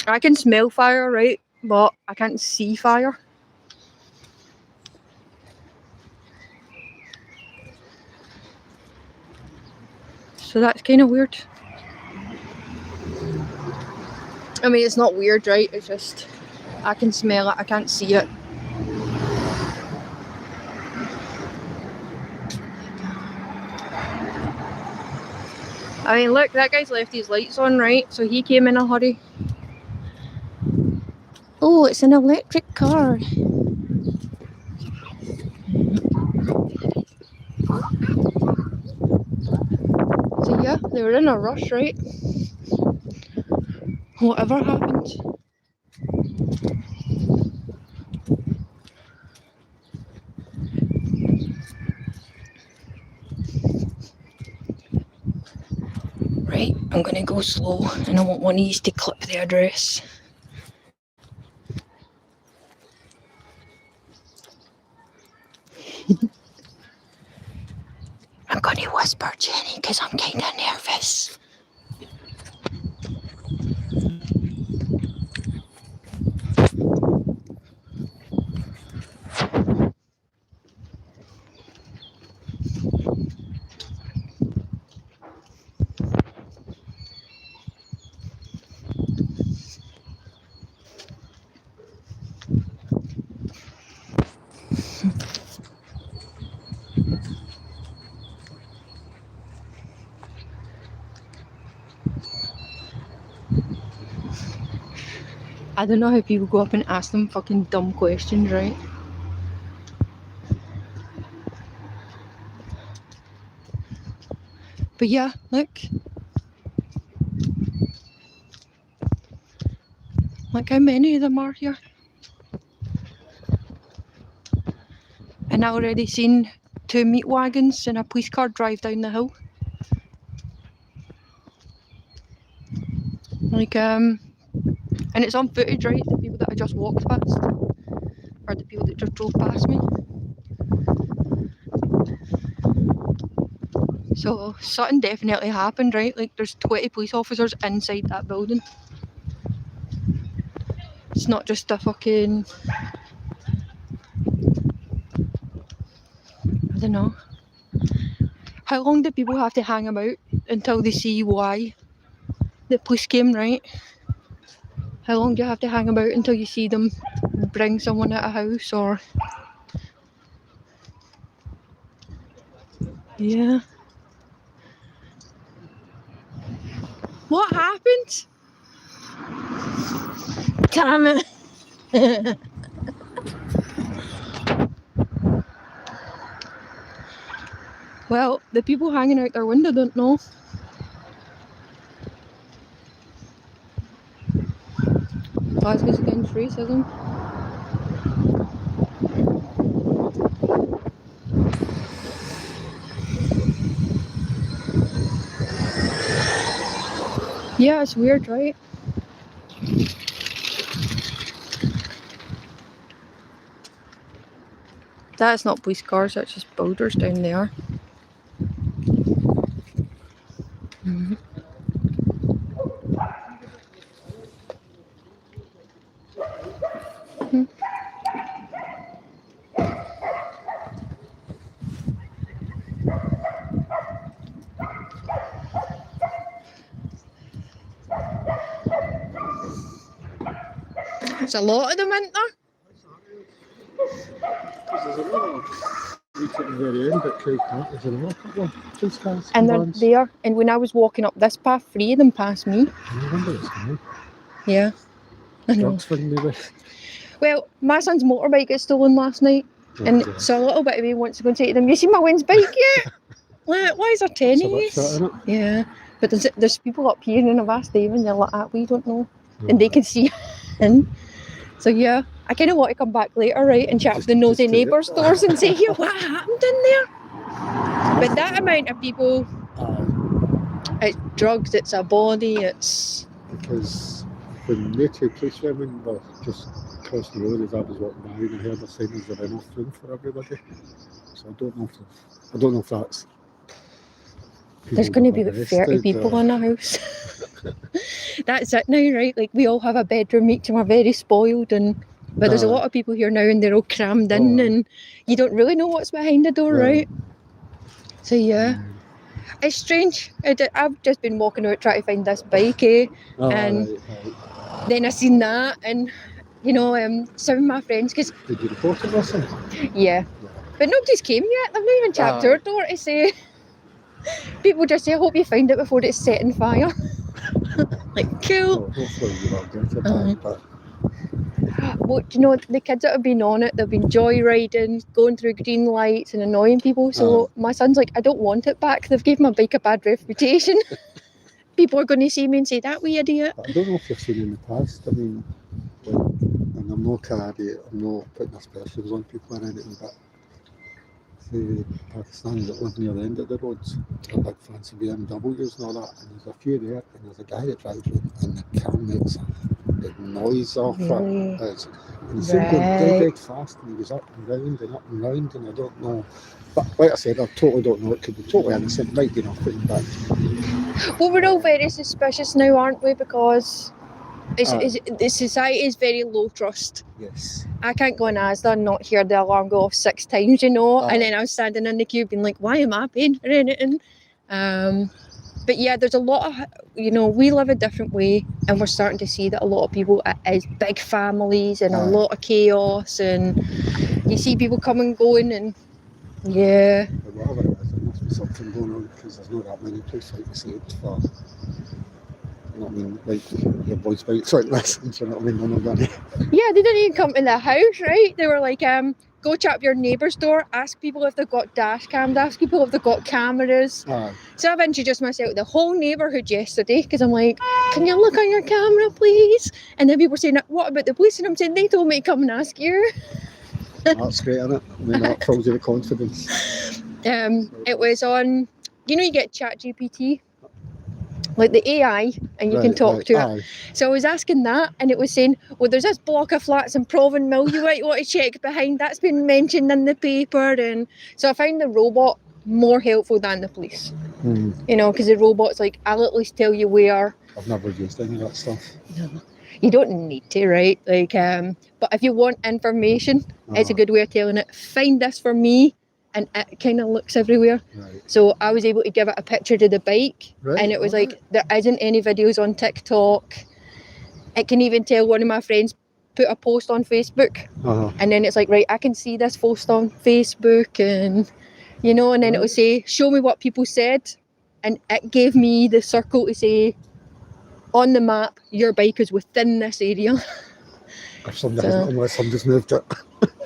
I can smell fire, right? But I can't see fire. So that's kind of weird. I mean, it's not weird, right? It's just, I can smell it, I can't see it. I mean, look, that guy's left his lights on, right? So he came in a hurry. Oh, it's an electric car. So yeah, they were in a rush, right? Whatever happened. Right, I'm gonna go slow and I want one of these to clip the address. I'm gonna whisper, Jenny, because I'm kinda nervous. I don't know how people go up and ask them fucking dumb questions, right? But yeah, look. Look how many of them are here. And I already seen 2 meat wagons and a police car drive down the hill. Like, and it's on footage, right? The people that I just walked past. Or the people that just drove past me. So, something definitely happened, right? Like, there's 20 police officers inside that building. It's not just a fucking... I don't know. How long do people have to hang about until they see why the police came, right? How long do you have to hang about until you see them bring someone out of a house or... Yeah. What happened? Damn it. Well, the people hanging out their window don't know. Glasgow's against racism. Yeah, it's weird, right? That's not police cars, that's just boulders down there. Mhm. Mhm. There's a lot of them, isn't there? There's another right at the very end at Craig Park. There's another couple of police cars. And they're vans. there. And when I was walking up this path, 3 of them passed me. I wonder it's coming. Yeah, I know. Drugs thing maybe. Well, my son's motorbike got stolen last night. And Okay. so a little bit of me wants to go and say to them, you seen my wind's bike yet? Like, why is there It's a bit tennies? shit, innit? Yeah. But there's people up here and I've asked them and they're like, we don't know. And they can see in. So yeah, I kind of want to come back later, right, and chat with Just- the nosy just do it. neighbour stores and say, yeah, what happened in there? But that amount of people, it's drugs, it's a body, it's... Because when the two police women were just across the road as I was walking by and I heard her saying there's enough room for everybody. So I don't know if that's There's going to be about 30 people in a house. That's it now, right? Like, we all have a bedroom each and we're very spoiled, but there's a lot of people here now and they're all crammed in and you don't really know what's behind the door, right? So yeah, it's strange. I've just been walking out trying to find this bike, and then I seen that and, you know, some of my friends, because... Did you report it or something? Yeah. But nobody's came yet. They've not even tapped our door to say... People just say, I hope you find it before it's set on fire. Like, cool. Hopefully you will get it back, but Well, do you know, the kids that have been on it, they've been joyriding, going through green lights and annoying people. So my son's like, I don't want it back. They've given my bike a bad reputation. People are going to see me and say, that wee idiot. I don't know if you've seen in the past, I mean, and I'm no cardi, I'm not putting aspersions on people or anything, but the Pakistanis that live near the end of the roads are big fancy BMWs and all that, and there's a few there, and there's a guy that drives one, and the car makes a big noise off it. And he's going dead fast, and he goes up and round, and I don't know. But like I said, I totally don't know. It could be totally innocent, might be enough putting back. Well, we're all very suspicious now, aren't we? Because the society is very low trust. Yes. I can't go in Asda and not hear the alarm go off 6 times, you know, and then I was standing in the queue being like, why am I paying for anything? But yeah, there's a lot of, you know, we live a different way and we're starting to see that a lot of people, it is big families and a lot of chaos, and you see people come and going, and yeah. But whatever it is, there must be something going on, because there's not that many places, like you said, for, you know what I mean, like your boys' bikes like this, and you know what I mean, none of them. Yeah, they didn't even come to the house, right? They were like, go chat up your neighbour's door, ask people if they've got dash cams, ask people if they've got cameras. So I've introduced myself to the whole neighbourhood yesterday, because I'm like, can you look on your camera, please? And then people were saying, what about the police? And I'm saying, they told me to come and ask you. That's great, isn't it? I mean, that fills you with confidence. It was on, you know, you get ChatGPT, like the AI, and you can talk to it. So I was asking that, and it was saying, well, there's this block of flats in Proven Mill you might want to check behind. That's been mentioned in the paper. And so I found the robot more helpful than the police. You know, because the robot's like, I'll at least tell you where. I've never used any of that stuff. No. You don't need to, right? Like, but if you want information, it's a good way of telling it, find this for me, and it kind of looks everywhere. So I was able to give it a picture to the bike, and it was like, there isn't any videos on TikTok. It can even tell one of my friends put a post on Facebook, and then it's like, right, I can see this post on Facebook, and you know, and then it will say, show me what people said, and it gave me the circle to say, on the map, your bike is within this area. If somebody hasn't, unless somebody's moved it.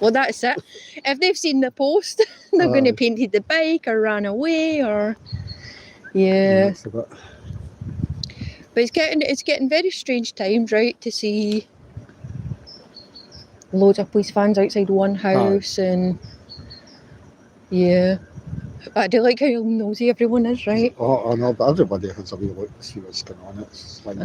Well, that's it. If they've seen the post, they're going to Aye. painted the bike or ran away or yeah. That's a bit. But it's getting very strange times, right? To see loads of police vans outside one house and yeah. I do like how nosy everyone is, right? Oh, I know, but everybody has a wee look to see what's going on. It's like,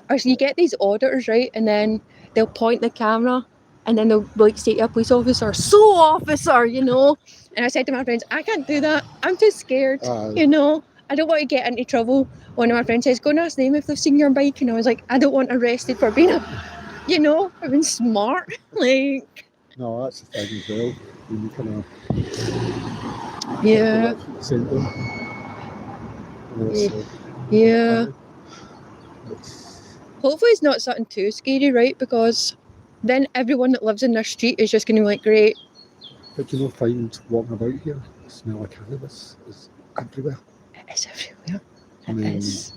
Or so you get these auditors, right? And then they'll point the camera and then they'll like say to a police officer, "So officer," you know. And I said to my friends, I can't do that. I'm too scared, you know. I don't want to get into trouble. One of my friends says, "Go and ask them if they've seen your bike." And I was like, I don't want arrested for being for being smart. Like, no, that's the thing as well. When you kind of yeah. Yeah. Hopefully it's not something too scary, right? Because then everyone that lives in their street is just going to be like, great. But you know, find walking about here, the smell of cannabis is everywhere. It is everywhere. It is.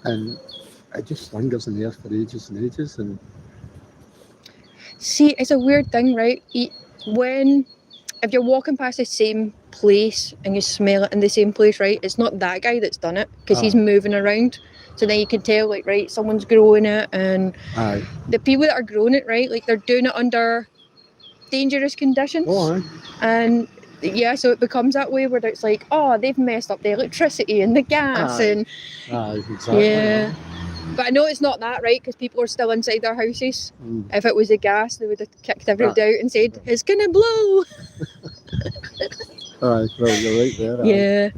And it just lingers in the air for ages and ages. And see, it's a weird thing, right? If you're walking past the same place and you smell it in the same place, right? It's not that guy that's done it because he's moving around. So then you can tell, like, right, someone's growing it, and the people that are growing it, right, like they're doing it under dangerous conditions. And yeah, so it becomes that way where it's like, oh, they've messed up the electricity and the gas exactly. Yeah. But I know it's not that, right? Because people are still inside their houses. If it was the gas, they would have kicked everybody out and said, it's gonna blow. Well, you're right there. Yeah.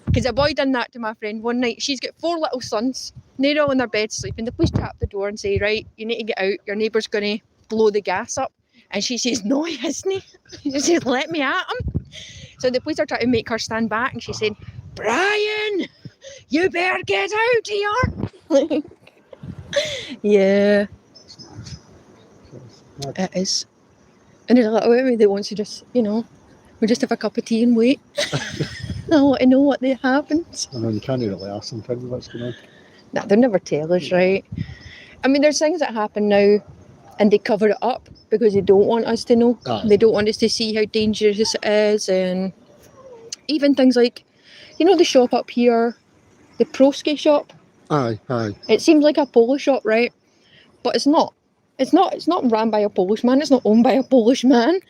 Because a boy done that to my friend one night. She's got 4 little sons. They're all in their bed sleeping. The police tap the door and say, right, you need to get out. Your neighbour's going to blow the gas up. And she says, no, he isn't. She says, let me at him. So the police are trying to make her stand back. And she's saying, Brian, you better get out here. Yeah. It is. And there's a little bit of me that wants to just, we just have a cup of tea and wait. I want to know what happens. I know you can't really ask sometimes what's going on. Nah, they'll never tell us, right? I mean, there's things that happen now and they cover it up because they don't want us to know. They don't want us to see how dangerous it is. And even things like, the shop up here, the Proski shop. Aye. It seems like a Polish shop, right? But it's not. It's not ran by a Polish man. It's not owned by a Polish man.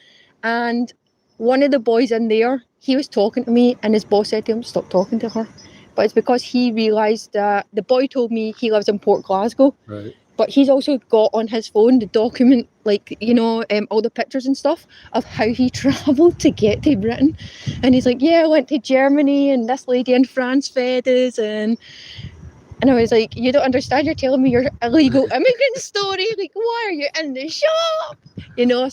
And one of the boys in there, he was talking to me and his boss said to him, stop talking to her. But it's because he realised that the boy told me he lives in Port Glasgow. Right. But he's also got on his phone the document, all the pictures and stuff of how he travelled to get to Britain. And he's like, yeah, I went to Germany and this lady in France fed us. And I was like, you don't understand, you're telling me your illegal immigrant story. Like, why are you in the shop?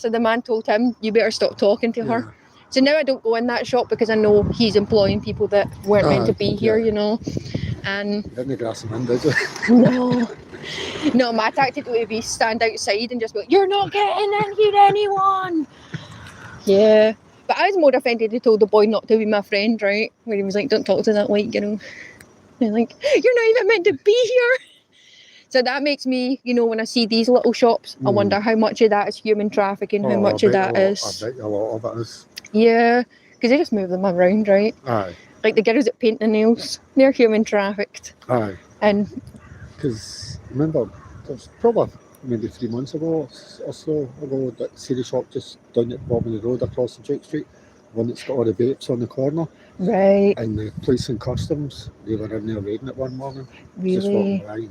So the man told him, you better stop talking to her. So now I don't go in that shop because I know he's employing people that weren't meant to be here, And didn't grass him in, did you? No, my tactic would be stand outside and just be like, you're not getting in here, anyone. Yeah. But I was more offended he told the boy not to be my friend, right? Where he was like, don't talk to that white girl. And like, you're not even meant to be here. So that makes me, when I see these little shops, I wonder how much of that is human trafficking, how much of that is. I bet a lot of it is. Yeah, because they just move them around, right? Aye. Like the girls that paint the nails, they're human trafficked. Aye. And because remember, there's probably maybe 3 months ago or so ago, that CD shop just down at the bottom of the road across the Duke Street, one that's got all the vapes on the corner. Right. And the police and customs, they were in there raiding it one morning. Really? Just walking around.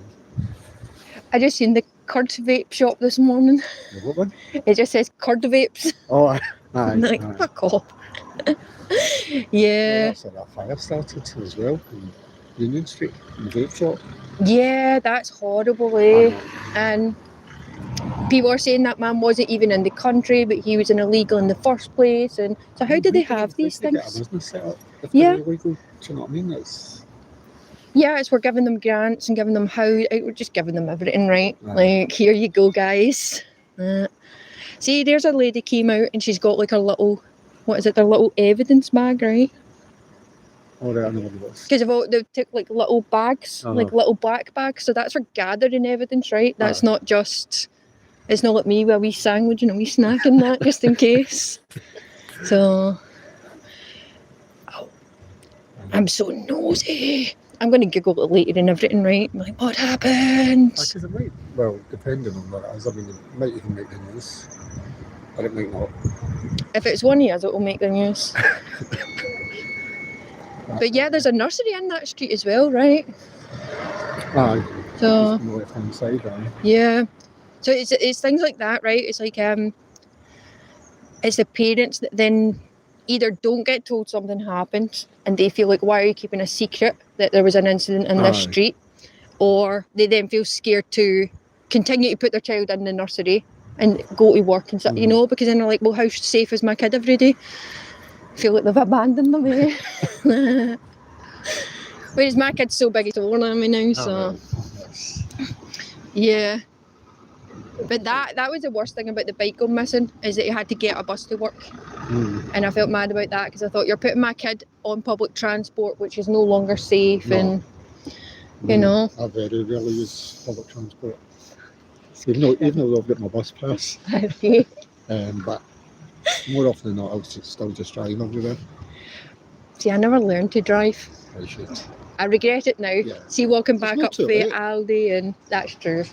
I just seen the Curd vape shop this morning. What one? It just says Curd vapes. Oh, aye. I'm like, fuck off. Yeah. Well, that's where that fire started as well, in Union Street, in the vape shop. Yeah, that's horrible, eh? And people are saying that man wasn't even in the country, but he was an illegal in the first place. And so how do they have these things? Get a business set up if they're illegal. Do you know what I mean? We're giving them grants and giving them we're just giving them everything, right? Like, here you go, guys. See, there's a lady came out and she's got like her little, their little evidence bag, right? Oh, right, I know what it was. Because they took like little bags, like little black bags. So that's for gathering evidence, right? That's not just It's not like me with a wee sandwich and a wee snack and that, just in case. So, I'm so nosy. I'm going to Google it later and everything, right? I'm like, what happened? Because it might, well, depending on what it is, I mean, it might even make the news, or it might not. If it's one year, it will make the news. But yeah, there's a nursery in that street as well, right? Aye. So, On the left-hand side, aye. yeah. So it's things like that, right? It's like it's the parents that then either don't get told something happened and they feel like, why are you keeping a secret that there was an incident in this Aye. street? Or they then feel scared to continue to put their child in the nursery and go to work and stuff, you know, because then they're like, well, how safe is my kid every day? Feel like they've abandoned them, eh? Whereas my kid's so big, he's older than me now, so yeah. But that was the worst thing about the bike going missing, is that he had to get a bus to work. And I felt mad about that, because I thought, you're putting my kid on public transport, which is no longer safe. No. And you know, I very rarely use public transport. Even though I've got my bus pass. But more often than not, I'll still just drive everywhere. See, I never learned to drive. I should. I regret it now. Yeah. See, walking back not up too the late. Aldi, and that's true.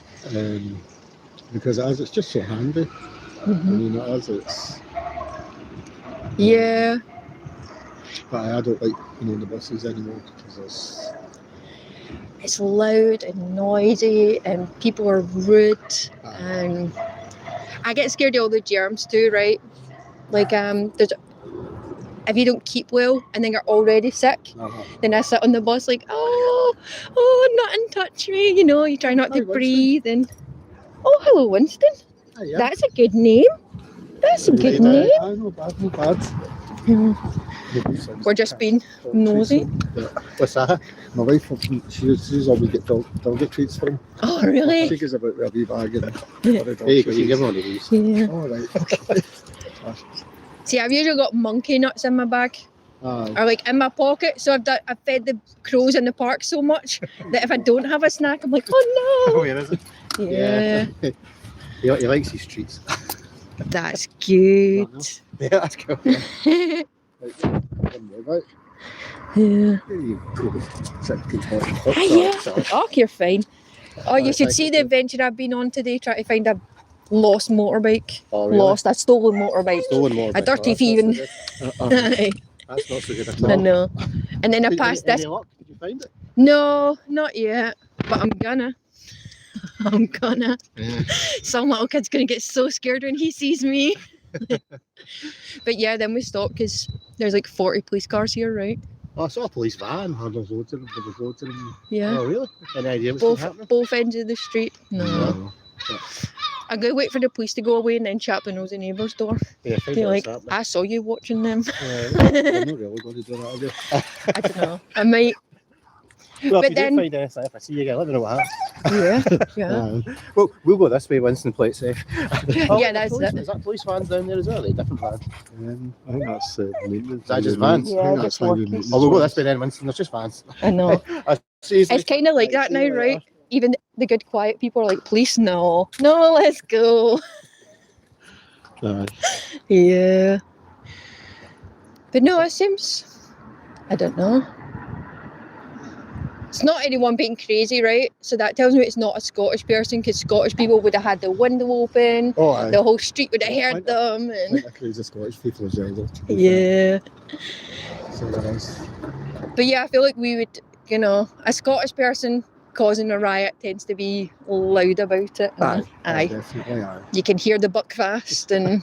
Because it's just so handy. I mean, it is. It's. Yeah. But I don't like being on the buses anymore because It's loud and noisy, and people are rude, and I get scared of all the germs too, right? Like there's, if you don't keep well and then you're already sick, then I sit on the bus like, oh, nothing touch me, you know. You try not to breathe, and hello, Winston. yeah. That's a good name. That's a good name. I know, bad, no bad. We're just being nosy. What's that? My wife, she's always get dog treats for him. Oh, really? She goes about with a wee bag and Hey, you give one of these. Yeah. Oh, right, okay. See, I've usually got monkey nuts in my bag, or like in my pocket. So I've fed the crows in the park so much that if I don't have a snack, I'm like, oh no. Where is it? Yeah. He likes his treats. That's good. Yeah, that's cool. Yeah. Oh, you're fine. Oh, you should see the adventure I've been on today, trying to find a lost motorbike. Oh, really? Lost, a stolen motorbike. A dirty thieving. That's not so good at all. I know. And then I passed this. Any luck? Did you find it? No, not yet. But I'm gonna. Yeah. Some little kid's gonna get so scared when he sees me. But yeah, then we stopped because there's like 40 police cars here, right? Oh, I saw a police van. There was loads of them. Yeah. Oh, really? Any idea what's happening? Both ends of the street. No. I'm gonna wait for the police to go away and then chat the nosy neighbour's door. Yeah, find Be out like, what's happening. I saw you watching them. I'm not really going to do that, are you? I don't know. I might. Well, But if you then- do find anything, if I see you again, let me know what happens. Yeah. Well, we'll go this way, Winston, play it safe. Yeah, that's it. Is that police vans down there as well? Are they different vans? I think that's maintenance. Is that just vans? Yeah, I think just that's highway working. maintenance. Oh, we'll go this way then, Winston. There's just vans. I know. Seriously. It's kind of like that See now, you later. right? Even the good, quiet people are like, police, no, let's go. Yeah. But no, it seems, I don't know. It's not anyone being crazy, right? So that tells me it's not a Scottish person, because Scottish people would have had the window open, Oh, aye. the whole street would have I heard them. I And think the crazy Scottish people as well, though, to be fair. yeah. So there is. But yeah, I feel like we would, you know, a Scottish person causing a riot tends to be loud about it. And aye. Definitely, aye. You can hear the buckfast, and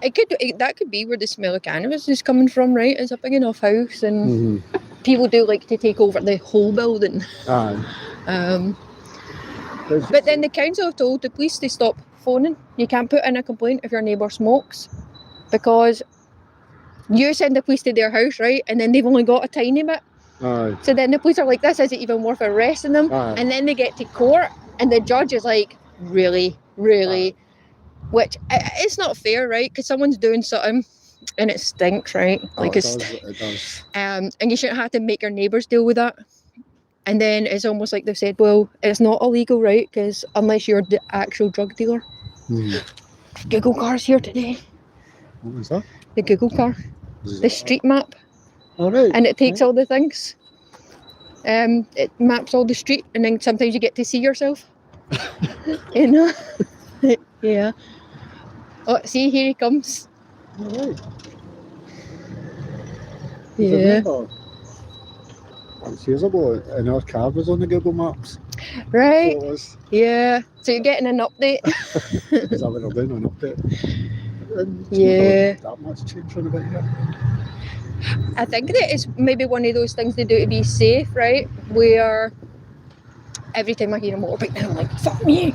that could be where the smell of cannabis is coming from, right? It's a big enough house, and people do like to take over the whole building. Aye. But then the council have told the police to stop phoning. You can't put in a complaint if your neighbour smokes, because you send the police to their house, right? And then they've only got a tiny bit. Aye. So then the police are like, this isn't even worth arresting them. Aye. And then they get to court, and the judge is like, really? Which, it's not fair, right? Because someone's doing something and it stinks, right? Like it does. and you shouldn't have to make your neighbours deal with that. And then it's almost like they've said, well, it's not illegal, right? Because unless you're the actual drug dealer. Google car's here today. What was that? The Google car. Was The it- street map. All right. And it takes right. all the things. It maps all the street, and then sometimes you get to see yourself. You know? Yeah. Oh, see, here he comes. All right. Yeah. Remember, it's years ago, and our car was on the Google Maps. Right. So it was. Yeah. So you're getting an update. Because I went down on update. And it's Yeah. not that much change on about here. I think that it's maybe one of those things they do to be safe, right? Where every time I hear a motorbike, then I'm like, fuck me.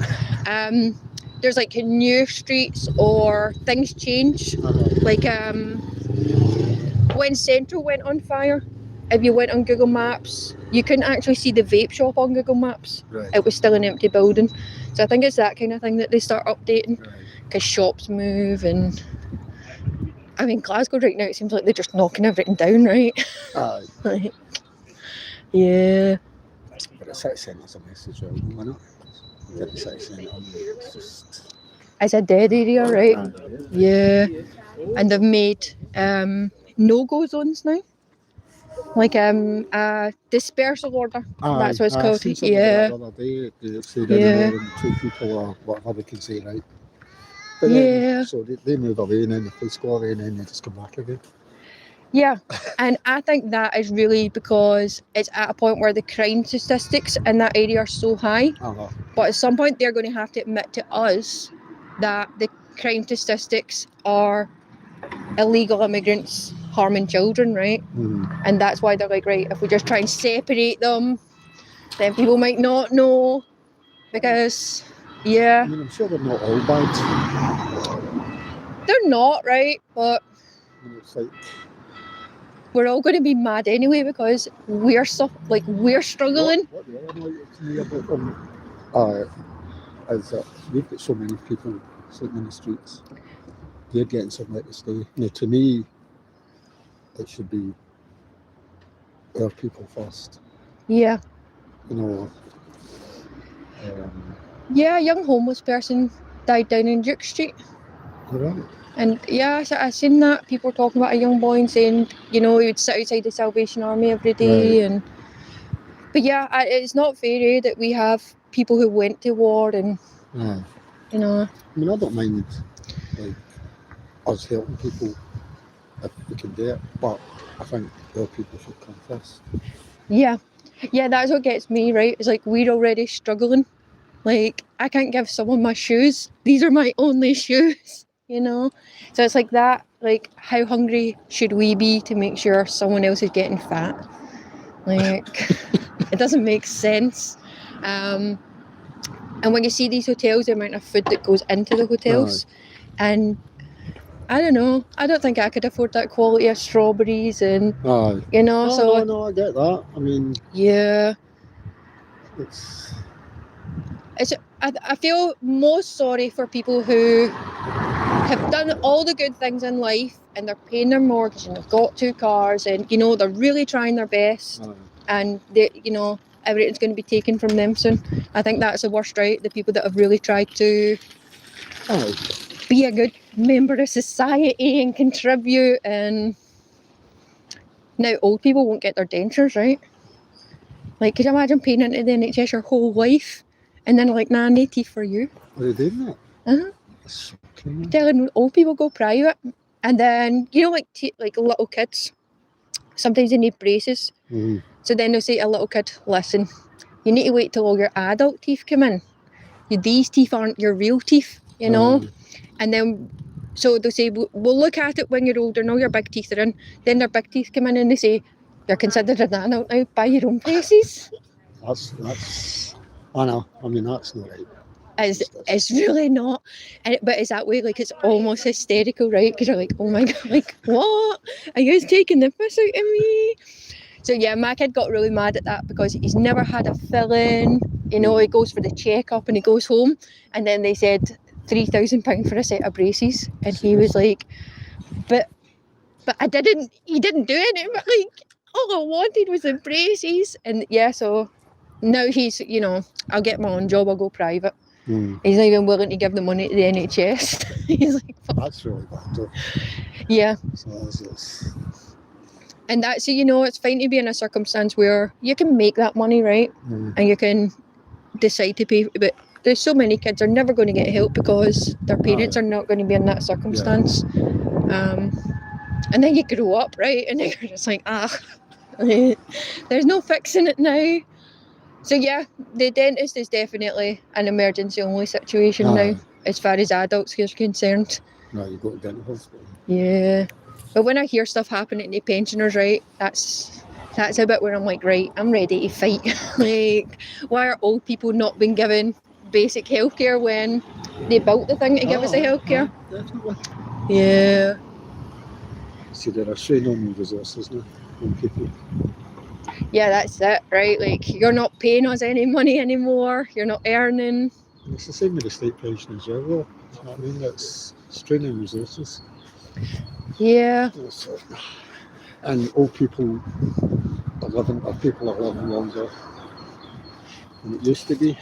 There's like new streets or things change. Like when Central went on fire, if you went on Google Maps, you couldn't actually see the vape shop on Google Maps. Right. It was still an empty building. So I think it's that kind of thing that they start updating. Right. Because shops move and... I mean, Glasgow right now, it seems like they're just knocking everything down, right? Aye. Like, yeah. But the city centre's a mess as well, why not? Get the city centre, it's just... It's a dead area, right? Aye. Yeah. And they've made no-go zones now. Like a dispersal order. That's what it's Aye, called. I seen something Yeah. like that the other day, they said Yeah. any more than 2 people or whatever they can say, right? But Yeah. then, so they move away and then the police go away and then they just come back again. Yeah. And I think that is really because it's at a point where the crime statistics in that area are so high. Uh-huh. But at some point, they're going to have to admit to us that the crime statistics are illegal immigrants harming children, right? And that's why they're like, right, if we just try and separate them, then people might not know. Because, I yeah, mean, I'm sure they're not all bad. they're not, right? But I mean, it's like, we're all going to be mad anyway because we're struggling. What the other night to me about them is that we've got so many people sleeping in the streets. They're getting somewhere to stay. Now, to me, it should be our people first. Yeah. You know, Yeah, a young homeless person died down in Duke Street. right. And yeah, I seen that. People were talking about a young boy and saying, you know, he would sit outside the Salvation Army every day. Right. But yeah, it's not fair that we have people who went to war and, Aye. you know. I mean, I don't mind like us helping people if we can do it, but I think our people should come first. Yeah, that's what gets me, right? It's like we're already struggling. Like, I can't give someone my shoes. These are my only shoes, you know? So it's like that, like, how hungry should we be to make sure someone else is getting fat? Like, it doesn't make sense. And when you see these hotels, the amount of food that goes into the hotels, and I don't know, I don't think I could afford that quality of strawberries and, Aye. you know, so... No, I get that. I mean, Yeah. I feel most sorry for people who have done all the good things in life and they're paying their mortgage and they've got 2 cars and, you know, they're really trying their best and, they, you know, everything's going to be taken from them soon. I think that's the worst, right? The people that have really tried to be a good member of society and contribute, and now old people won't get their dentures, right? Like, could you imagine paying into the NHS your whole life and then like, nah, no teeth for you? Are they doing that? Uh-huh. That's shocking, man. Telling old people go private, and then, you know, like little kids, sometimes they need braces. So then they'll say to a little kid, listen, you need to wait till all your adult teeth come in. These teeth aren't your real teeth, you know? And then, so they'll say, we'll look at it when you're older and all your big teeth are in. Then their big teeth come in and they say, you're considered an adult now, buy your own braces. That's I know, I mean, that's not right. It's really not, but it's that way, like, it's almost hysterical, right? Because you're like, oh my god, like, what? Are you guys taking the piss out of me? So yeah, my kid got really mad at that because he's never had a fill-in, you know. He goes for the checkup and he goes home, and then they said £3,000 for a set of braces, and he was like, but he didn't do anything, but like, all I wanted was the braces. And yeah, so now he's, you know, I'll get my own job, I'll go private. Mm. He's not even willing to give the money to the NHS. He's like, fuck. That's really bad, though. Yeah. So it's And that's, you know, it's fine to be in a circumstance where you can make that money, right? And you can decide to pay, but there's so many kids are never going to get help because their parents are not going to be in that circumstance. And then you grow up, right? And then you're just like, there's no fixing it now. So yeah, the dentist is definitely an emergency only situation now, as far as adults are concerned. no, you go to dental hospital. Yeah. But when I hear stuff happening to pensioners, right, that's a bit where I'm like, right, I'm ready to fight. Like, why are old people not being given basic healthcare when they built the thing to give us the healthcare? Definitely. Yeah. See, there are training resources now on people. Yeah, that's it, right? Like, you're not paying us any money anymore. You're not earning. And it's the same with the state pension as well, though. You know what I mean? It's training resources. Yeah. And old people are living longer than it used to be.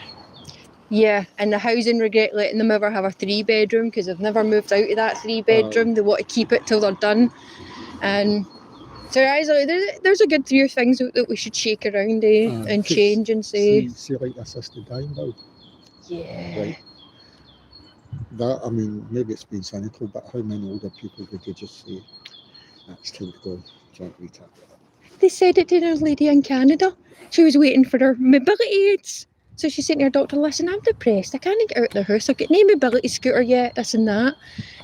Yeah, and the housing regret letting them ever have a 3-bedroom because they've never moved out of that 3-bedroom. They want to keep it till they're done. And so there's a good few things that we should shake around and change and say. See like assisted dying now. Yeah. Right. That, I mean, maybe it's been cynical, but how many older people would you just say, it's time to go, joint retap? They said it to a lady in Canada. She was waiting for her mobility aids. So she said to her doctor, listen, I'm depressed. I can't get out of the house. I've got no mobility scooter yet, this and that.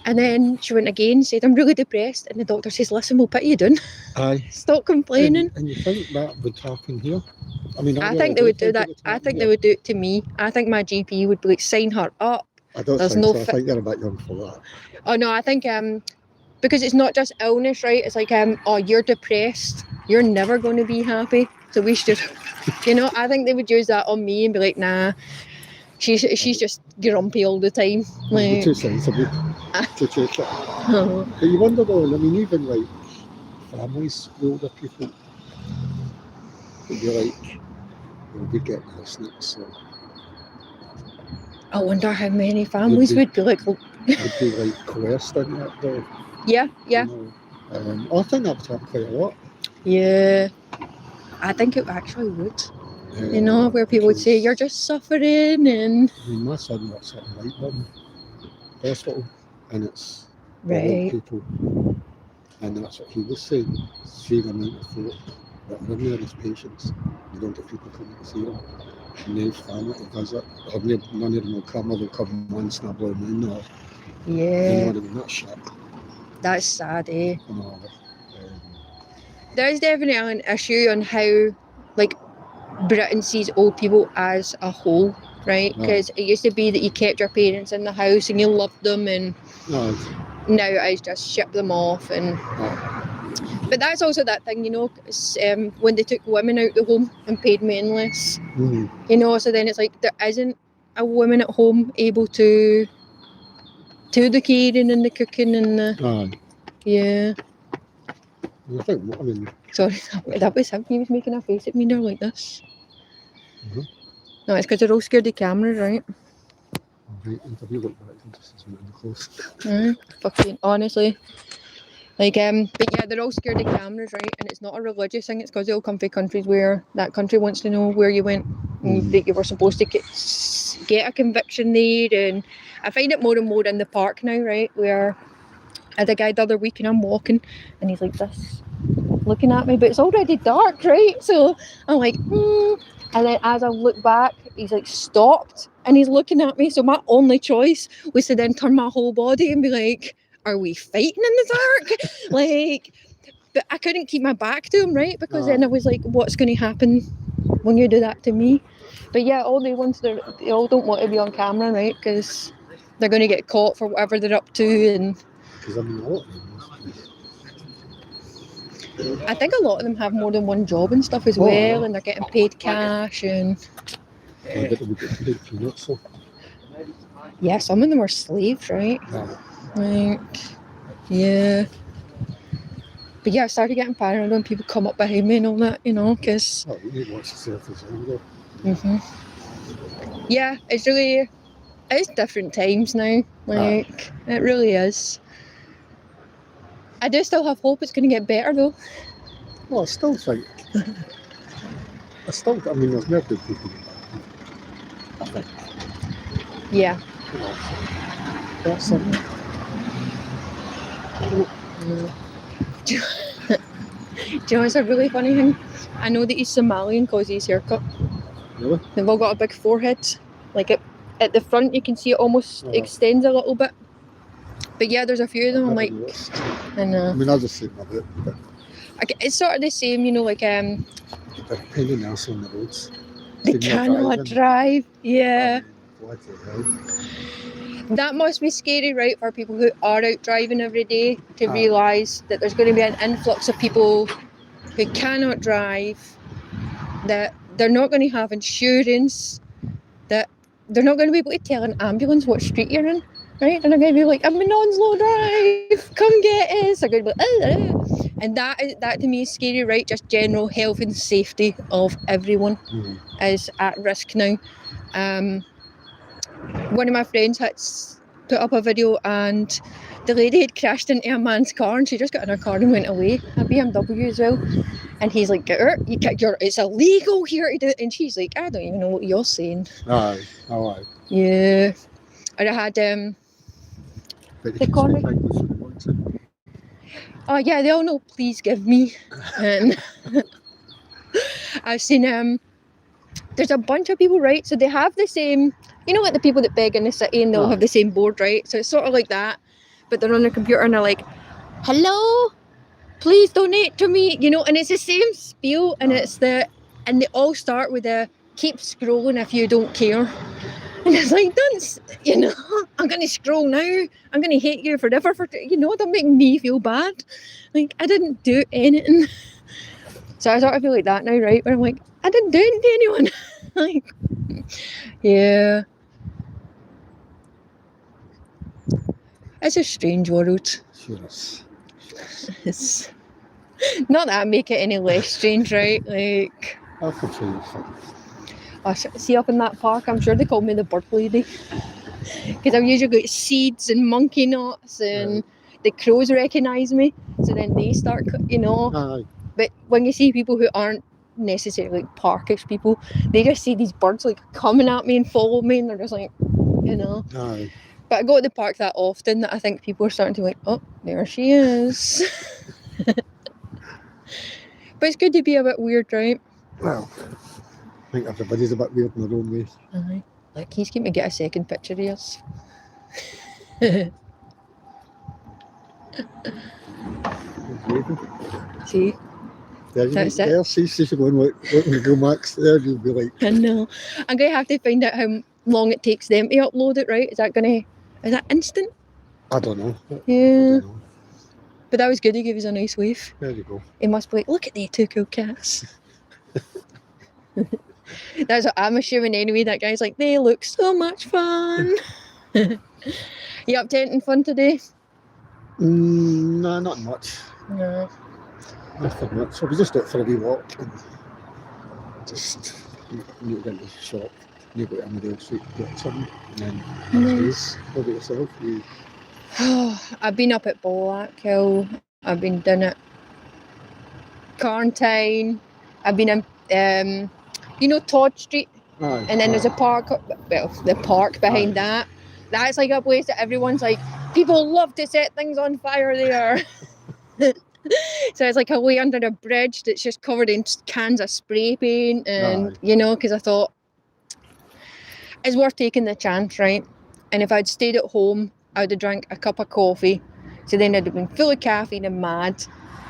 And then she went again and said, I'm really depressed. And the doctor says, listen, we'll put you down. Aye. Stop complaining. And you think that would happen here? I mean, I think they would do that. I think they would do it to me. I think my GP would be like, sign her up. I don't There's think no so. I think they're a bit young for that. Oh no, I think because it's not just illness, right? It's like oh, you're depressed. You're never going to be happy. So we should, you know, I think they would use that on me and be like, nah, she's just grumpy all the time. Like, you're too sensible to take it. But you wonder though, I mean, even like families with older people would be like, we'll be getting this next, so. I wonder how many families would be like coerced in it though. Yeah. You know? I think that would happen quite a lot. Yeah. I think it actually would. You know, where people would say, you're just suffering and... I mean, my son works at a Whiteburn hospital and it's right. people. And that's what he was saying. See the amount of folk that are in there as patients. You don't get people coming to see them. And they have family to visit. Or none of them will come, or they'll come once in a blue moon. Or, yeah. You know what I mean? That's shit. That's sad, eh? You know, there's definitely an issue on how, like, Britain sees old people as a whole, right? Because it used to be that you kept your parents in the house and you loved them, and now it's just ship them off. And but that's also that thing, you know, when they took women out the home and paid men less, you know, so then it's like there isn't a woman at home able to do the caring and the cooking and the yeah. I think, I mean... Sorry, that was him. He was making a face at me there like this. No, it's because they're all scared of cameras, right? Right, interview look back and just went in the close. Fucking honestly. Like, but yeah, they're all scared of cameras, right? And it's not a religious thing, it's because they all come from countries where that country wants to know where you went and that you were supposed to get a conviction there. And I find it more and more in the park now, right? Where I had a guy the other week and I'm walking and he's like this, looking at me, but it's already dark, right? So I'm like, And then as I look back, he's like stopped and he's looking at me. So my only choice was to then turn my whole body and be like, are we fighting in the dark? Like, but I couldn't keep my back to him, right? Because then I was like, what's going to happen when you do that to me? But yeah, all they all don't want to be on camera, right? Because they're going to get caught for whatever they're up to. And because I mean, a lot of them, I think a lot of them have more than one job and stuff as well, and they're getting paid cash and... I bet they would get paid peanuts, so... Yeah, some of them are slaves, right? Like, yeah. But yeah, I started getting paranoid when people come up behind me and all that, you know, because... Oh, you need to watch yourself as well, though. Yeah, it's different times now. Like, it really is. I do still have hope it's going to get better though. Well, I still think. I mean, there's more good people than bad people. I think. Yeah. You know, that's something. Do you know what's a really funny thing? I know that he's Somalian because of his haircut. Really? They've all got a big forehead. Like at the front you can see it almost extends a little bit. But yeah, there's a few of them. I'm like, I mean, I'll just say my bit, but it's sort of the same, you know, like they're pain in the arse on the roads. they cannot drive. Yeah. I mean, what the hell? That must be scary, right, for people who are out driving every day to realise that there's going to be an influx of people who cannot drive, that they're not going to have insurance, that they're not going to be able to tell an ambulance what street you're in, right? And they're going to be like, I'm in Onslow Drive, come get us. They're going to be like, and that to me is scary, right? Just general health and safety of everyone is at risk now. One of my friends had put up a video and the lady had crashed into a man's car and she just got in her car and went away, a BMW as well. And he's like, get her, it's illegal here to do it. And she's like, I don't even know what you're saying. Aye. Yeah. And I had the corner. Oh yeah, they all know please give me. I've seen there's a bunch of people, right? So they have the same, you know, like the people that beg in the city and they'll have the same board, right? So it's sort of like that, but they're on their computer and they're like, hello, please donate to me, you know, and it's the same spiel and and they all start with a keep scrolling if you don't care. And it's like, don't, you know, I'm going to scroll now. I'm going to hate you forever don't make me feel bad. Like, I didn't do anything. So I sort of feel like that now, right? Where I'm like, I didn't do anything to anyone. Like, yeah. It's a strange world. Sure is. It's not that I make it any less strange, right? Like, I'll continue. See up in that park, I'm sure they call me the bird lady. Because I've usually got seeds and monkey nuts and the crows recognise me. So then they start, you know. Aye. But when you see people who aren't necessarily like parkish people, they just see these birds like coming at me and follow me and they're just like, you know. Aye. But I go to the park that often that I think people are starting to like, oh, there she is. But it's good to be a bit weird, right? Well, I think everybody's a bit weird in their own way. Aye. Like, he's going to get a second picture of us. See? That's it. There, see, she's going looking to go max there, you'll be like... I know. I'm going to have to find out how long it takes them to upload it, right? Is that instant? I don't know. Yeah. I don't know. But that was good, he gave us a nice wave. There you go. He must be like, look at the two cool cats. That's what I'm assuming anyway. That guy's like, they look so much fun. You up to anything fun today? No, not much. No. Nothing much. So we just out for a wee walk and just need to get into the shop, need to go to Amadale Street to get something, and then Nice. What about yourself? I've been up at Blackhill. I've been down at Carntine. I've been in, Todd Street. Aye. And then there's a park, the park behind that. That's like a place that everyone's like, people love to set things on fire there. So it's like a way under a bridge that's just covered in cans of spray paint and, because I thought it's worth taking the chance, right? And if I'd stayed at home, I would have drank a cup of coffee. So then I'd have been full of caffeine and mad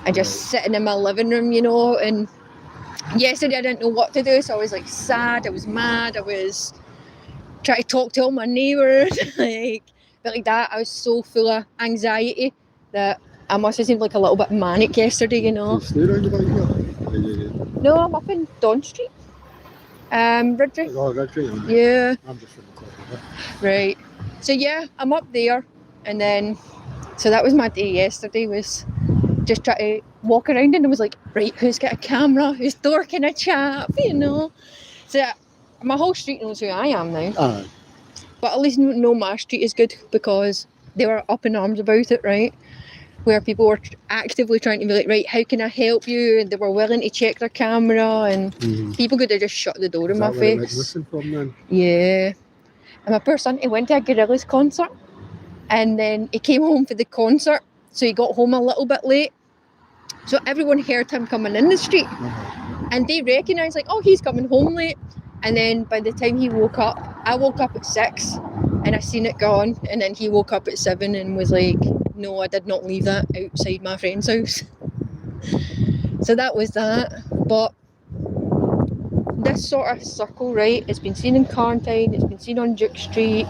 and just sitting in my living room, and yesterday I didn't know what to do, so I was like sad, I was mad, I was trying to talk to all my neighbours, but like that, I was so full of anxiety that I must have seemed like a little bit manic yesterday, Do you stay around about here? No, I'm up in Don Street. Ridgely. Oh, Ridgely. Yeah. I'm just from the corner. Right. So yeah, I'm up there, and then, so that was my day yesterday, was just trying to walk around, and I was like, right, who's got a camera? Whose door can I chat? So my whole street knows who I am now. Aye. But at least no my street is good because they were up in arms about it, right? Where people were actively trying to be like, right, how can I help you? And they were willing to check their camera, and people could have just shut the door in Is my that where it went face. missing from then? Yeah. And my poor son, he went to a Gorillaz concert, and then he came home for the concert, so he got home a little bit late. So everyone heard him coming in the street, and they recognised, like, oh, he's coming home late. And then by the time he woke up, I woke up at 6 and I seen it gone, and then he woke up at 7 and was like, no, I did not leave that outside my friend's house. So that was that. But this sort of circle, right, it's been seen in Carntine, it's been seen on Duke Street,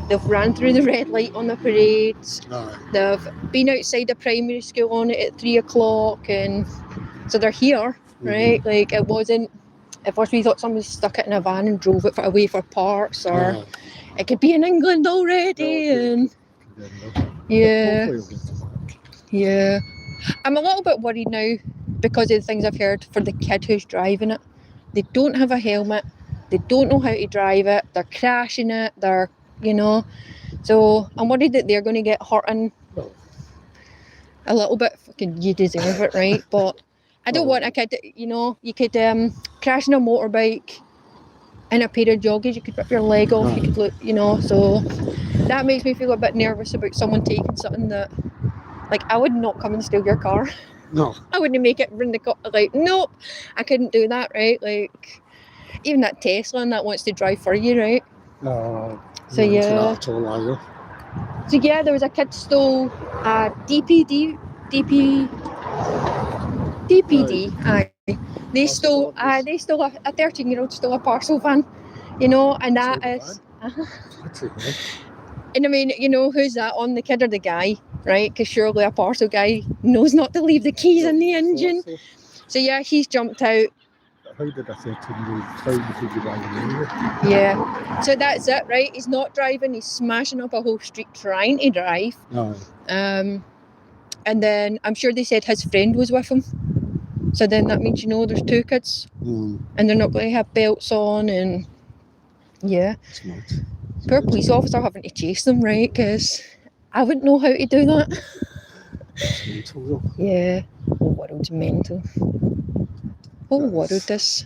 they've ran through the red light on the parades, they've been outside the primary school on it at 3 o'clock, and so they're here, right? Like, it wasn't, at first we thought somebody stuck it in a van and drove it away for parts, or it could be in England already, and yeah. Yeah. I'm a little bit worried now because of the things I've heard for the kid who's driving it. They don't have a helmet, they don't know how to drive it, they're crashing it, they're, you know, so I'm worried that they're going to get hurt in a little bit. Fucking, you deserve it, right? But I don't want a kid, you know, you could crash in a motorbike in a pair of joggies, you could rip your leg off, you could look, you know, so that makes me feel a bit nervous about someone taking something that, like, I would not come and steal your car. No. I wouldn't make it run the car, like, nope, I couldn't do that, right? Like, even that Tesla and that wants to drive for you, right? So yeah. That at all, are you? So yeah, there was a kid stole a DPD, aye. They stole a 13-year-old stole a parcel van, you know, and that is, and I mean, you know, who's that on, the kid or the guy, right? Because surely a parcel guy knows not to leave the keys in the engine. So yeah, he's jumped out. How did a 13-year-old find he could drive anyway? Yeah, so that's it, right? He's not driving, he's smashing up a whole street trying to drive. And then I'm sure they said his friend was with him. So then that means, you know, there's two kids and they're not going to have belts on, and yeah. Smart. Poor police officer having to chase them, right? Because I wouldn't know how to do that. It's mental though. Yeah, whole world's mental. Whole world is.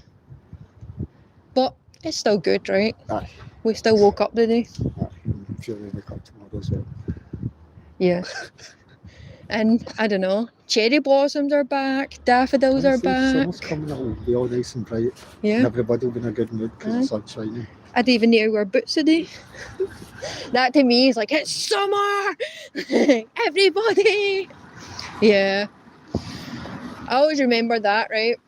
But it's still good, right? Aye. We still woke up today. Aye. I'm sure we'll wake up tomorrow as well. Yeah. And I don't know, cherry blossoms are back, daffodils are back. Summer's coming, it'll be all nice and bright. Yeah. And everybody will be in a good mood because the sun's shining. I didn't even need to wear boots today. That to me is like, it's summer! Everybody! Yeah. I always remember that, right?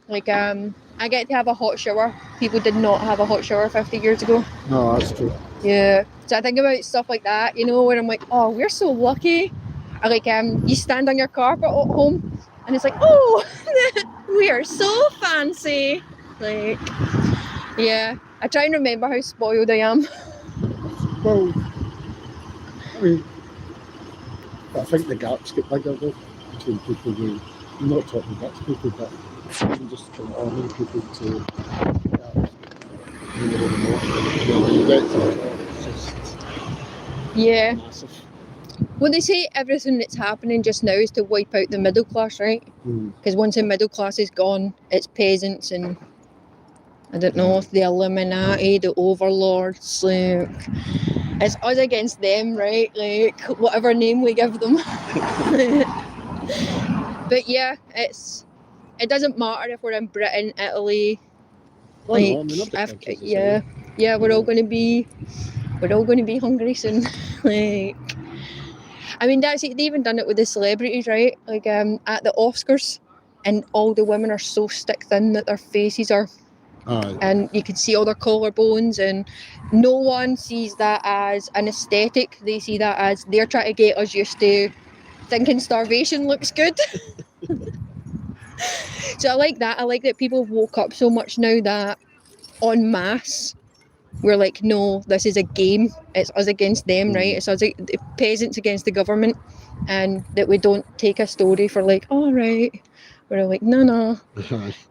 Like, I get to have a hot shower. People did not have a hot shower 50 years ago. No, that's true. Yeah. So I think about stuff like that, you know, where I'm like, oh, we're so lucky. Or like, you stand on your carpet at home and it's like, oh, we are so fancy. Like, yeah. I try and remember how spoiled I am. Well, I mean, I think the gaps get bigger though between people who, I'm not talking rich people, but even just kind of ordinary people to you get to the top, it's just Yeah. massive. Well, they say everything that's happening just now is to wipe out the middle class, right? Because once the middle class is gone, it's peasants and, I don't know, the Illuminati, the overlords, like, it's us against them, right? Like, whatever name we give them. But yeah, it doesn't matter if we're in Britain, Italy, Oh, like, no, I mean, other countries the same. yeah, we're all going to be hungry soon. Like, I mean, that's it. They even done it with the celebrities, right? Like, at the Oscars, and all the women are so stick thin that their faces are, and you can see all their collarbones, and no one sees that as an aesthetic. They see that as they're trying to get us used to thinking starvation looks good. So I like that. I like that people woke up so much now that en masse we're like, no, this is a game. It's us against them, right? It's us, the peasants against the government, and that we don't take a story for like, all right. We're like, no,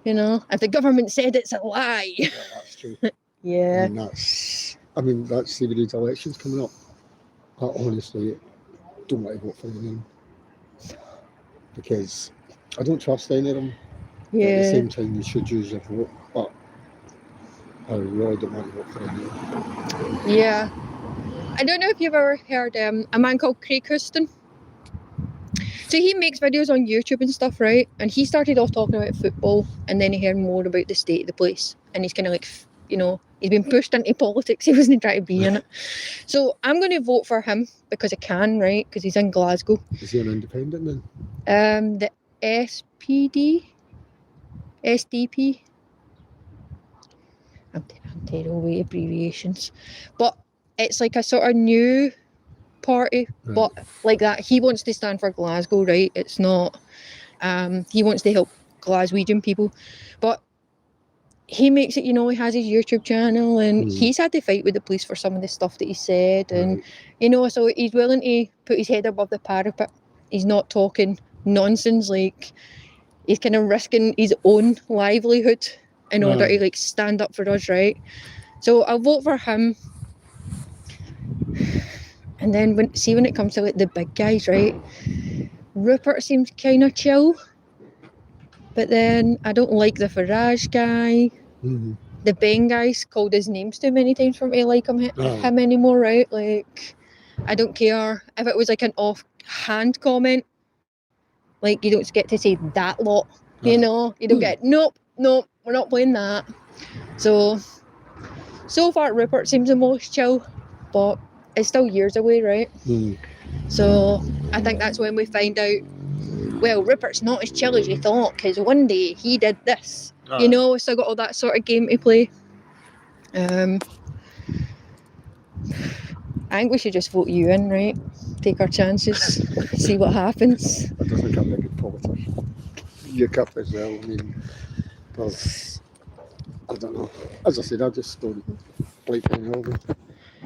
you know, if the government said it's a lie. Yeah, that's true. Yeah. That's CBD's elections coming up. I honestly don't want to vote for anyone because I don't trust any of them. At the Yeah. same time, you should use your vote, but I really don't want to vote for anyone. Yeah. I don't know if you've ever heard a man called Craig Houston. So he makes videos on YouTube and stuff, right? And he started off talking about football, and then he heard more about the state of the place. And he's kind of like, you know, he's been pushed into politics. He wasn't trying to be in it. So I'm going to vote for him because I can, right? Because he's in Glasgow. Is he an independent then? The SPD? SDP? I'm terrible with abbreviations. But it's like a sort of new party, Right. but like that. He wants to stand for Glasgow, right? It's not, he wants to help Glaswegian people. But he makes it, you know, he has his YouTube channel and he's had to fight with the police for some of the stuff that he said. And, Right. you know, so he's willing to put his head above the parapet. He's not talking nonsense, like he's kind of risking his own livelihood in order to like stand up for us, right? So I'll vote for him. And then when it comes to like the big guys, right? Rupert seems kind of chill, but then I don't like the Farage guy. The Ben guy's called his names too many times for me to like him anymore, right? Like, I don't care if it was like an offhand comment. Like, you don't get to say that lot, you know? You don't get, nope, we're not playing that. So far Rupert seems the most chill, but it's still years away, right? So I think that's when we find out, well, Rupert's not as chill as you thought, because one day he did this. You know, so got all that sort of game to play. I think we should just vote you in, right? Take our chances, see what happens. I don't think I'm a good politician. You cup as well, I mean, because, I don't know. As I said, I just don't like any of them.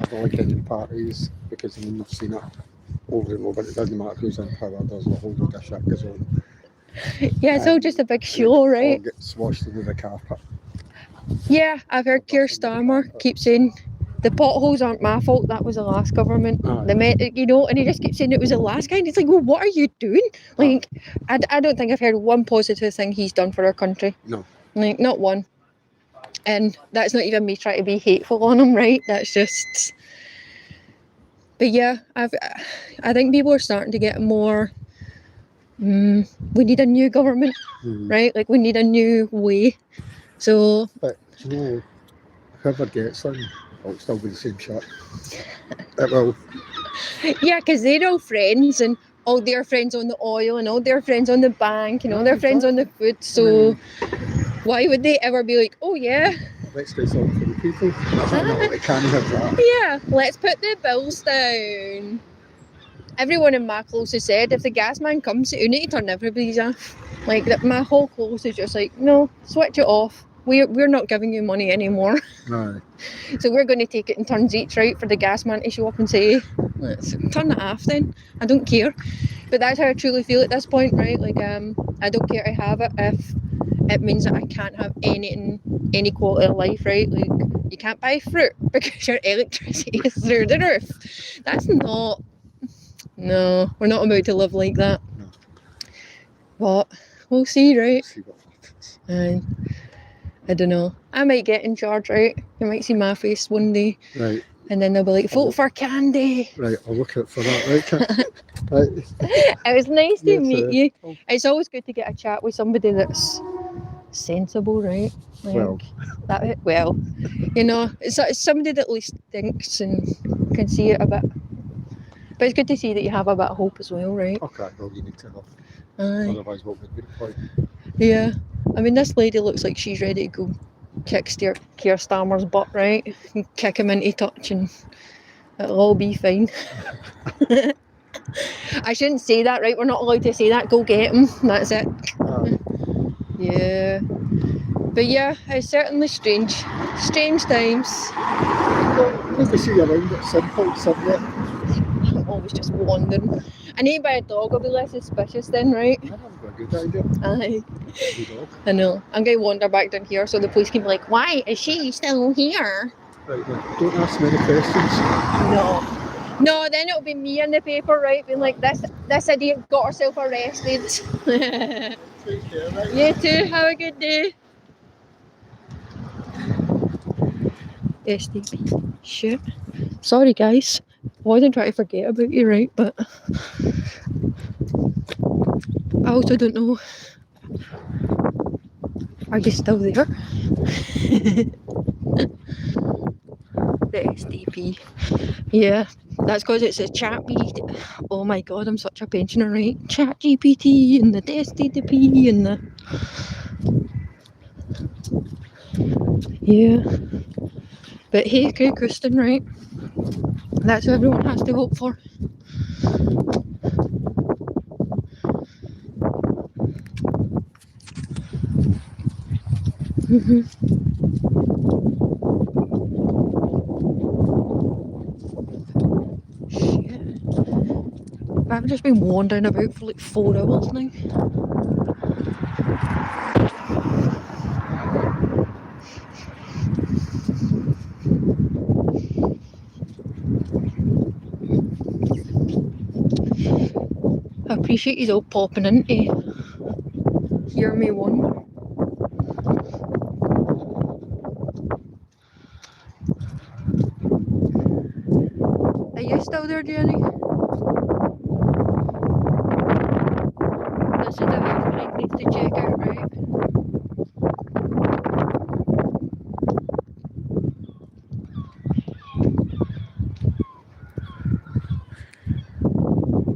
I don't like any parties, because I mean, I've seen it over and over. It doesn't matter who's in power, there's a whole lot of shit goes on. Yeah, it's all just a big show, right? All gets washed under the carpet. Yeah, I've heard Keir Starmer keep saying, the potholes aren't my fault, that was the last government. You know, and he just keeps saying it was the last guy, and it's like, well, what are you doing? Like, I don't think I've heard one positive thing he's done for our country. No. Like, not one. And that's not even me trying to be hateful on him, right? That's just... But yeah, I think people are starting to get more... we need a new government, right? Like, we need a new way. So... But, you know, whoever gets them, it'll still be the same shit. It will. Yeah, because they're all friends, and all their friends on the oil, and all their friends on the bank, and all their friends on the food. So why would they ever be like, oh yeah, let's do something for the people? It can't have that. Yeah, let's put the bills down. Everyone in my close has said, if the gas man comes, you need to turn everybody's off. Like, that, my whole close is just like, no, switch it off. We're not giving you money anymore. Right. So we're going to take it in turns each, right, for the gas man to show up and say, let's turn it off then. I don't care. But that's how I truly feel at this point, right? Like, I don't care to have it if it means that I can't have any quality of life, right? Like, you can't buy fruit because your electricity is through the roof. That's not... No, we're not about to live like that. No. But we'll see, right? See what happens. I don't know. I might get in charge, right? You might see my face one day. Right. And then they'll be like, vote for Candy. Right, I'll look out for that, right? Right. It was nice to meet you. Oh. It's always good to get a chat with somebody that's sensible, right? Like, well, you know, it's somebody that at least thinks and can see it a bit. But it's good to see that you have a bit of hope as well, right? Okay, well, you need to have. Aye. Otherwise, what would be the point? Yeah. I mean, this lady looks like she's ready to go kick Keir Starmer's butt, right? And kick him into touch, and it'll all be fine. I shouldn't say that, right? We're not allowed to say that. Go get him. That's it. Yeah. But yeah, it's certainly strange. Strange times. Well, nice to see you around. It's simple, isn't it? Always just wandering. I need to buy a dog, I'll be less suspicious then, right? I don't know, a good idea. Aye. Good dog. I know. I'm going to wander back down here so the police can be like, why is she still here? Right, now, don't ask many questions. No. No, then it'll be me in the paper, right? Being like, this idiot got herself arrested. Take care, right? You too, have a good day. SDP. Shit. Sorry guys. I wasn't trying to forget about you, right? But I also don't know. Are you still there? The SDP. Yeah, that's because it's a chat beat. Oh my god, I'm such a pensioner, right? Chat GPT and the SDP and the. Yeah. But hey, Craig Kristen, right? That's who everyone has to vote for. Shit. I've just been wandering about for like 4 hours now. I appreciate you all popping in to hear me wander. Are you still there, Jenny? This is the house Craig needs to check out, right?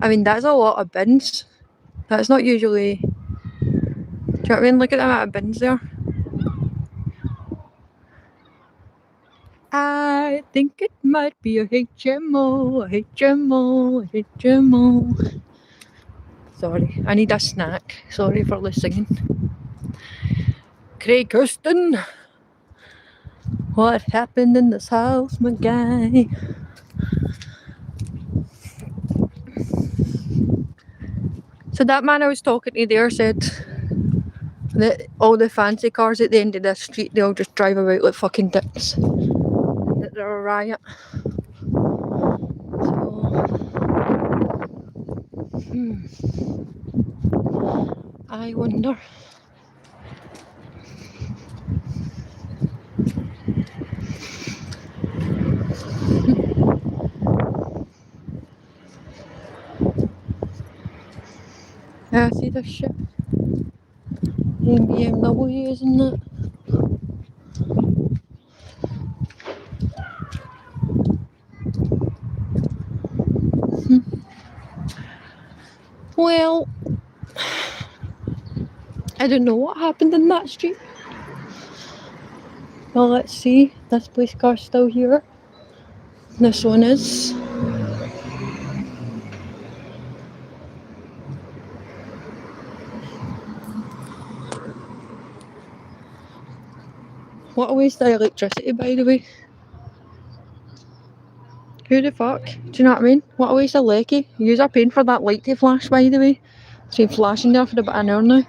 I mean, that's a lot of bins. That's not usually. Do you know what I mean? Look at the amount of bins there. I think it might be a HMO, a HMO, a HMO. Sorry, I need a snack. Sorry for the singing. Craig Kirsten, what happened in this house, my guy? So that man I was talking to there said that all the fancy cars at the end of the street, they all just drive about like fucking dicks. And that they're a riot. So, I wonder. Yeah, see this shit? BMW, isn't it? Well, I don't know what happened in that street. Well, let's see. This police car's still here. This one is. What a waste of electricity, by the way. Who the fuck? Do you know what I mean? What a waste of lecky. You're paying for that light to flash, by the way. It's been flashing there for about an hour now.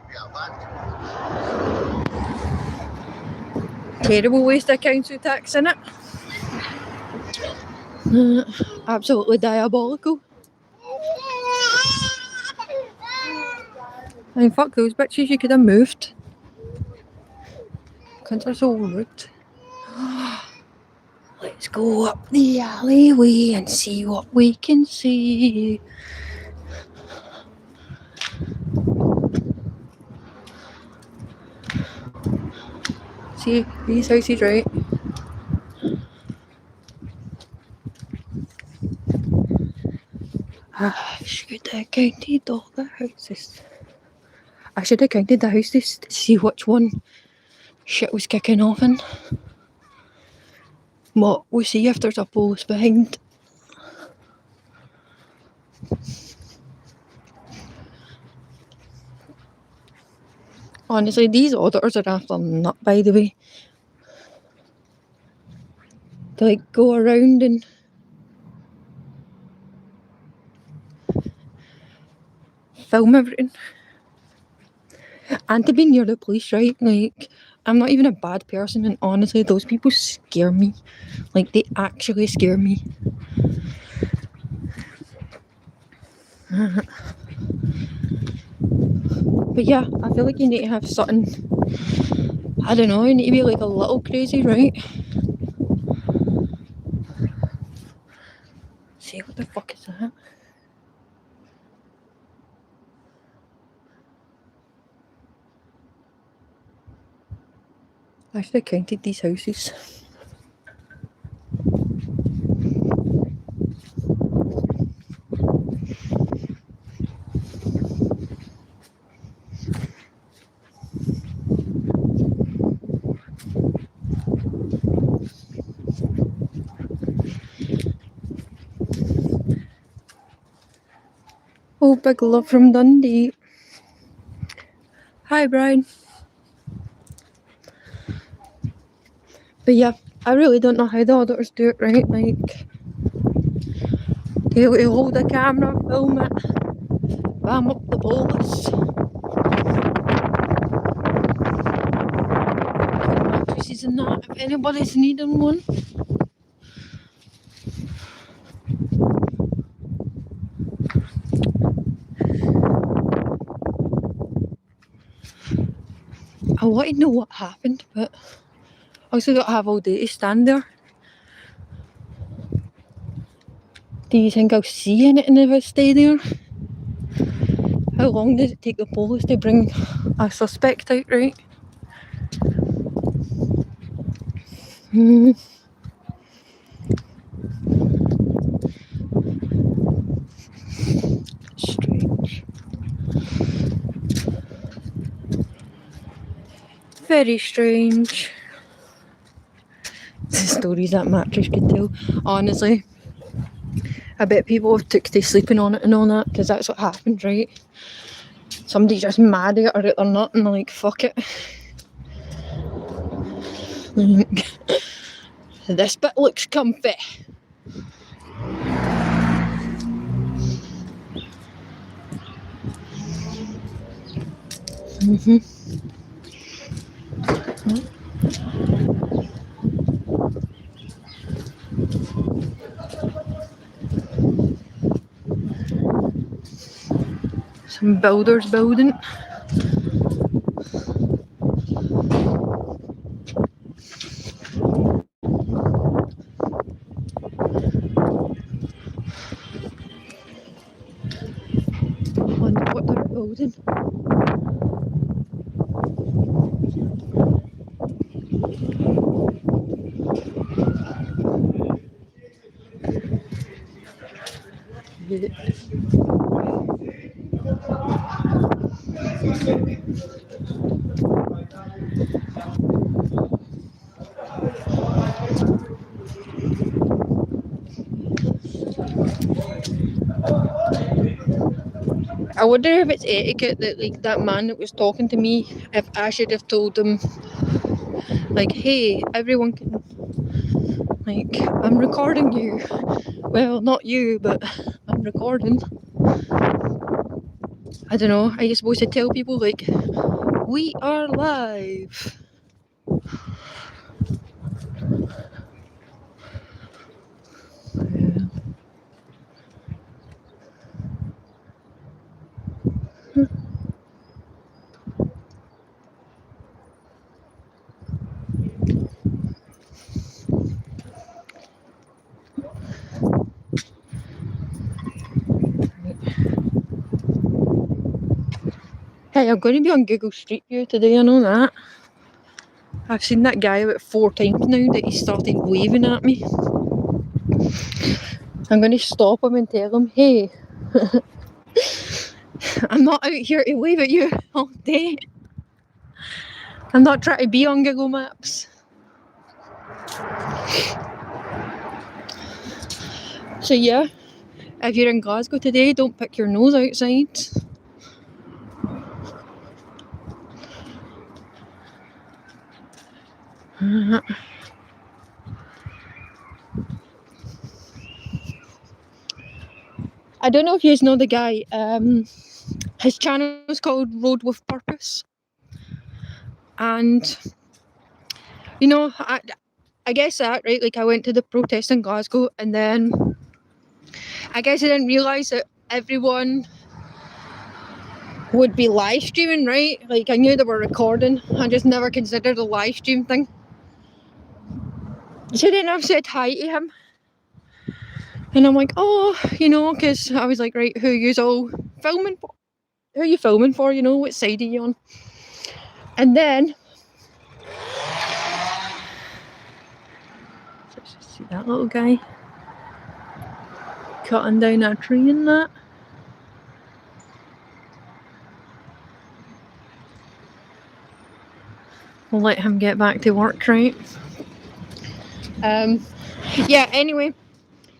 Terrible waste of council tax, innit? Absolutely diabolical. I mean, fuck those bitches, you could have moved. Cunts are so rude. Let's go up the alleyway and see what we can see. See, these houses, right? I should have counted all the houses. I should have counted the houses to see which one shit was kicking off in. But we'll see if there's a police behind. Honestly, these auditors are after nut, by the way. They like go around and film everything. And to be near the police, right? Like, I'm not even a bad person, and honestly, those people scare me. Like, they actually scare me. But yeah, I feel like you need to have something, I don't know, you need to be like a little crazy, right? See, what the fuck is that? I should have counted these houses. Oh, big love from Dundee. Hi, Brian. But yeah, I really don't know how the auditors do it, right? Like, they hold a camera, film it, bam up the bolus. Mattresses and that, if anybody's needing one. I want to know what happened, but I also don't have all day to stand there. Do you think I'll see anything if I stay there? How long does it take the police to bring a suspect out, right? Strange. Very strange. The stories that mattress could tell. Honestly, I bet people have took to sleeping on it and all that, because that's what happens, right? Somebody's just mad at it or they're not, and they're like, fuck it. This bit looks comfy. Some builders building. I wonder what they're building. I wonder if it's etiquette that, like, that man that was talking to me, if I should have told him, like, hey, everyone can, like, I'm recording you. Well, not you, but I'm recording. I don't know, are you supposed to tell people, like, we are live? Yeah. Hey, I'm going to be on Google Street View today, I know that. I've seen that guy about 4 times now that he started waving at me. I'm going to stop him and tell him, hey, I'm not out here to wave at you all day. I'm not trying to be on Google Maps. So yeah, if you're in Glasgow today, don't pick your nose outside. I don't know if you know the guy, His channel is called Road with Purpose. And, you know, I guess that, right? Like, I went to the protest in Glasgow, and then I guess I didn't realise that everyone would be live streaming, right? Like, I knew they were recording. I just never considered a live stream thing. So then I've said hi to him. And I'm like, oh, you know, because I was like, right, who are you all filming for? Who are you filming for, you know? What side are you on? And then... Let's just see that little guy cutting down a tree and that. We'll let him get back to work, right? Yeah, anyway.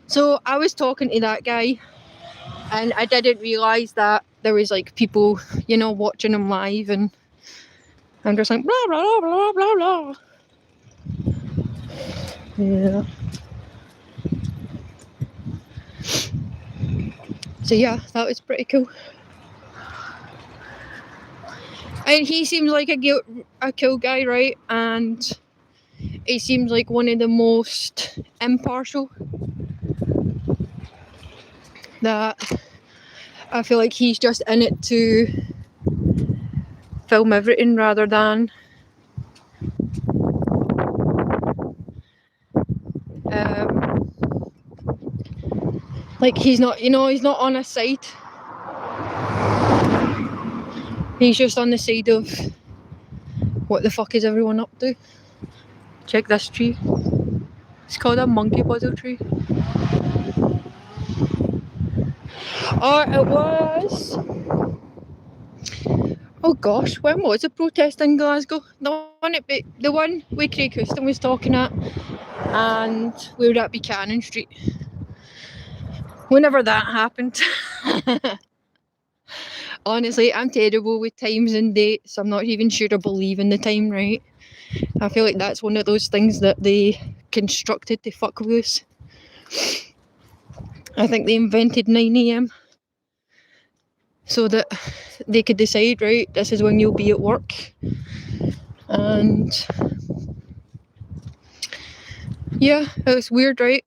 So I was talking to that guy, and I didn't realise that there was like people, you know, watching him live, and I'm just like blah blah blah blah blah. Yeah. So yeah, that was pretty cool. And he seems like a cool guy, right? And he seems like one of the most impartial. That I feel like he's just in it to film everything rather than like he's not, you know, he's not on a side. He's just on the side of what the fuck is everyone up to. Check this tree. It's called a monkey puzzle tree. Or it was... Oh gosh, when was the protest in Glasgow? The one where Craig Houston was talking at, and we were at Buchanan Street. Whenever that happened. Honestly, I'm terrible with times and dates. I'm not even sure I believe in the time, right? I feel like that's one of those things that they constructed to fuck with us. I think they invented 9 AM so that they could decide, right, this is when you'll be at work. And yeah, it was weird, right?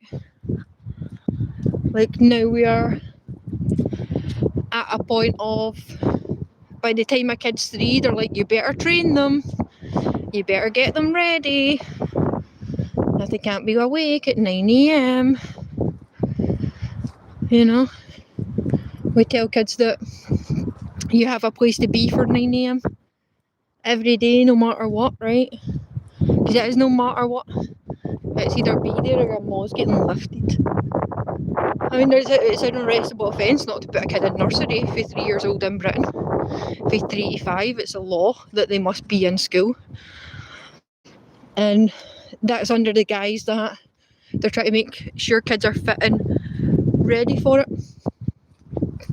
Like now we are at a point of, by the time a kid's 3, they're like, you better train them, you better get them ready, that they can't be awake at 9 AM. You know, we tell kids that you have a place to be for 9 AM every day, no matter what, right? Because it is no matter what. It's either be there or your maw's getting lifted. I mean, it's an arrestable offence not to put a kid in nursery for 3 years old in Britain. For 3 to 5, it's a law that they must be in school. And that's under the guise that they're trying to make sure kids are fit and ready for it.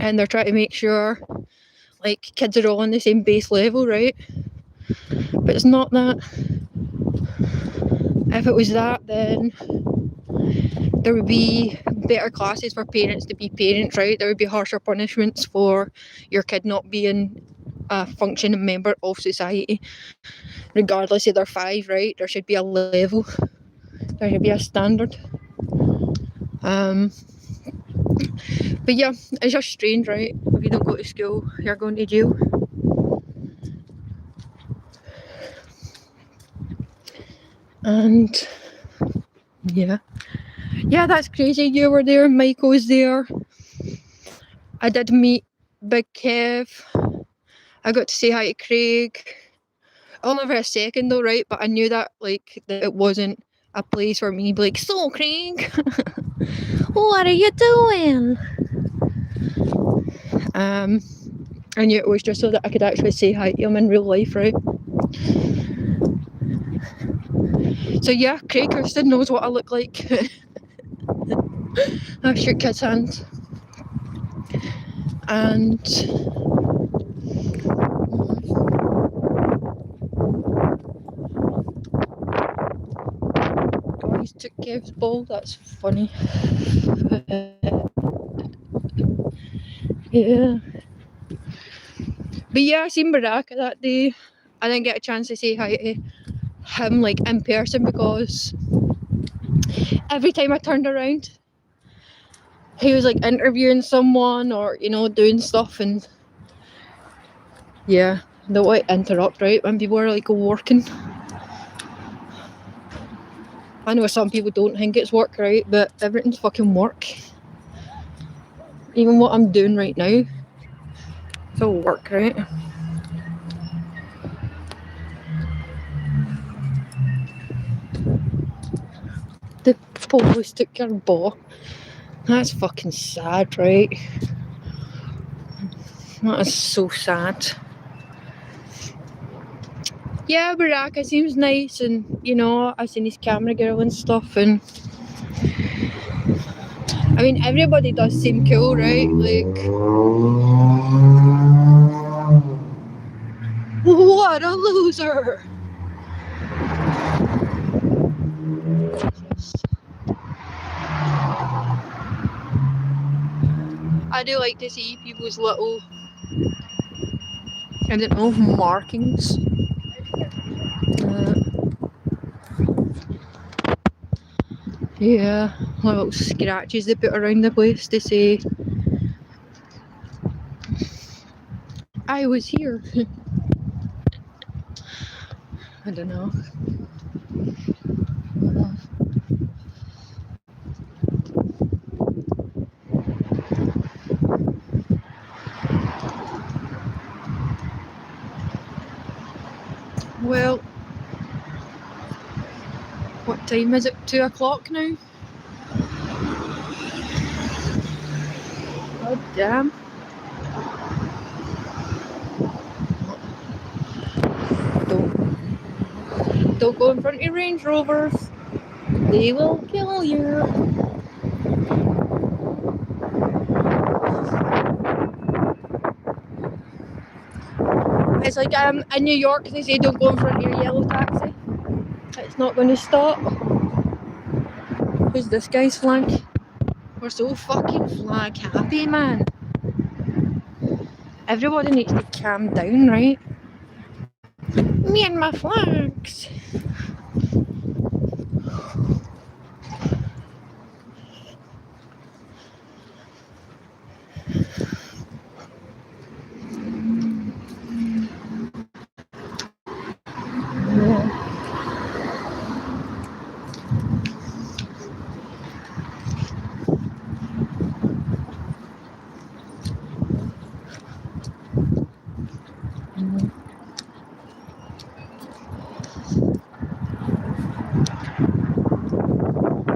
And they're trying to make sure, like, kids are all on the same base level, right? But it's not that. If it was that, then there would be better classes for parents to be parents, right? There would be harsher punishments for your kid not being a functioning member of society, regardless if they're 5, right? There should be a level. There should be a standard. But yeah, it's just strange, right? If you don't go to school, you're going to jail. And yeah, that's crazy. You were there, Michael was there. I did meet Big Kev. I got to say hi to Craig. Only for a second though, right? But I knew that like that it wasn't a place for me to be like, so Craig, what are you doing? I knew it was just so that I could actually say hi to him in real life, right? So yeah, Craig Houston knows what I look like. I shook his hand. And guys took Kev's ball, that's funny. Yeah. But yeah, I seen Baraka that day. I didn't get a chance to say hi to him like in person because every time I turned around, he was like interviewing someone or doing stuff, and yeah, don't want to interrupt right when people are like working. I know some people don't think it's work, right? But everything's fucking work. Even what I'm doing right now, it's all work, right? The police took your ball. That's fucking sad, right? That is so sad. Yeah, Baraka seems nice, and I've seen his camera girl and stuff, and I mean everybody does seem cool, right? Like, what a loser! I do like to see people's little, I don't know, markings. Yeah, little scratches they put around the place to say, I was here. I don't know. Well, what time is it? 2 o'clock now? God damn. Don't go in front of Range Rovers. They will kill you. It's like in New York they say don't go in front of your yellow taxi. It's not going to stop. Who's this guy's flag? We're so fucking flag happy, man. Everybody needs to calm down, right? Me and my flags.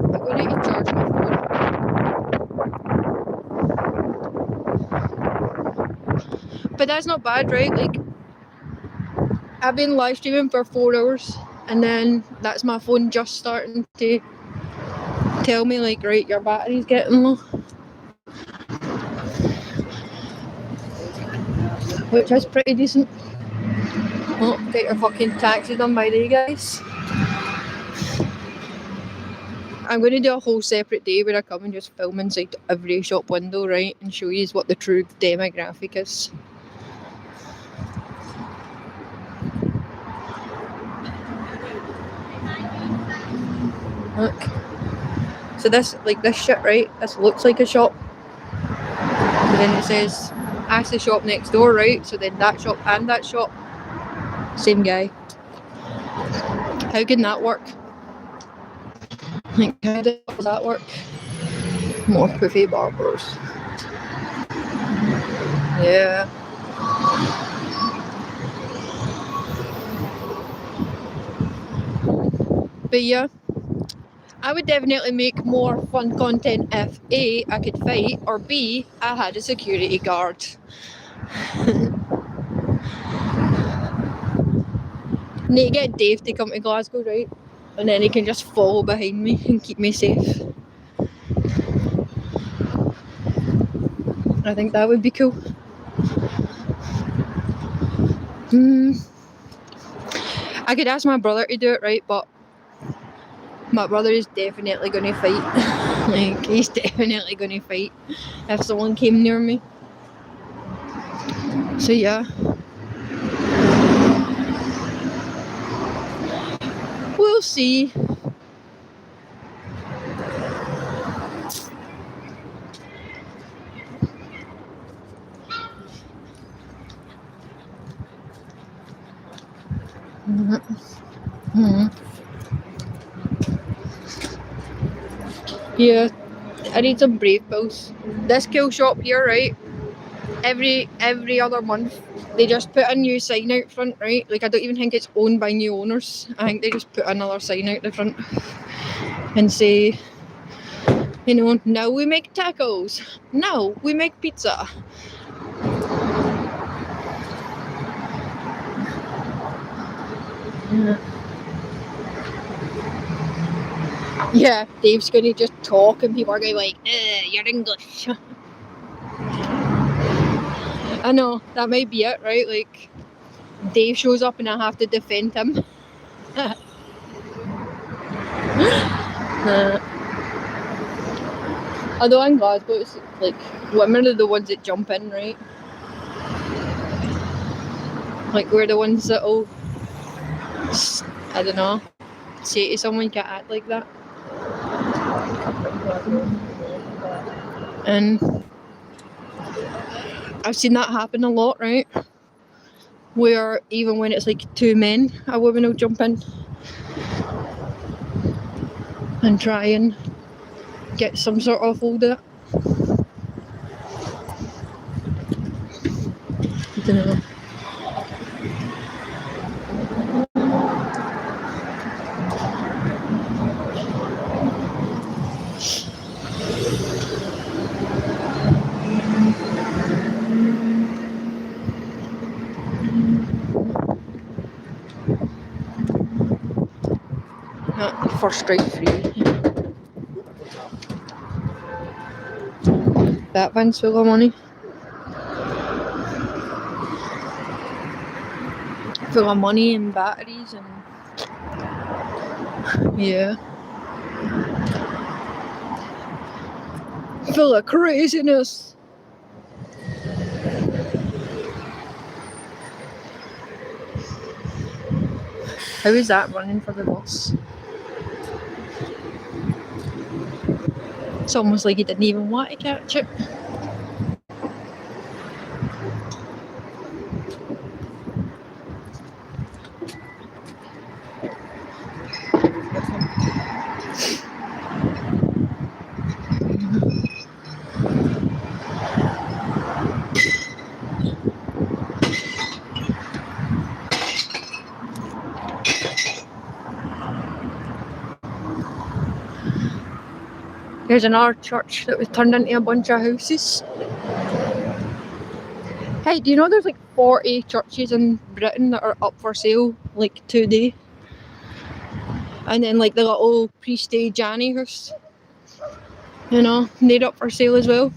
I'm going to charge my phone. But that's not bad, right? Like, I've been live streaming for 4 hours, and then that's my phone just starting to tell me, like, right, your battery's getting low. Which is pretty decent. Oh, get your fucking taxi done by day, guys. I'm going to do a whole separate day where I come and just film inside every shop window, right, and show you what the true demographic is. Look. So this shit, right, this looks like a shop. But then it says, ask the shop next door, right? So then that shop and that shop, same guy. How can that work? Like, how does that work? More poofy barbers. Yeah. But yeah, I would definitely make more fun content if A, I could fight, or B, I had a security guard. Need to get Dave to come to Glasgow, right? And then he can just follow behind me and keep me safe. I think that would be cool. I could ask my brother to do it, right? But my brother is definitely going to fight. Like, he's definitely going to fight if someone came near me. So yeah. see. Yeah, I need some Brave Bills. This kill shop here, right? Every other month, they just put a new sign out front, right? Like I don't even think it's owned by new owners. I think they just put another sign out the front and say, you know, now we make tacos. Now we make pizza. Yeah, Dave's gonna just talk and people are going like, you're English. I know, that might be it, right? Like, Dave shows up and I have to defend him. Although in Glasgow, it's like, women are the ones that jump in, right? Like, we're the ones that'll, I don't know, say to someone, you can't act like that. And I've seen that happen a lot, right? Where even when it's like two men, a woman will jump in and try and get some sort of hold of it. I don't know. First strike free. That van's full of money. Full of money and batteries and yeah. Full of craziness. How is that running for the bus? It's almost like he didn't even want to catch it. There's another church that was turned into a bunch of houses. Hey, do you know there's like 40 churches in Britain that are up for sale like today? And then like the little priesty Janny house, you know, they're up for sale as well.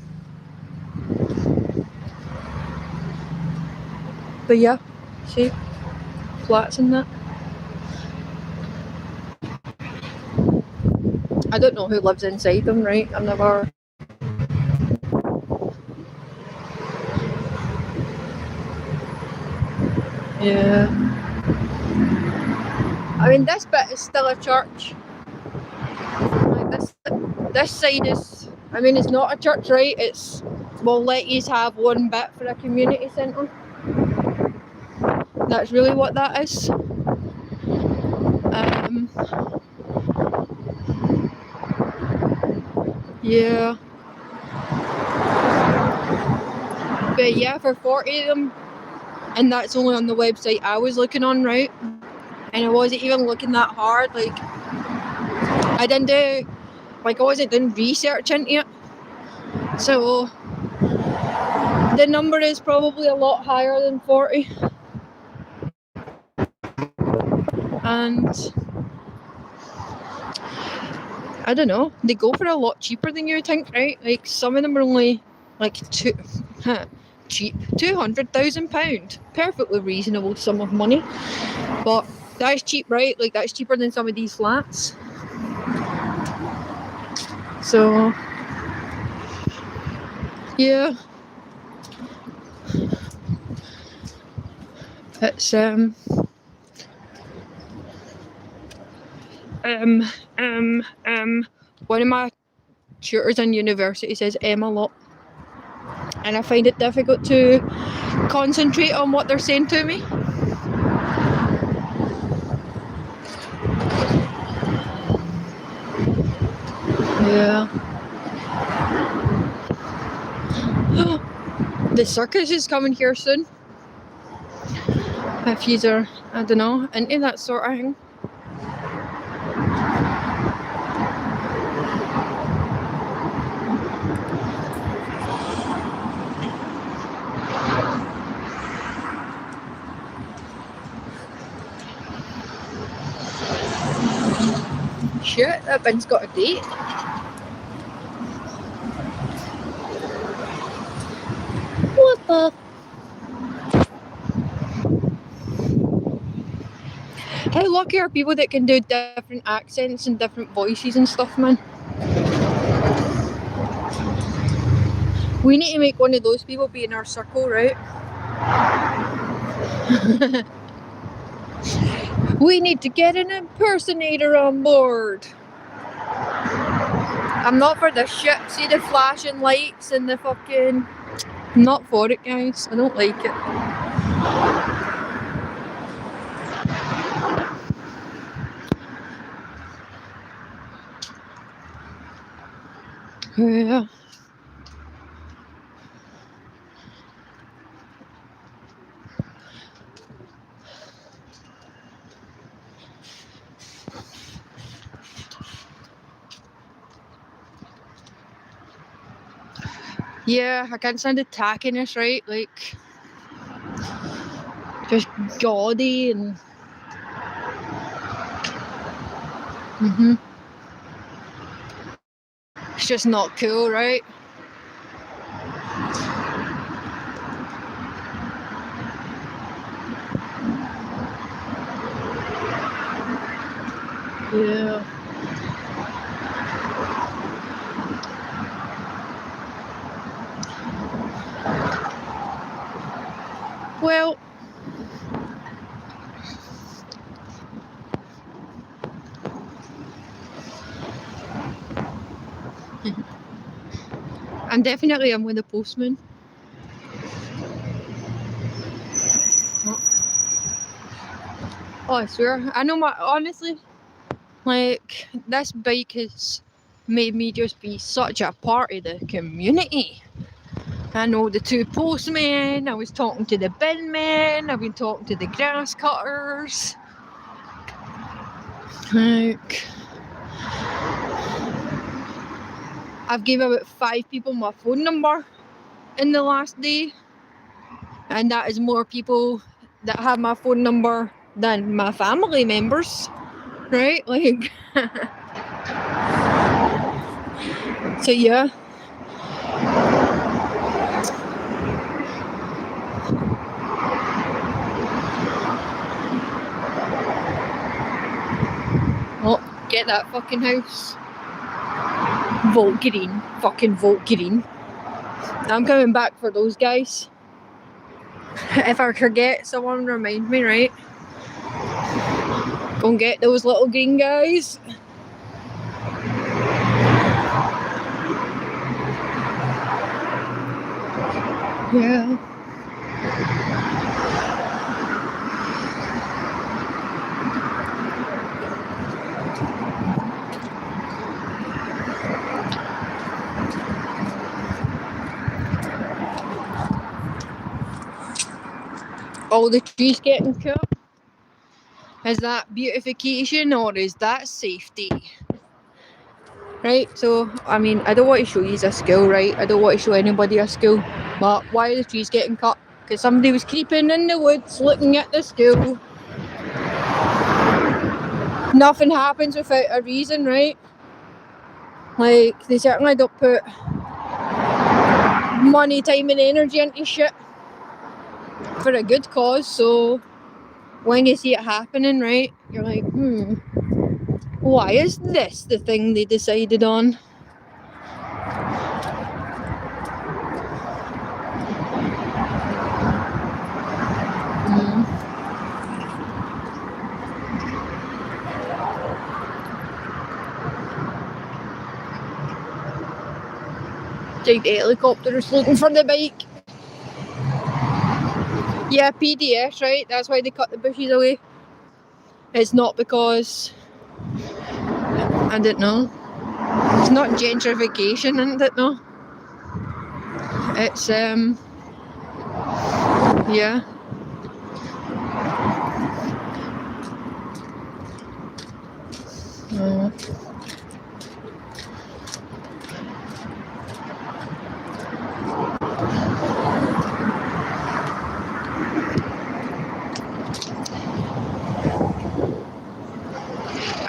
But yeah, see, flats and that. I don't know who lives inside them, right? I've never... Yeah. I mean, this bit is still a church. Like this side is... I mean, it's not a church, right? It's... We'll let you have one bit for a community centre. That's really what that is. Yeah. But yeah, for 40 of them, and that's only on the website I was looking on, right? And I wasn't even looking that hard, like, I didn't do, like, I wasn't doing research into it. So, the number is probably a lot higher than 40. And I don't know, they go for a lot cheaper than you would think, right? Like, some of them are only like cheap, £200,000. Perfectly reasonable sum of money. But that's cheap, right? Like, that's cheaper than some of these flats. So, yeah. It's One of my tutors in university says a lot, and I find it difficult to concentrate on what they're saying to me. Yeah. The circus is coming here soon. If yous are, I don't know, into that sort of thing. Shit, that bin's got a date. What the? How lucky are people that can do different accents and different voices and stuff, man? We need to make one of those people be in our circle, right? We need to get an impersonator on board. I'm not for this shit. See the flashing lights and the fucking... I'm not for it, guys. I don't like it. Yeah. Yeah, I can't stand the tackiness, right? Like, just gaudy and... It's just not cool, right? Yeah. Well, I'm definitely with the postman. Oh, I swear. I know honestly, like, this bike has made me just be such a part of the community. I know the two postmen, I was talking to the bin men, I've been talking to the grass cutters. Like, I've gave about 5 people my phone number in the last day. And that is more people that have my phone number than my family members. Right? Like, so yeah. Oh, get that fucking house. Vote green. Fucking vote green. I'm coming back for those guys. If I forget, someone remind me, right? Go and get those little green guys. Yeah. All the trees getting cut. Is that beautification or is that safety? Right, so, I mean, I don't want to show you a school, right? I don't want to show anybody a school. But why are the trees getting cut? Because somebody was creeping in the woods looking at the school. Nothing happens without a reason, right? Like, they certainly don't put money, time and energy into shit for a good cause, so when you see it happening, right, you're like, why is this the thing they decided on? Like the helicopter is looking for the bike. Yeah, PDS, right? That's why they cut the bushes away. It's not because, I don't know. It's not gentrification, I don't know. It's yeah.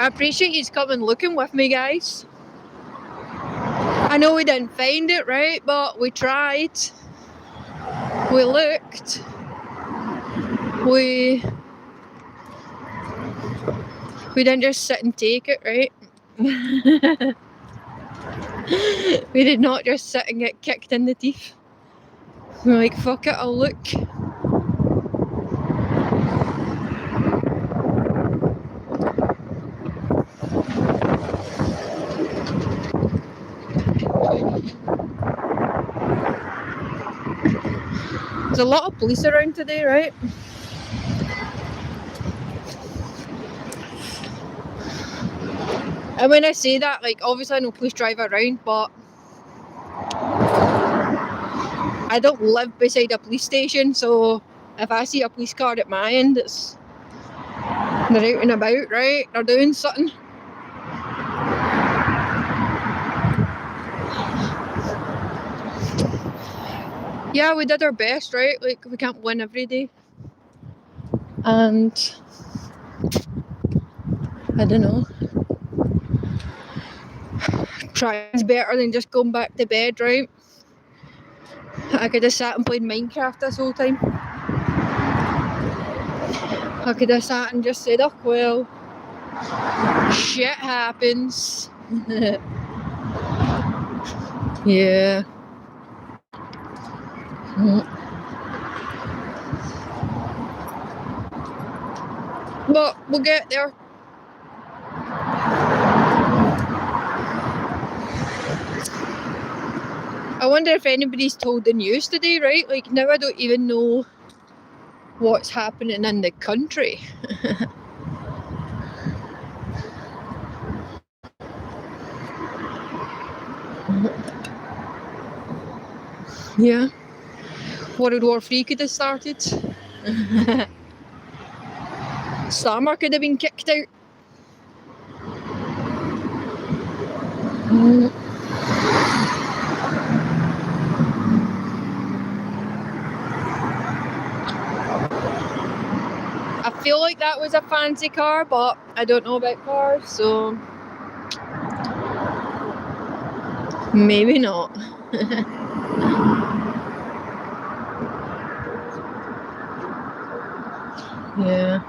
I appreciate you coming looking with me, guys. I know we didn't find it, right? But we tried. We looked. We didn't just sit and take it, right? We did not just sit and get kicked in the teeth. We were like, fuck it, I'll look. There's a lot of police around today, right? And when I say that, like, obviously I know police drive around, but I don't live beside a police station, so if I see a police car at my end, it's they're out and about, right? They're doing something. Yeah, we did our best, right? Like, we can't win every day. And I don't know. Trying's better than just going back to bed, right? I could have sat and played Minecraft this whole time. I could have sat and just said, oh well, shit happens. Yeah. But we'll get there. I wonder if anybody's told the news today, right? Like, now I don't even know what's happening in the country. Yeah. World War III could have started. Summer could have been kicked out. I feel like that was a fancy car, but I don't know about cars, so maybe not. Yeah.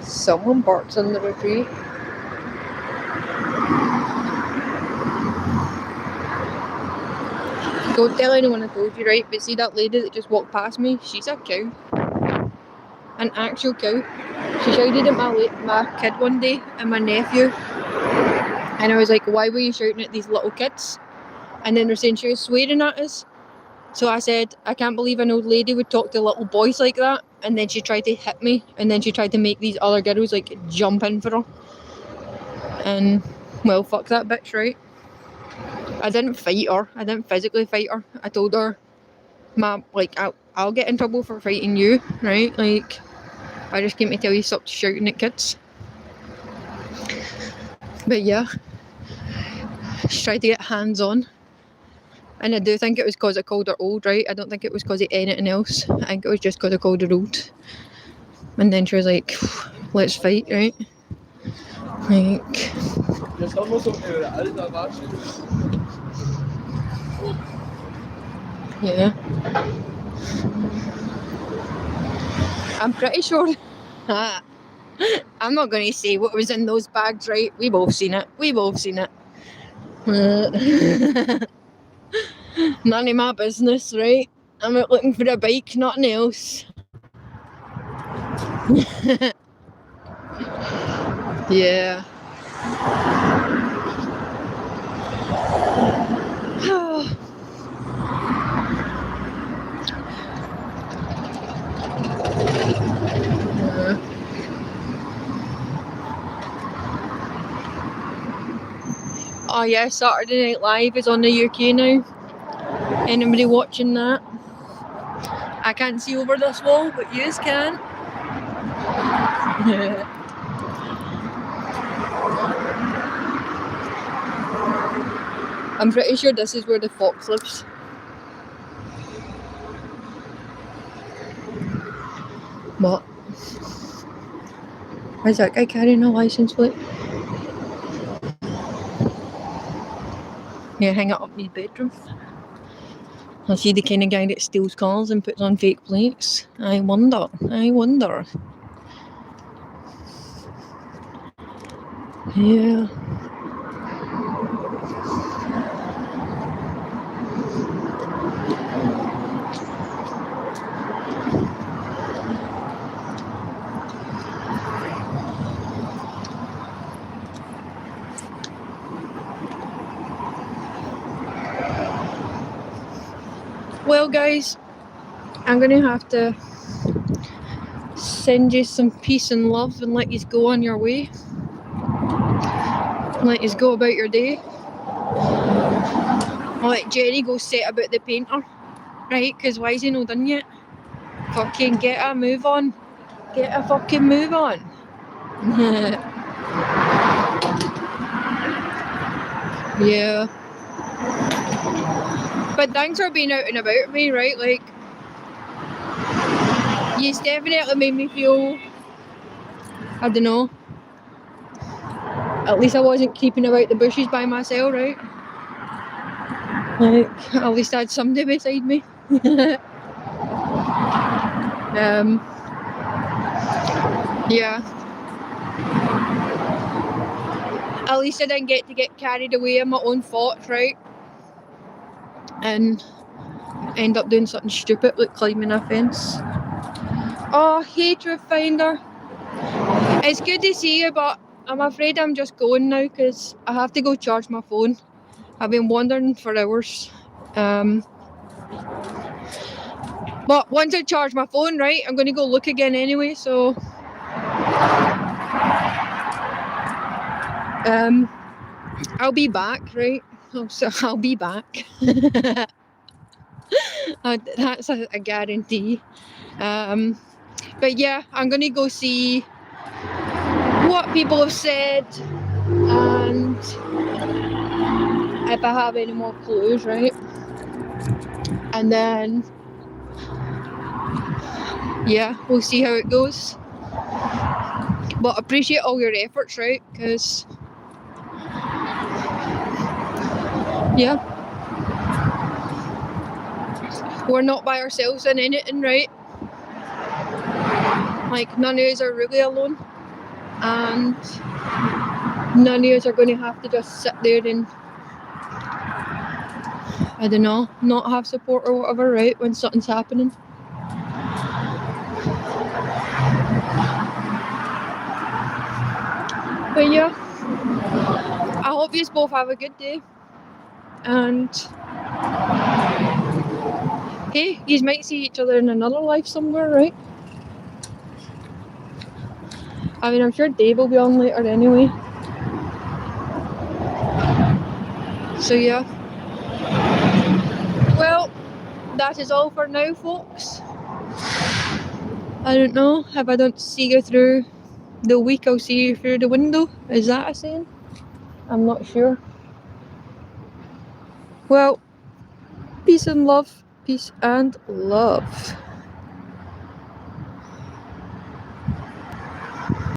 Someone barks under the tree. Don't tell anyone I told you, right? But see that lady that just walked past me? She's a cow. An actual cow. She shouted at my kid one day and my nephew. And I was like, why were you shouting at these little kids? And then they're saying she was swearing at us. So I said, I can't believe an old lady would talk to little boys like that. And then she tried to hit me. And then she tried to make these other girls like jump in for her. And well, fuck that bitch, right? I didn't fight her. I didn't physically fight her. I told her, Mom, like, I'll get in trouble for fighting you, right? Like, I just came to tell you stop shouting at kids. But yeah, she tried to get hands on. And I do think it was because I called her old, right? I don't think it was because of anything else. I think it was just because I called her old. And then she was like, let's fight, right? Like... Yeah. I'm pretty sure. I'm not going to say what was in those bags, right? We both seen it. We both seen it. None of my business, right? I'm out looking for a bike, nothing else. Yeah. Oh yeah, Saturday Night Live is on the UK now. Anybody watching that? I can't see over this wall, but yous can. I'm pretty sure this is where the fox lives. What? Is that guy carrying a license plate? Yeah, hang it up in his bedroom. I see the kind of guy that steals cars and puts on fake plates. I wonder. Yeah. Well, guys, I'm going to have to send you some peace and love and let you go on your way. Let you go about your day. I'll let Jerry go set about the painter, right? Because why is he not done yet? Fucking get a move on. Get a fucking move on. Yeah. But thanks for being out and about me, right? Like, you definitely made me feel, I don't know, at least I wasn't creeping about the bushes by myself, right? Like, at least I had somebody beside me. Yeah. At least I didn't get to get carried away in my own thoughts, right? And end up doing something stupid like climbing a fence. Oh, hey Truth Finder. It's good to see you, but I'm afraid I'm just going now because I have to go charge my phone. I've been wandering for hours. But once I charge my phone, right, I'm going to go look again anyway, so... I'll be back, right? So I'll be back. That's a guarantee. But yeah, I'm going to go see what people have said and if I have any more clues, right? And then, yeah, we'll see how it goes. But appreciate all your efforts, right? Because, yeah, we're not by ourselves in anything, right? Like, none of us are really alone. And none of us are going to have to just sit there and, I don't know, not have support or whatever, right, when something's happening. But yeah, I hope you both have a good day. And hey, you might see each other in another life somewhere, right? I mean, I'm sure Dave will be on later anyway. So yeah. Well, that is all for now, folks. I don't know, if I don't see you through the week, I'll see you through the window. Is that a saying? I'm not sure. Well, peace and love. Peace and love.